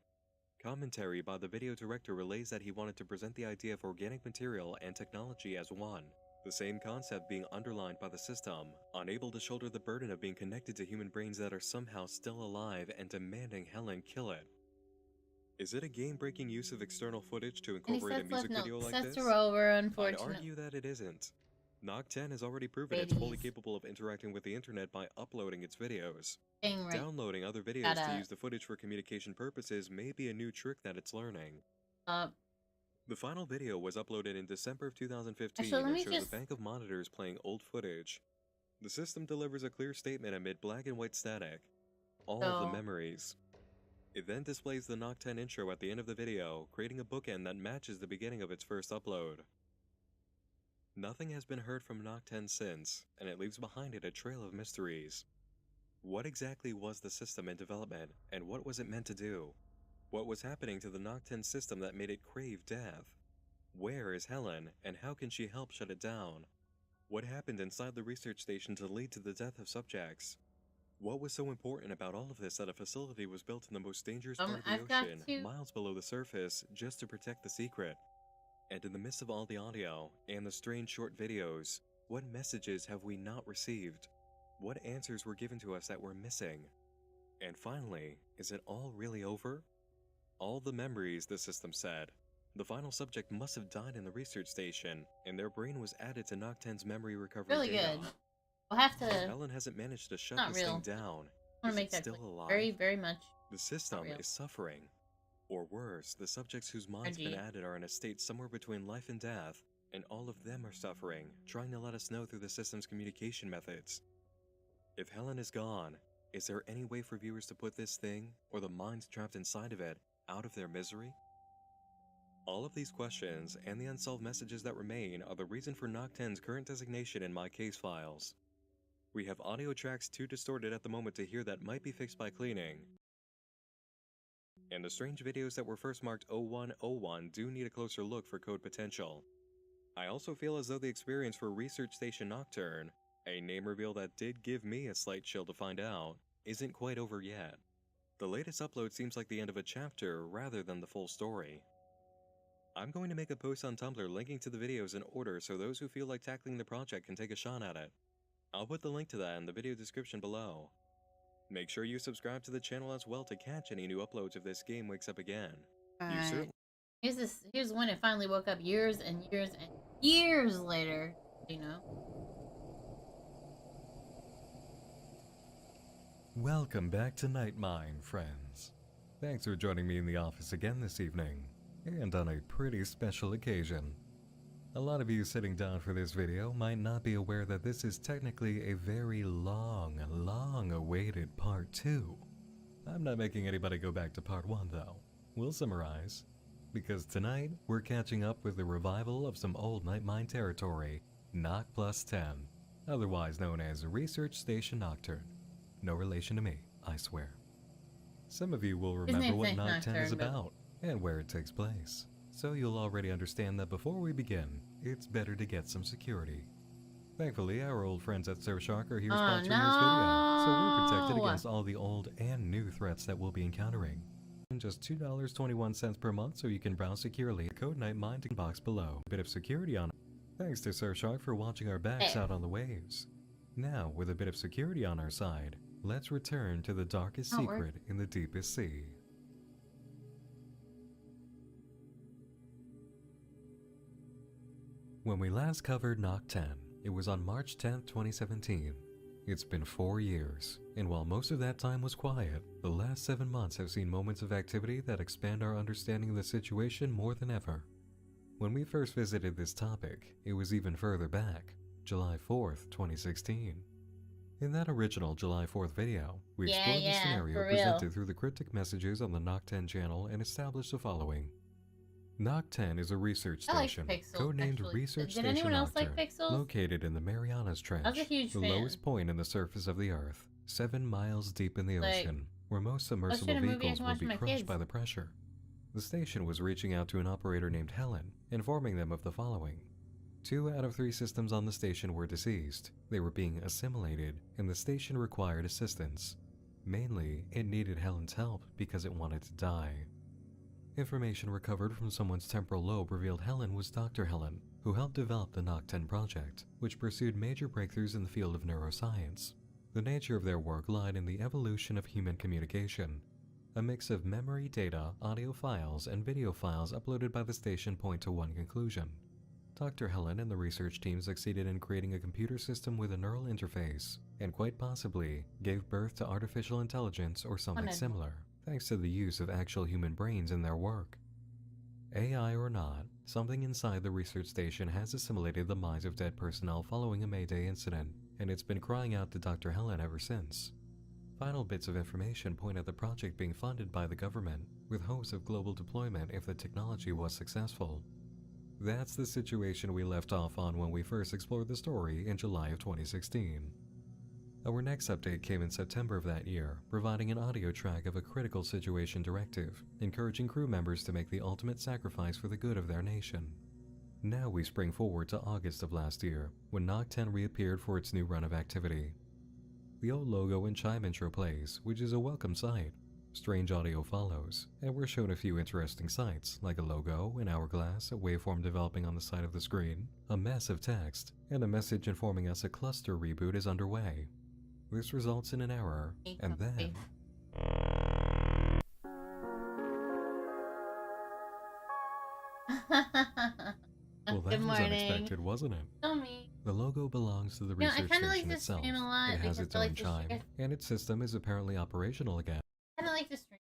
Commentary by the video director relays that he wanted to present the idea of organic material and technology as one, the same concept being underlined by the system, unable to shoulder the burden of being connected to human brains that are somehow still alive and demanding Helen kill it. Is it a game-breaking use of external footage to incorporate a music video like this? I'd argue that it isn't. Nocten has already proven it's fully capable of interacting with the internet by uploading its videos. Downloading other videos to use the footage for communication purposes may be a new trick that it's learning. The final video was uploaded in December of 2015 and shows a bank of monitors playing old footage. The system delivers a clear statement amid black and white static. All of the memories. It then displays the Nocten intro at the end of the video, creating a bookend that matches the beginning of its first upload. Nothing has been heard from Nocten since, and it leaves behind it a trail of mysteries. What exactly was the system in development, and what was it meant to do? What was happening to the Nocten system that made it crave death? Where is Helen, and how can she help shut it down? What happened inside the research station to lead to the death of subjects? What was so important about all of this that a facility was built in the most dangerous part of the ocean, miles below the surface, just to protect the secret? And in the midst of all the audio, and the strange short videos, what messages have we not received? What answers were given to us that were missing? And finally, is it all really over? All the memories, the system said. The final subject must have died in the research station, and their brain was added to Nocten's memory recovery Really data. good. We'll have to. Helen hasn't managed to shut Not this real. thing down. I want Is to make it that still clear. alive? Very, very much. The system is suffering. Or worse, the subjects whose minds have been added are in a state somewhere between life and death, and all of them are suffering, trying to let us know through the system's communication methods. If Helen is gone, is there any way for viewers to put this thing, or the minds trapped inside of it, out of their misery? All of these questions, and the unsolved messages that remain, are the reason for Nocten's current designation in my case files. We have audio tracks too distorted at the moment to hear that might be fixed by cleaning. And the strange videos that were first marked 0101 do need a closer look for code potential. I also feel as though the experience for Research Station Nocturne, a name reveal that did give me a slight chill to find out, isn't quite over yet. The latest upload seems like the end of a chapter rather than the full story. I'm going to make a post on Tumblr linking to the videos in order so those who feel like tackling the project can take a shot at it. I'll put the link to that in the video description below. Make sure you subscribe to the channel as well to catch any new uploads if this game wakes up again. Here's when it finally woke up years and years and years later, you know. Welcome back to Nightmine, friends. Thanks for joining me in the office again this evening, and on a pretty special occasion. A lot of you sitting down for this video might not be aware that this is technically a very long-awaited part 2. I'm not making anybody go back to part 1 though. We'll summarize, because tonight we're catching up with the revival of some old Nightmine territory, Noct Plus 10, otherwise known as Research Station Nocturne. No relation to me, I swear. Some of you will remember what Noct 10 is about, and where it takes place. So you'll already understand that before we begin, it's better to get some security. Thankfully, our old friends at Surfshark are here sponsoring this video, so we're protected against all the old and new threats that we'll be encountering. Just $2.21 per month so you can browse securely. Code Nightmine in the box below. A bit of security on it. Thanks to Surfshark for watching our backs out on the waves. Now, with a bit of security on our side, let's return to the darkest secret in the deepest sea. When we last covered Noct 10, it was on March 10th, 2017. It's been 4 years, and while most of that time was quiet, the last 7 months have seen moments of activity that expand our understanding of the situation more than ever. When we first visited this topic, it was even further back, July 4th, 2016. In that original July 4th video, we explored the scenario presented through the cryptic messages on the Noct 10 channel and established the following. Noct 10 is a research station, codenamed Research Station Nocturne, located in the Marianas Trench, the lowest point in the surface of the Earth, 7 miles deep in the ocean, where most submersible vehicles will be crushed by the pressure. The station was reaching out to an operator named Helen, informing them of the following. 2 out of 3 systems on the station were deceased, they were being assimilated, and the station required assistance. Mainly, it needed Helen's help because it wanted to die. Information recovered from someone's temporal lobe revealed Helen was Dr. Helen, who helped develop the Noct 10 project, which pursued major breakthroughs in the field of neuroscience. The nature of their work lied in the evolution of human communication. A mix of memory data, audio files, and video files uploaded by the station point to one conclusion. Dr. Helen and the research team succeeded in creating a computer system with a neural interface, and quite possibly gave birth to artificial intelligence or something similar, thanks to the use of actual human brains in their work. AI or not, something inside the research station has assimilated the minds of dead personnel following a Mayday incident, and it's been crying out to Dr. Helen ever since. Final bits of information point at the project being funded by the government, with hopes of global deployment if the technology was successful. That's the situation we left off on when we first explored the story in July of 2016. Our next update came in September of that year, providing an audio track of a critical situation directive, encouraging crew members to make the ultimate sacrifice for the good of their nation. Now we spring forward to August of last year, when Nocten reappeared for its new run of activity. The old logo and chime intro plays, which is a welcome sight. Strange audio follows, and we're shown a few interesting sights, like a logo, an hourglass, a waveform developing on the side of the screen, a massive text, and a message informing us a cluster reboot is underway. This results in an error, and then... Well, that was unexpected, wasn't it? Tell me. The logo belongs to the research station itself. It has its own chime, and its system is apparently operational again. I kind of like the stream.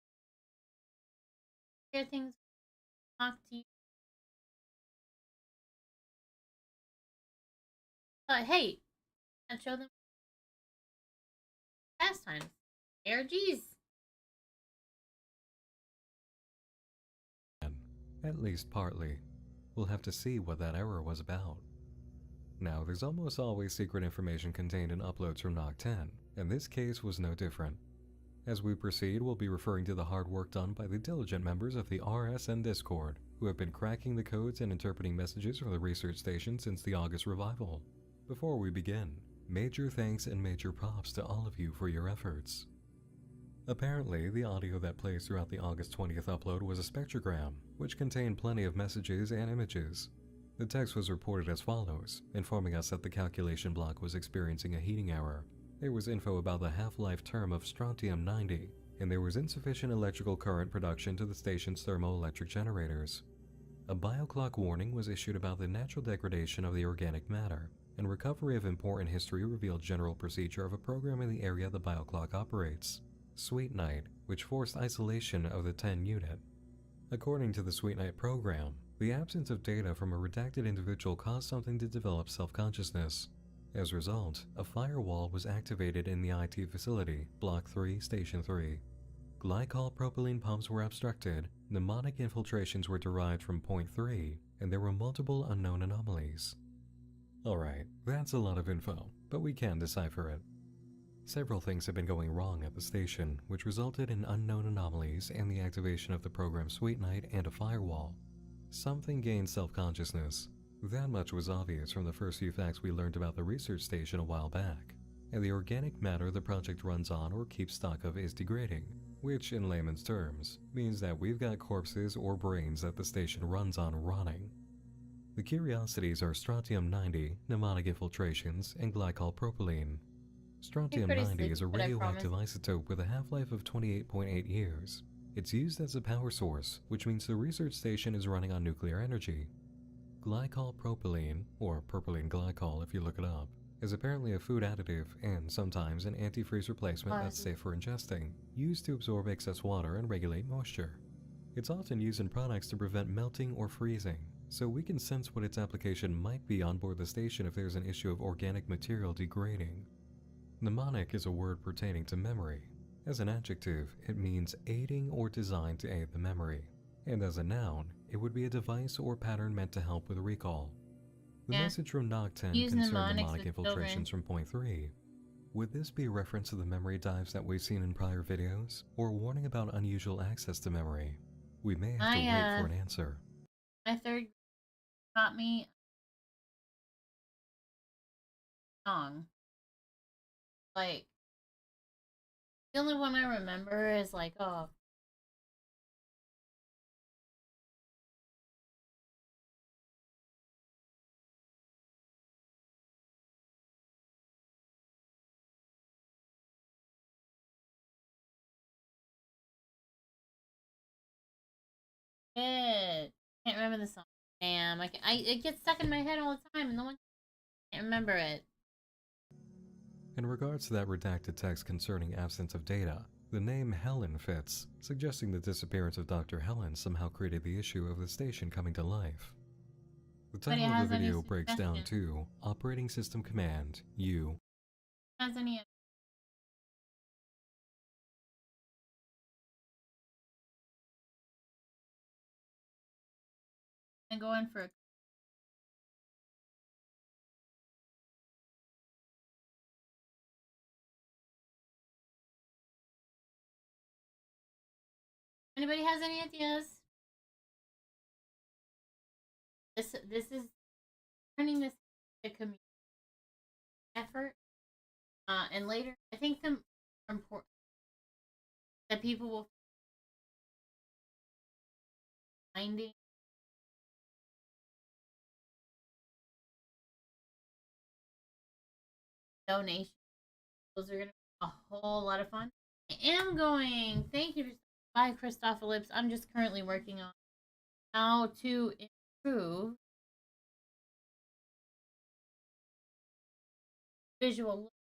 Hear things, talk to you. But hey, and show them pastimes. ARGs. At least partly. We'll have to see what that error was about. Now, there's almost always secret information contained in uploads from Nocten, and this case was no different. As we proceed, we'll be referring to the hard work done by the diligent members of the RSN Discord, who have been cracking the codes and interpreting messages from the research station since the August revival. Before we begin, major thanks and major props to all of you for your efforts. Apparently, the audio that plays throughout the August 20th upload was a spectrogram, which contained plenty of messages and images. The text was reported as follows, informing us that the calculation block was experiencing a heating error. There was info about the half-life term of strontium-90, and there was insufficient electrical current production to the station's thermoelectric generators. A bioclock warning was issued about the natural degradation of the organic matter, and recovery of important history revealed general procedure of a program in the area the bioclock operates. Sweet Night, which forced isolation of the 10 unit. According to the Sweet Night program, the absence of data from a redacted individual caused something to develop self-consciousness. As a result, a firewall was activated in the IT facility, Block 3, Station 3. Glycol propylene pumps were obstructed, mnemonic infiltrations were derived from Point 3, and there were multiple unknown anomalies. Alright, that's a lot of info, but we can decipher it. Several things have been going wrong at the station, which resulted in unknown anomalies and the activation of the program Sweet Night and a firewall. Something gained self-consciousness. That much was obvious from the first few facts we learned about the research station a while back. And the organic matter the project runs on or keeps stock of is degrading, which in layman's terms means that we've got corpses or brains that the station runs on rotting. The curiosities are strontium-90, mnemonic infiltrations, and glycol propylene. Strontium-90 is a radioactive isotope with a half-life of 28.8 years. It's used as a power source, which means the research station is running on nuclear energy. Glycol propylene, or propylene glycol if you look it up, is apparently a food additive and sometimes an antifreeze replacement that's safe for ingesting, used to absorb excess water and regulate moisture. It's often used in products to prevent melting or freezing, so we can sense what its application might be on board the station if there's an issue of organic material degrading. Mnemonic is a word pertaining to memory. As an adjective, it means aiding or designed to aid the memory, and as a noun, it would be a device or pattern meant to help with recall. The message from Nocten concerned mnemonic infiltrations from Point 3. Would this be a reference to the memory dives that we've seen in prior videos, or a warning about unusual access to memory? We may have to wait for an answer. My third taught me song. Like, the only one I remember is like, oh. Shit. Can't remember the song. Damn, it gets stuck in my head all the time and no one can't remember it. In regards to that redacted text concerning absence of data, the name Helen fits, suggesting the disappearance of Dr. Helen somehow created the issue of the station coming to life. The title of the video breaks down to Operating System Command, U. Has any And go in for a Anybody has any ideas? This is turning this into a community effort. And later, I think the more important that people will finding donations. Those are gonna be a whole lot of fun. I am going. Thank you. Bye, Christophilips. I'm just currently working on how to improve visual.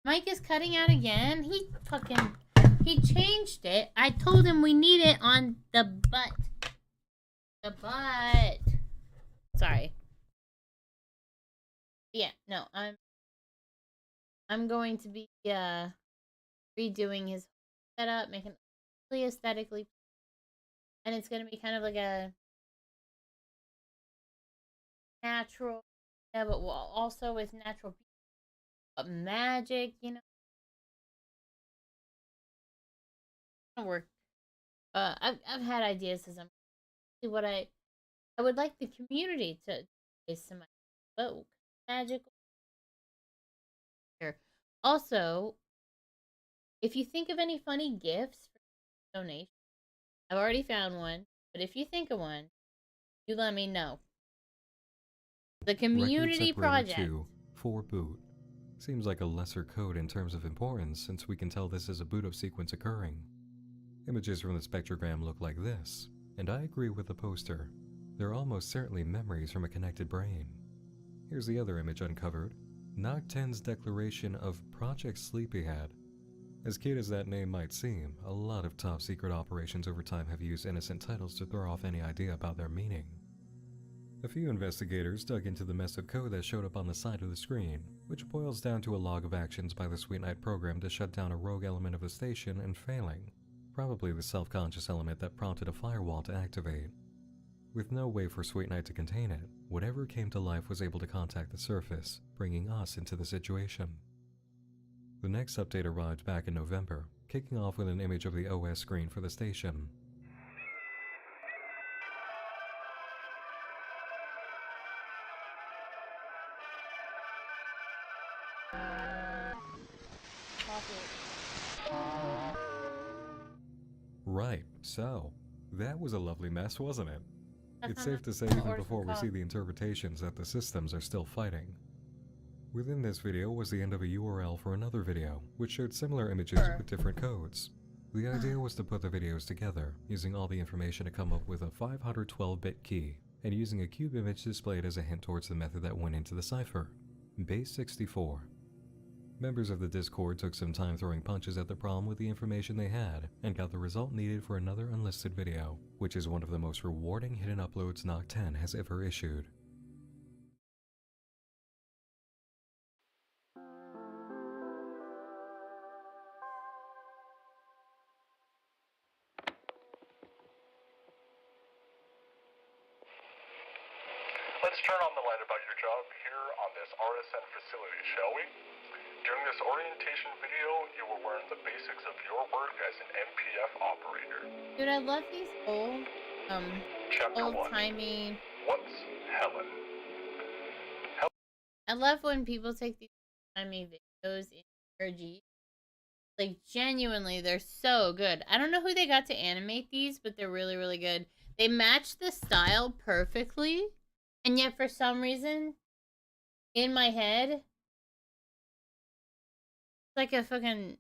Mike is cutting out again. He changed it. I told him we need it on the butt. The butt. Sorry. Yeah, no, I'm going to be redoing his setup, making it really aesthetically, and it's gonna be kind of like a natural, yeah, but also with natural magic, you know. Work. I've had ideas as I'm what I would like the community to is some folk magical. Here. Also, if you think of any funny gifts for donation, I've already found one, but if you think of one, you let me know. The community project. 2 for boot. Seems like a lesser code in terms of importance, since we can tell this is a boot up sequence occurring. Images from the spectrogram look like this, and I agree with the poster. They're almost certainly memories from a connected brain. Here's the other image uncovered. Nocten's declaration of Project Sleepyhead. As cute as that name might seem, a lot of top secret operations over time have used innocent titles to throw off any idea about their meaning. A few investigators dug into the mess of code that showed up on the side of the screen, which boils down to a log of actions by the Sweet Night program to shut down a rogue element of the station and failing. Probably the self-conscious element that prompted a firewall to activate. With no way for Sweet Night to contain it, whatever came to life was able to contact the surface, bringing us into the situation. The next update arrived back in November, kicking off with an image of the OS screen for the station. Right, so that was a lovely mess, wasn't it? It's safe to say even before we see the interpretations that the systems are still fighting. Within this video was the end of a URL for another video, which showed similar images with different codes. The idea was to put the videos together, using all the information to come up with a 512-bit key, and using a cube image displayed as a hint towards the method that went into the cipher, base 64. Members of the Discord took some time throwing punches at the problem with the information they had, and got the result needed for another unlisted video, which is one of the most rewarding hidden uploads Nocten has ever issued. Let's turn on the light about your job here on this RSN facility, shall we? During this orientation video, you will learn the basics of your work as an MPF operator. Dude, I love these old-timey. What's Helen? I love when people take these old-timey videos in RG. Like, genuinely, they're so good. I don't know who they got to animate these, but they're really, really good. They match the style perfectly, and yet for some reason, in my head, it's like a fucking...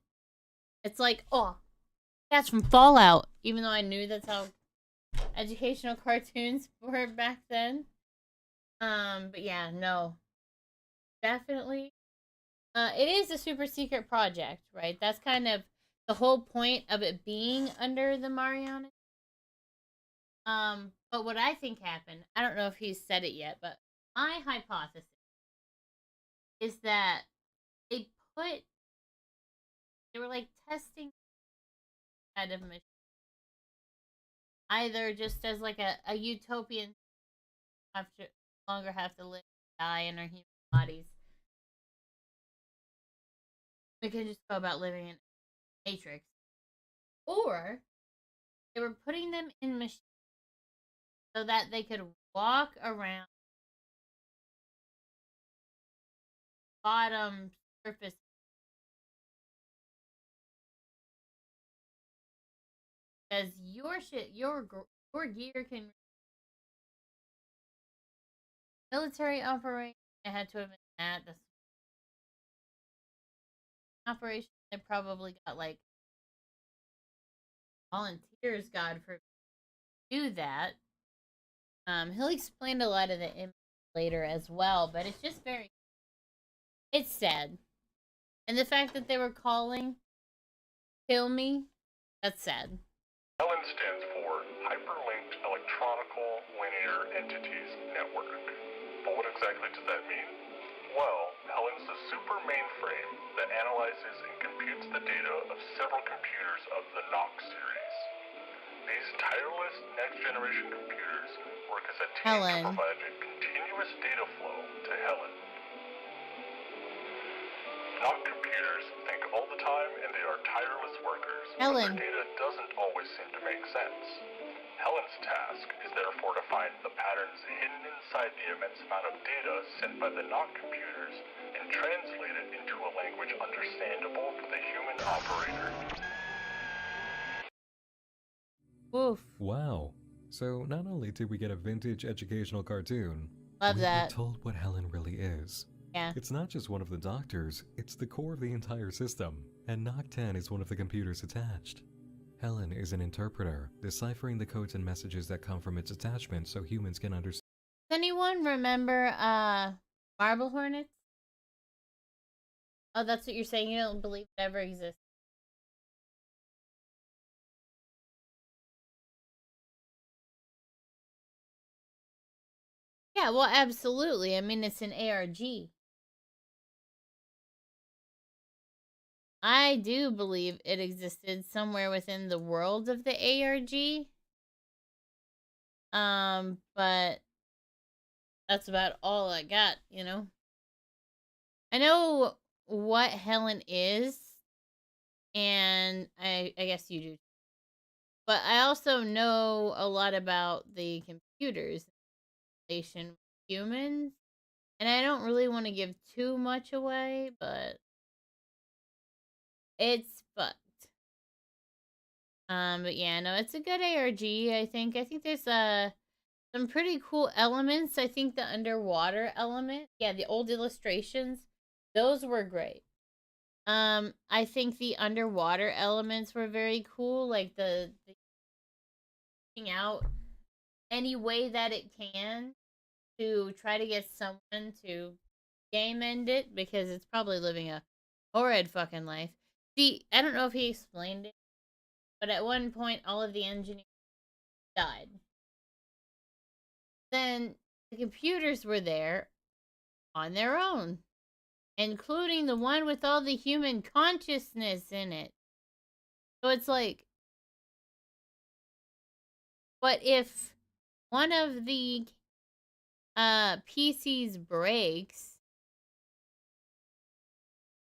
It's like, oh, that's from Fallout. Even though I knew that's how educational cartoons were back then. But yeah, no. Definitely. It is a super secret project, right? That's kind of the whole point of it being under the Mariana. But what I think happened, I don't know if he's said it yet, but my hypothesis is that they were like testing kind of mission. Either just as like a utopian longer have to live, die in our human bodies. We can just go about living in a matrix. Or they were putting them in machines so that they could walk around bottom surface. Because your shit, your gear can military operation. It had to have been that. The operation, they probably got like volunteers. God forbid, do that. He'll explain a lot of the image later as well, but it's just very. It's sad, and the fact that they were calling "kill me," that's sad. HELEN stands for Hyperlinked Electronical Linear Entities Network. But what exactly does that mean? Well, HELEN's the super mainframe that analyzes and computes the data of several computers of the Nox series. These tireless next-generation computers work as a team to provide a continuous data flow to HELEN. Nox computers think all the time, and they are tireless workers, but their data doesn't always seem to make sense. HELEN's task is therefore to find the patterns hidden inside the immense amount of data sent by the Nox computers and translate it into a language understandable for the human operator. Woof. Wow. So not only did we get a vintage educational cartoon, Love we that. were told what Helen really is. Yeah. It's not just one of the doctors, it's the core of the entire system, and Nocten is one of the computers attached. Helen is an interpreter, deciphering the codes and messages that come from its attachment so humans can understand. Does anyone remember Marble Hornets? Oh, that's what you're saying? You don't believe it ever exists? Yeah, well, absolutely. I mean, it's an ARG. I do believe it existed somewhere within the world of the ARG. But that's about all I got, you know? I know what Helen is, and I guess you do. But I also know a lot about the computers relation with humans. And I don't really want to give too much away, but it's fucked. But yeah, no, it's a good ARG, I think. I think there's some pretty cool elements. I think the underwater element, yeah, the old illustrations, those were great. I think the underwater elements were very cool, like the out any way that it can to try to get someone to game end it, because it's probably living a horrid fucking life. See, I don't know if he explained it, but at one point all of the engineers died. Then the computers were there on their own, including the one with all the human consciousness in it. So it's like, but if one of the PCs breaks,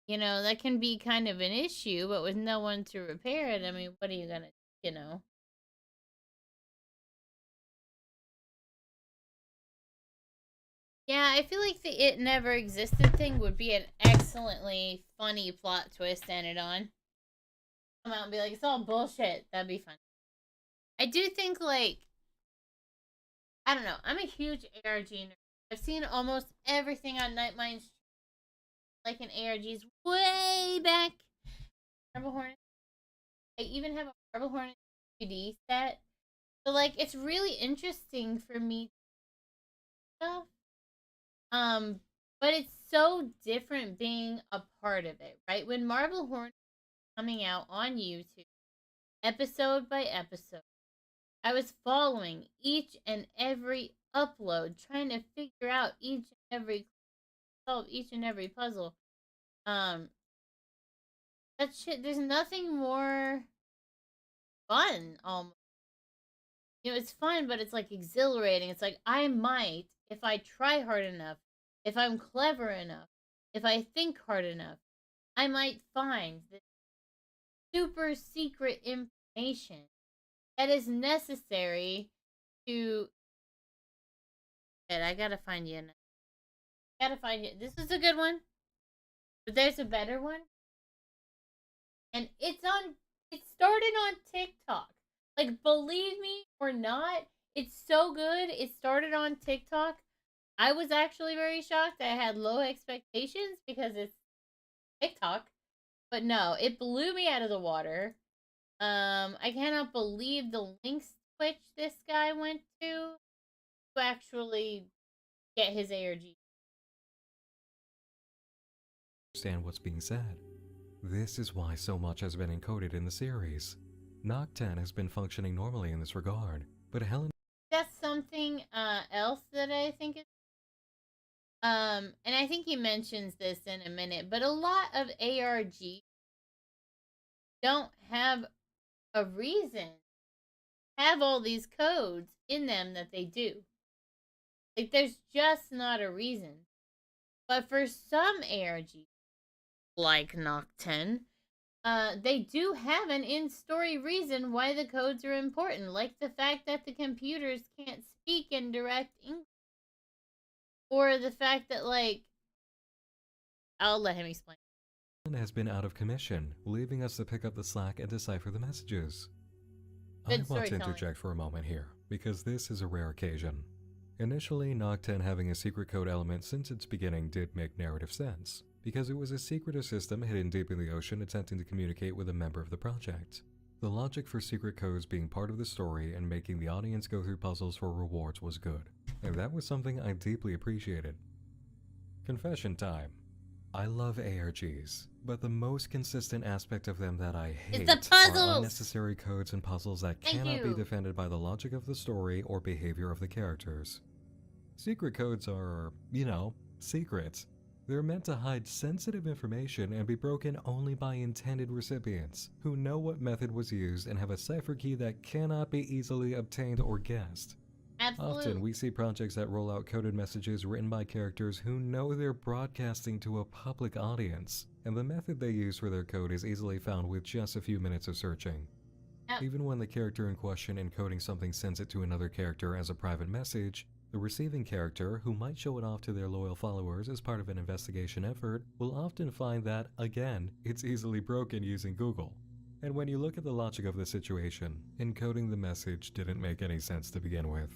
you know, that can be kind of an issue, but with no one to repair it, I mean, what are you gonna, you know? Yeah, I feel like the "it never existed" thing would be an excellently funny plot twist to end it on. Come out and be like, it's all bullshit. That'd be fun. I do think, like, I don't know. I'm a huge ARG nerd. I've seen almost everything on Nightmine's, like, in ARGs way back. Marble Hornet. I even have a Marble Hornet 2D set. So, like, it's really interesting for me stuff. But it's so different being a part of it, right? When Marble Hornet was coming out on YouTube, episode by episode, I was following each and every upload, trying to figure out solve each and every puzzle. That shit, there's nothing more fun, almost. you know, it's fun, but it's like exhilarating. It's like I might, if I try hard enough, if I'm clever enough, if I think hard enough, I might find this super secret information that is necessary to. I gotta find you. Gotta find you. This is a good one, but there's a better one, and it's on. It started on TikTok. Like, believe me or not, it's so good. It started on TikTok. I was actually very shocked. I had low expectations because it's TikTok. But no, it blew me out of the water. I cannot believe the links to which this guy went to actually get his ARG. Understand what's being said. This is why so much has been encoded in the series. Nocten has been functioning normally in this regard, but Helen... That's something else that I think is... and I think he mentions this in a minute, but a lot of ARG don't have a reason to have all these codes in them that they do. Like, there's just not a reason. But for some ARG, like Nocten, they do have an in-story reason why the codes are important, like the fact that the computers can't speak in direct English. Or the fact that, like... I'll let him explain. Has been out of commission, leaving us to pick up the slack and decipher the messages. Good I want to interject for a moment here, because this is a rare occasion. Initially, Nocten having a secret code element since its beginning did make narrative sense, because it was a secretive system hidden deep in the ocean attempting to communicate with a member of the project. The logic for secret codes being part of the story and making the audience go through puzzles for rewards was good, and that was something I deeply appreciated. Confession time. I love ARGs, but the most consistent aspect of them that I hate are unnecessary codes and puzzles that cannot be defended by the logic of the story or behavior of the characters. Secret codes are, you know, secrets. They're meant to hide sensitive information and be broken only by intended recipients, who know what method was used and have a cipher key that cannot be easily obtained or guessed. Absolutely. Often we see projects that roll out coded messages written by characters who know they're broadcasting to a public audience, and the method they use for their code is easily found with just a few minutes of searching. Yep. Even when the character in question encoding something sends it to another character as a private message, the receiving character, who might show it off to their loyal followers as part of an investigation effort, will often find that, again, it's easily broken using Google. And when you look at the logic of the situation, encoding the message didn't make any sense to begin with.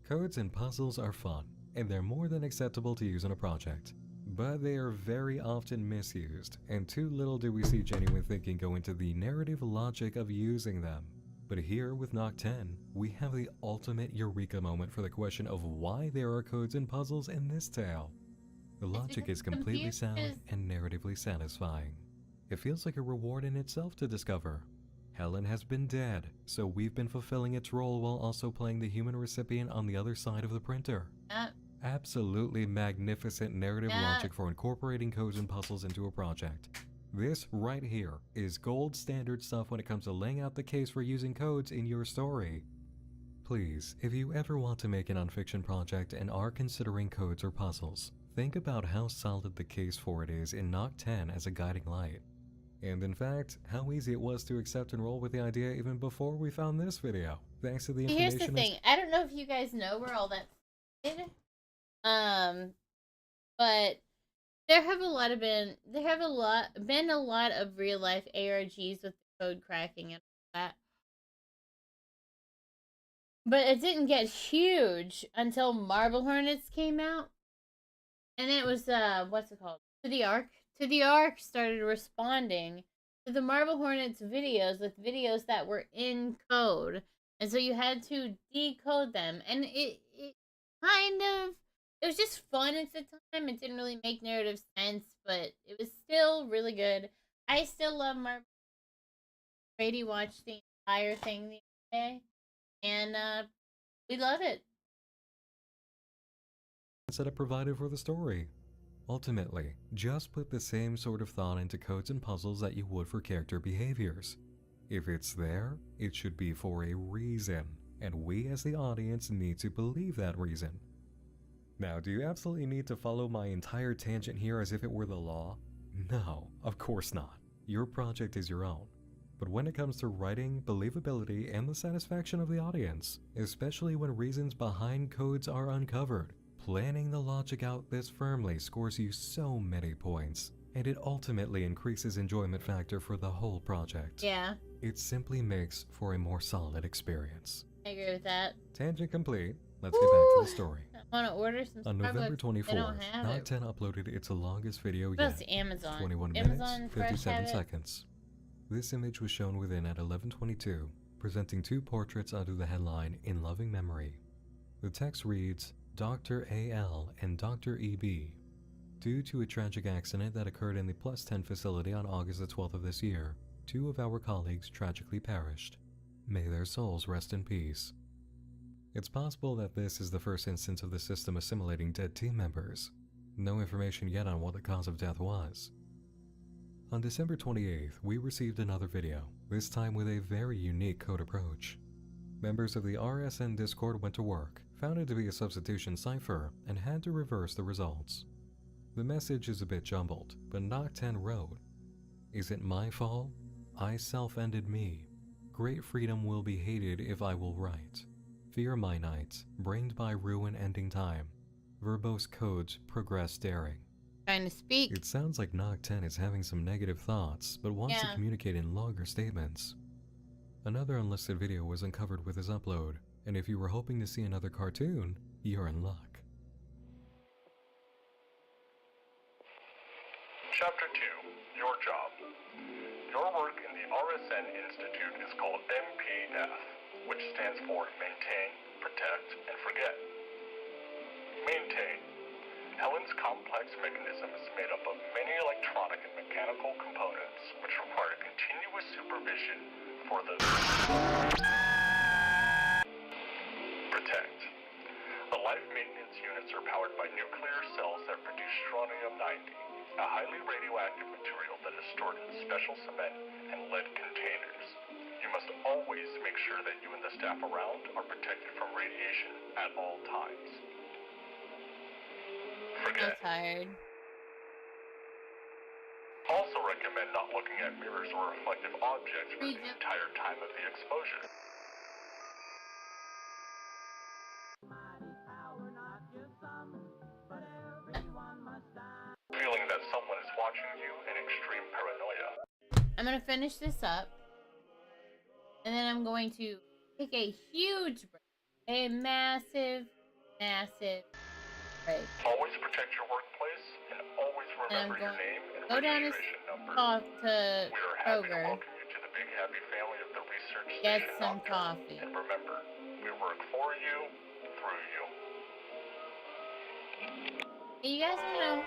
Codes and puzzles are fun, and they're more than acceptable to use in a project. But they are very often misused, and too little do we see genuine thinking go into the narrative logic of using them. But here with Nocten, we have the ultimate eureka moment for the question of why there are codes and puzzles in this tale. The logic is completely sound and narratively satisfying. It feels like a reward in itself to discover. Helen has been dead, so we've been fulfilling its role while also playing the human recipient on the other side of the printer. Absolutely magnificent narrative logic for incorporating codes and puzzles into a project. This right here is gold standard stuff when it comes to laying out the case for using codes in your story. Please, if you ever want to make a nonfiction project and are considering codes or puzzles, think about how solid the case for it is in Nocten as a guiding light. And in fact, how easy it was to accept and roll with the idea even before we found this video, thanks to the information. Here's the thing, I don't know if you guys know where all that started, but there have been a lot of real life ARGs with code cracking and all that. But it didn't get huge until Marble Hornets came out. And then it was what's it called? To the Arc. To the Arc started responding to the Marble Hornets videos with videos that were in code. And so you had to decode them. And it was just fun at the time. It didn't really make narrative sense, but it was still really good. I still love Marble. Shrady watched the entire thing the other day, and we love it. Setup provided for the story. Ultimately, just put the same sort of thought into codes and puzzles that you would for character behaviors. If it's there, it should be for a reason. and we as the audience need to believe that reason. Now, do you absolutely need to follow my entire tangent here as if it were the law? No, of course not. Your project is your own. But when it comes to writing, believability, and the satisfaction of the audience, especially when reasons behind codes are uncovered, planning the logic out this firmly scores you so many points, and it ultimately increases enjoyment factor for the whole project. Yeah. It simply makes for a more solid experience. I agree with that. Tangent complete. Let's get back to the story. I want to order some On November Starbucks. They don't 24th, have it. Nocten uploaded its longest video What yet. else? Amazon. 21 Amazon minutes, Fresh 57 have it? seconds. This image was shown within at 11:22, presenting two portraits under the headline, "In Loving Memory." The text reads, Dr. A.L. and Dr. E.B. Due to a tragic accident that occurred in the Plus 10 facility on August the 12th of this year, two of our colleagues tragically perished. May their souls rest in peace. It's possible that this is the first instance of the system assimilating dead team members. No information yet on what the cause of death was. On December 28th, we received another video, this time with a very unique code approach. Members of the RSN Discord went to work, found it to be a substitution cipher, and had to reverse the results. The message is a bit jumbled, but Nocten wrote, "Is it my fault? I self-ended me. Great freedom will be hated if I will write. Fear my night, brained by ruin ending time. Verbose codes progress daring." Trying to speak. It sounds like Nocten is having some negative thoughts, but wants to communicate in longer statements. Another unlisted video was uncovered with his upload, and if you were hoping to see another cartoon, you're in luck. Chapter 2, Your Job. Your work in the RSN Institute is called MPF, which stands for Maintain, Protect, and Forget. Maintain. Helen's complex mechanism is made up of many electronic and mechanical components, which require continuous supervision for the Protect. The life maintenance units are powered by nuclear cells that produce strontium-90, a highly radioactive material that is stored in special cement and lead containers. You must always make sure that you and the staff around are protected from radiation at all times. Forget. I'm tired. Also recommend not looking at mirrors or reflective objects for the entire time of the exposure. Feeling that someone is watching you and extreme paranoia. I'm gonna finish this up, and then I'm going to take a huge break. A massive break. Always protect your workplace and always remember your name and Go down to registration number. talk to We are happy to Kroger. welcome you to the big happy family of the research Get station some Nocten. coffee. And remember, we work for you, through you. Hey, you guys wanna know?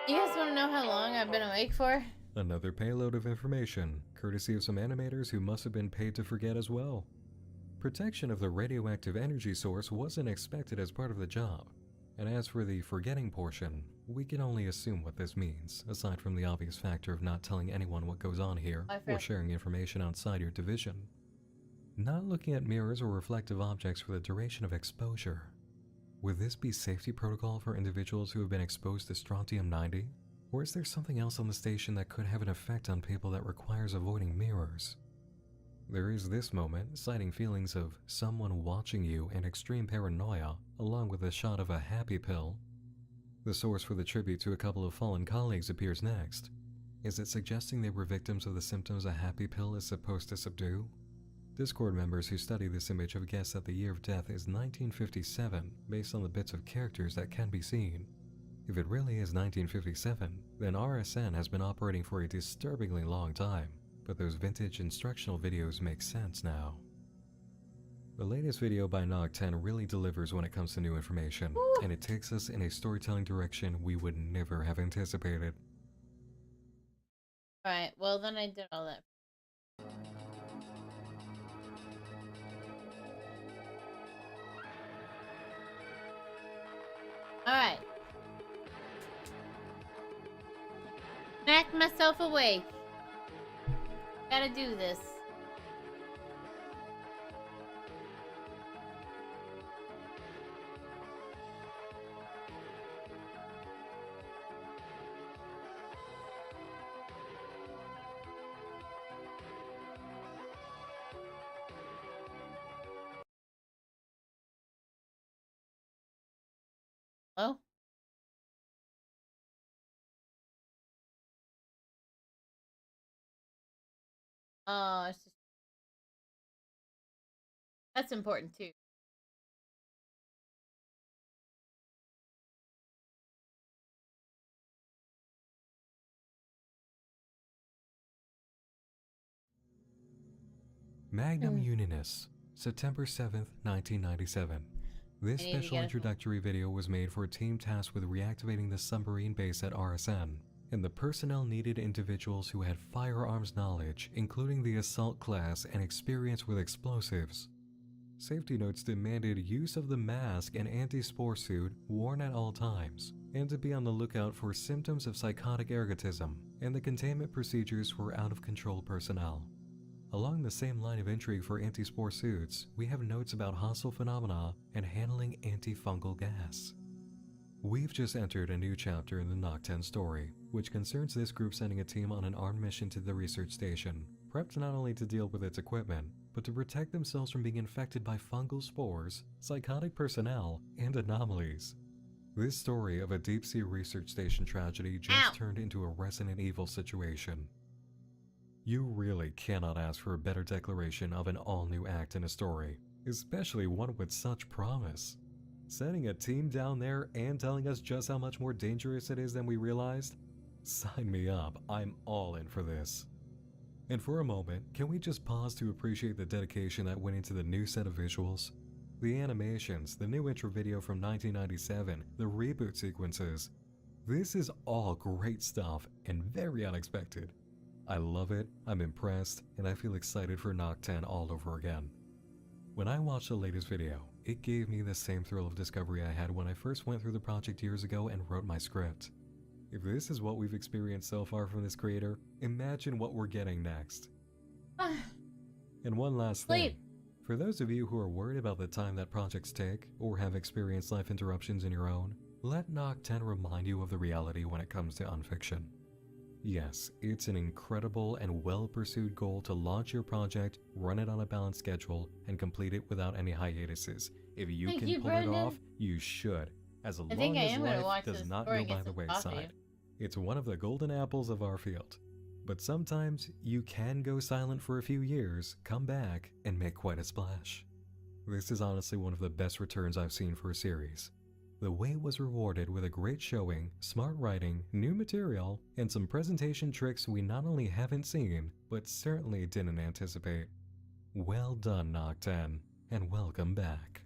You guys wanna know how long I've been awake for? Another payload of information, courtesy of some animators who must have been paid to forget as well. Protection of the radioactive energy source wasn't expected as part of the job, and as for the forgetting portion, we can only assume what this means, aside from the obvious factor of not telling anyone what goes on here, or sharing information outside your division. Not looking at mirrors or reflective objects for the duration of exposure. Would this be safety protocol for individuals who have been exposed to strontium-90? Or is there something else on the station that could have an effect on people that requires avoiding mirrors? There is this moment, citing feelings of someone watching you and extreme paranoia, along with a shot of a happy pill. The source for the tribute to a couple of fallen colleagues appears next. Is it suggesting they were victims of the symptoms a happy pill is supposed to subdue? Discord members who study this image have guessed that the year of death is 1957, based on the bits of characters that can be seen. If it really is 1957, then RSN has been operating for a disturbingly long time, but those vintage instructional videos make sense now. The latest video by Nocten really delivers when it comes to new information, and it takes us in a storytelling direction we would never have anticipated. Alright, well then I did all that. Alright. Smack myself awake. Gotta do this. Oh. Oh, it's just that's important too. Magnum Unitas, September 7th, 1997. This I need to special get it. introductory video was made for a team tasked with reactivating the submarine base at RSN, and the personnel needed individuals who had firearms knowledge, including the assault class and experience with explosives. Safety notes demanded use of the mask and anti-spore suit worn at all times, and to be on the lookout for symptoms of psychotic ergotism, and the containment procedures for out-of-control personnel. Along the same line of intrigue for anti-spore suits, we have notes about hostile phenomena and handling antifungal gas. We've just entered a new chapter in the Nocten story, which concerns this group sending a team on an armed mission to the research station, prepped not only to deal with its equipment, but to protect themselves from being infected by fungal spores, psychotic personnel, and anomalies. This story of a deep-sea research station tragedy just turned into a Resident Evil situation. You really cannot ask for a better declaration of an all-new act in a story, especially one with such promise. Sending a team down there and telling us just how much more dangerous it is than we realized? Sign me up, I'm all in for this. And for a moment, can we just pause to appreciate the dedication that went into the new set of visuals? The animations, the new intro video from 1997, the reboot sequences. This is all great stuff and very unexpected. I love it, I'm impressed, and I feel excited for Nocten all over again. When I watched the latest video, it gave me the same thrill of discovery I had when I first went through the project years ago and wrote my script. If this is what we've experienced so far from this creator, imagine what we're getting next. And one last thing. For those of you who are worried about the time that projects take, or have experienced life interruptions in your own, let Nocten remind you of the reality when it comes to unfiction. Yes, it's an incredible and well-pursued goal to launch your project, run it on a balanced schedule, and complete it without any hiatuses. If you can pull it off, you should, as long as life does not go by the wayside. It's one of the golden apples of our field. But sometimes you can go silent for a few years, come back, and make quite a splash. This is honestly one of the best returns I've seen for a series. The wait was rewarded with a great showing, smart writing, new material, and some presentation tricks we not only haven't seen, but certainly didn't anticipate. Well done, Nocten, and welcome back.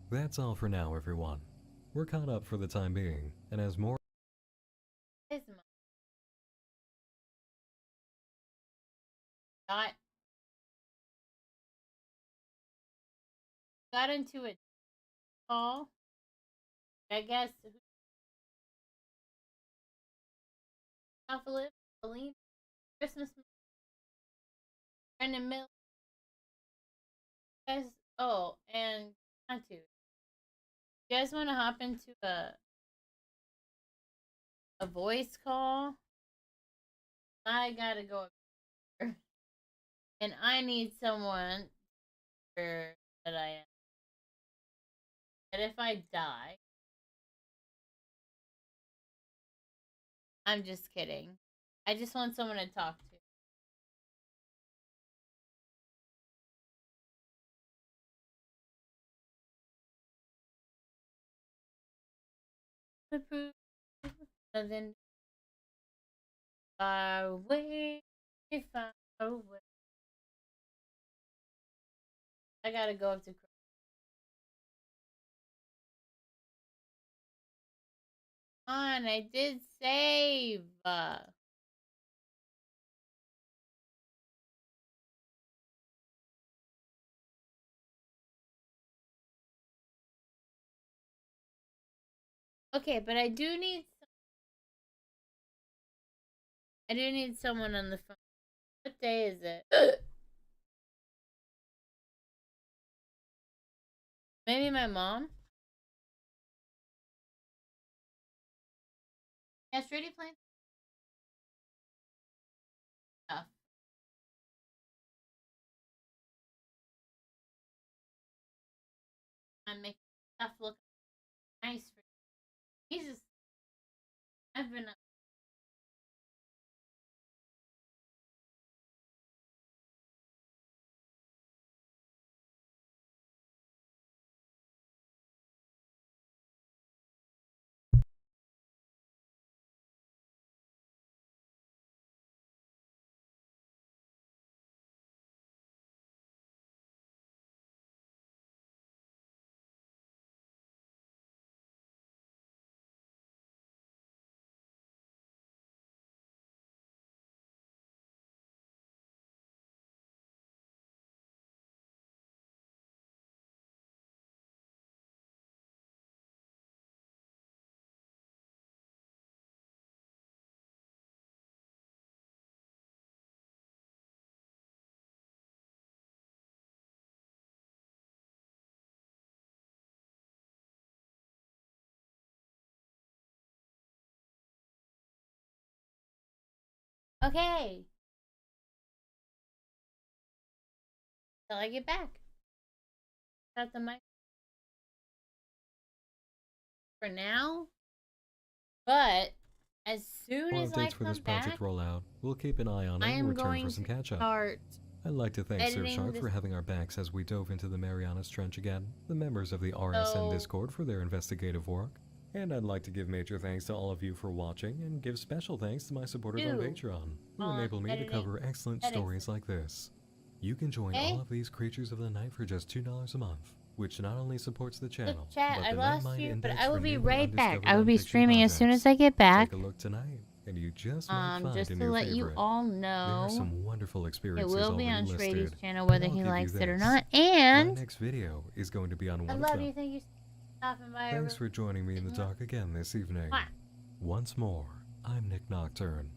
That's all for now, everyone. We're caught up for the time being, and as more Got into a call. I guess Alphalip, Celine, Christmas, Brandon Mill. Guys, oh, and not to. You guys want to hop into a voice call? I gotta go up here, and I need someone that I am. And if I die, I'm just kidding. I just want someone to talk to. Doesn't far away, far away. I gotta go up to. On, I did save. Okay, but I do need I do need someone on the phone. What day is it? Maybe my mom? Yeah, Shrady playing stuff. I'm making stuff look nice for you. Jesus. I've been okay. Till I get back. Got the mic for now. But as soon More as I updates for come this project back, rollout. We'll keep an eye on it I and am return going for some to catch up. start I'd like to thank Sir editing Shark this. for having our backs as we dove into the Marianas Trench again, the members of the RSN Discord for their investigative work, and I'd like to give major thanks to all of you for watching and give special thanks to my supporters on Patreon, who enable me to cover excellent stories like this. You can join all of these creatures of the night for just $2 a month, which not only supports the channel, Chat, but I the lost Nightmind you, but Index I will for be new right back. undiscovered I will be nonfiction streaming as soon as I get back. Take a look tonight, and you just might find Just a to new let favorite. you all There know, are some wonderful it experiences will be already on listed, Shrady's channel, and whether I'll he give you likes it or this. not. My And next video is going to be on I one of love them. you. Thank you for stopping by. Thanks for joining me in the dark again this evening. Mwah. Once more, I'm Nick Nocturne.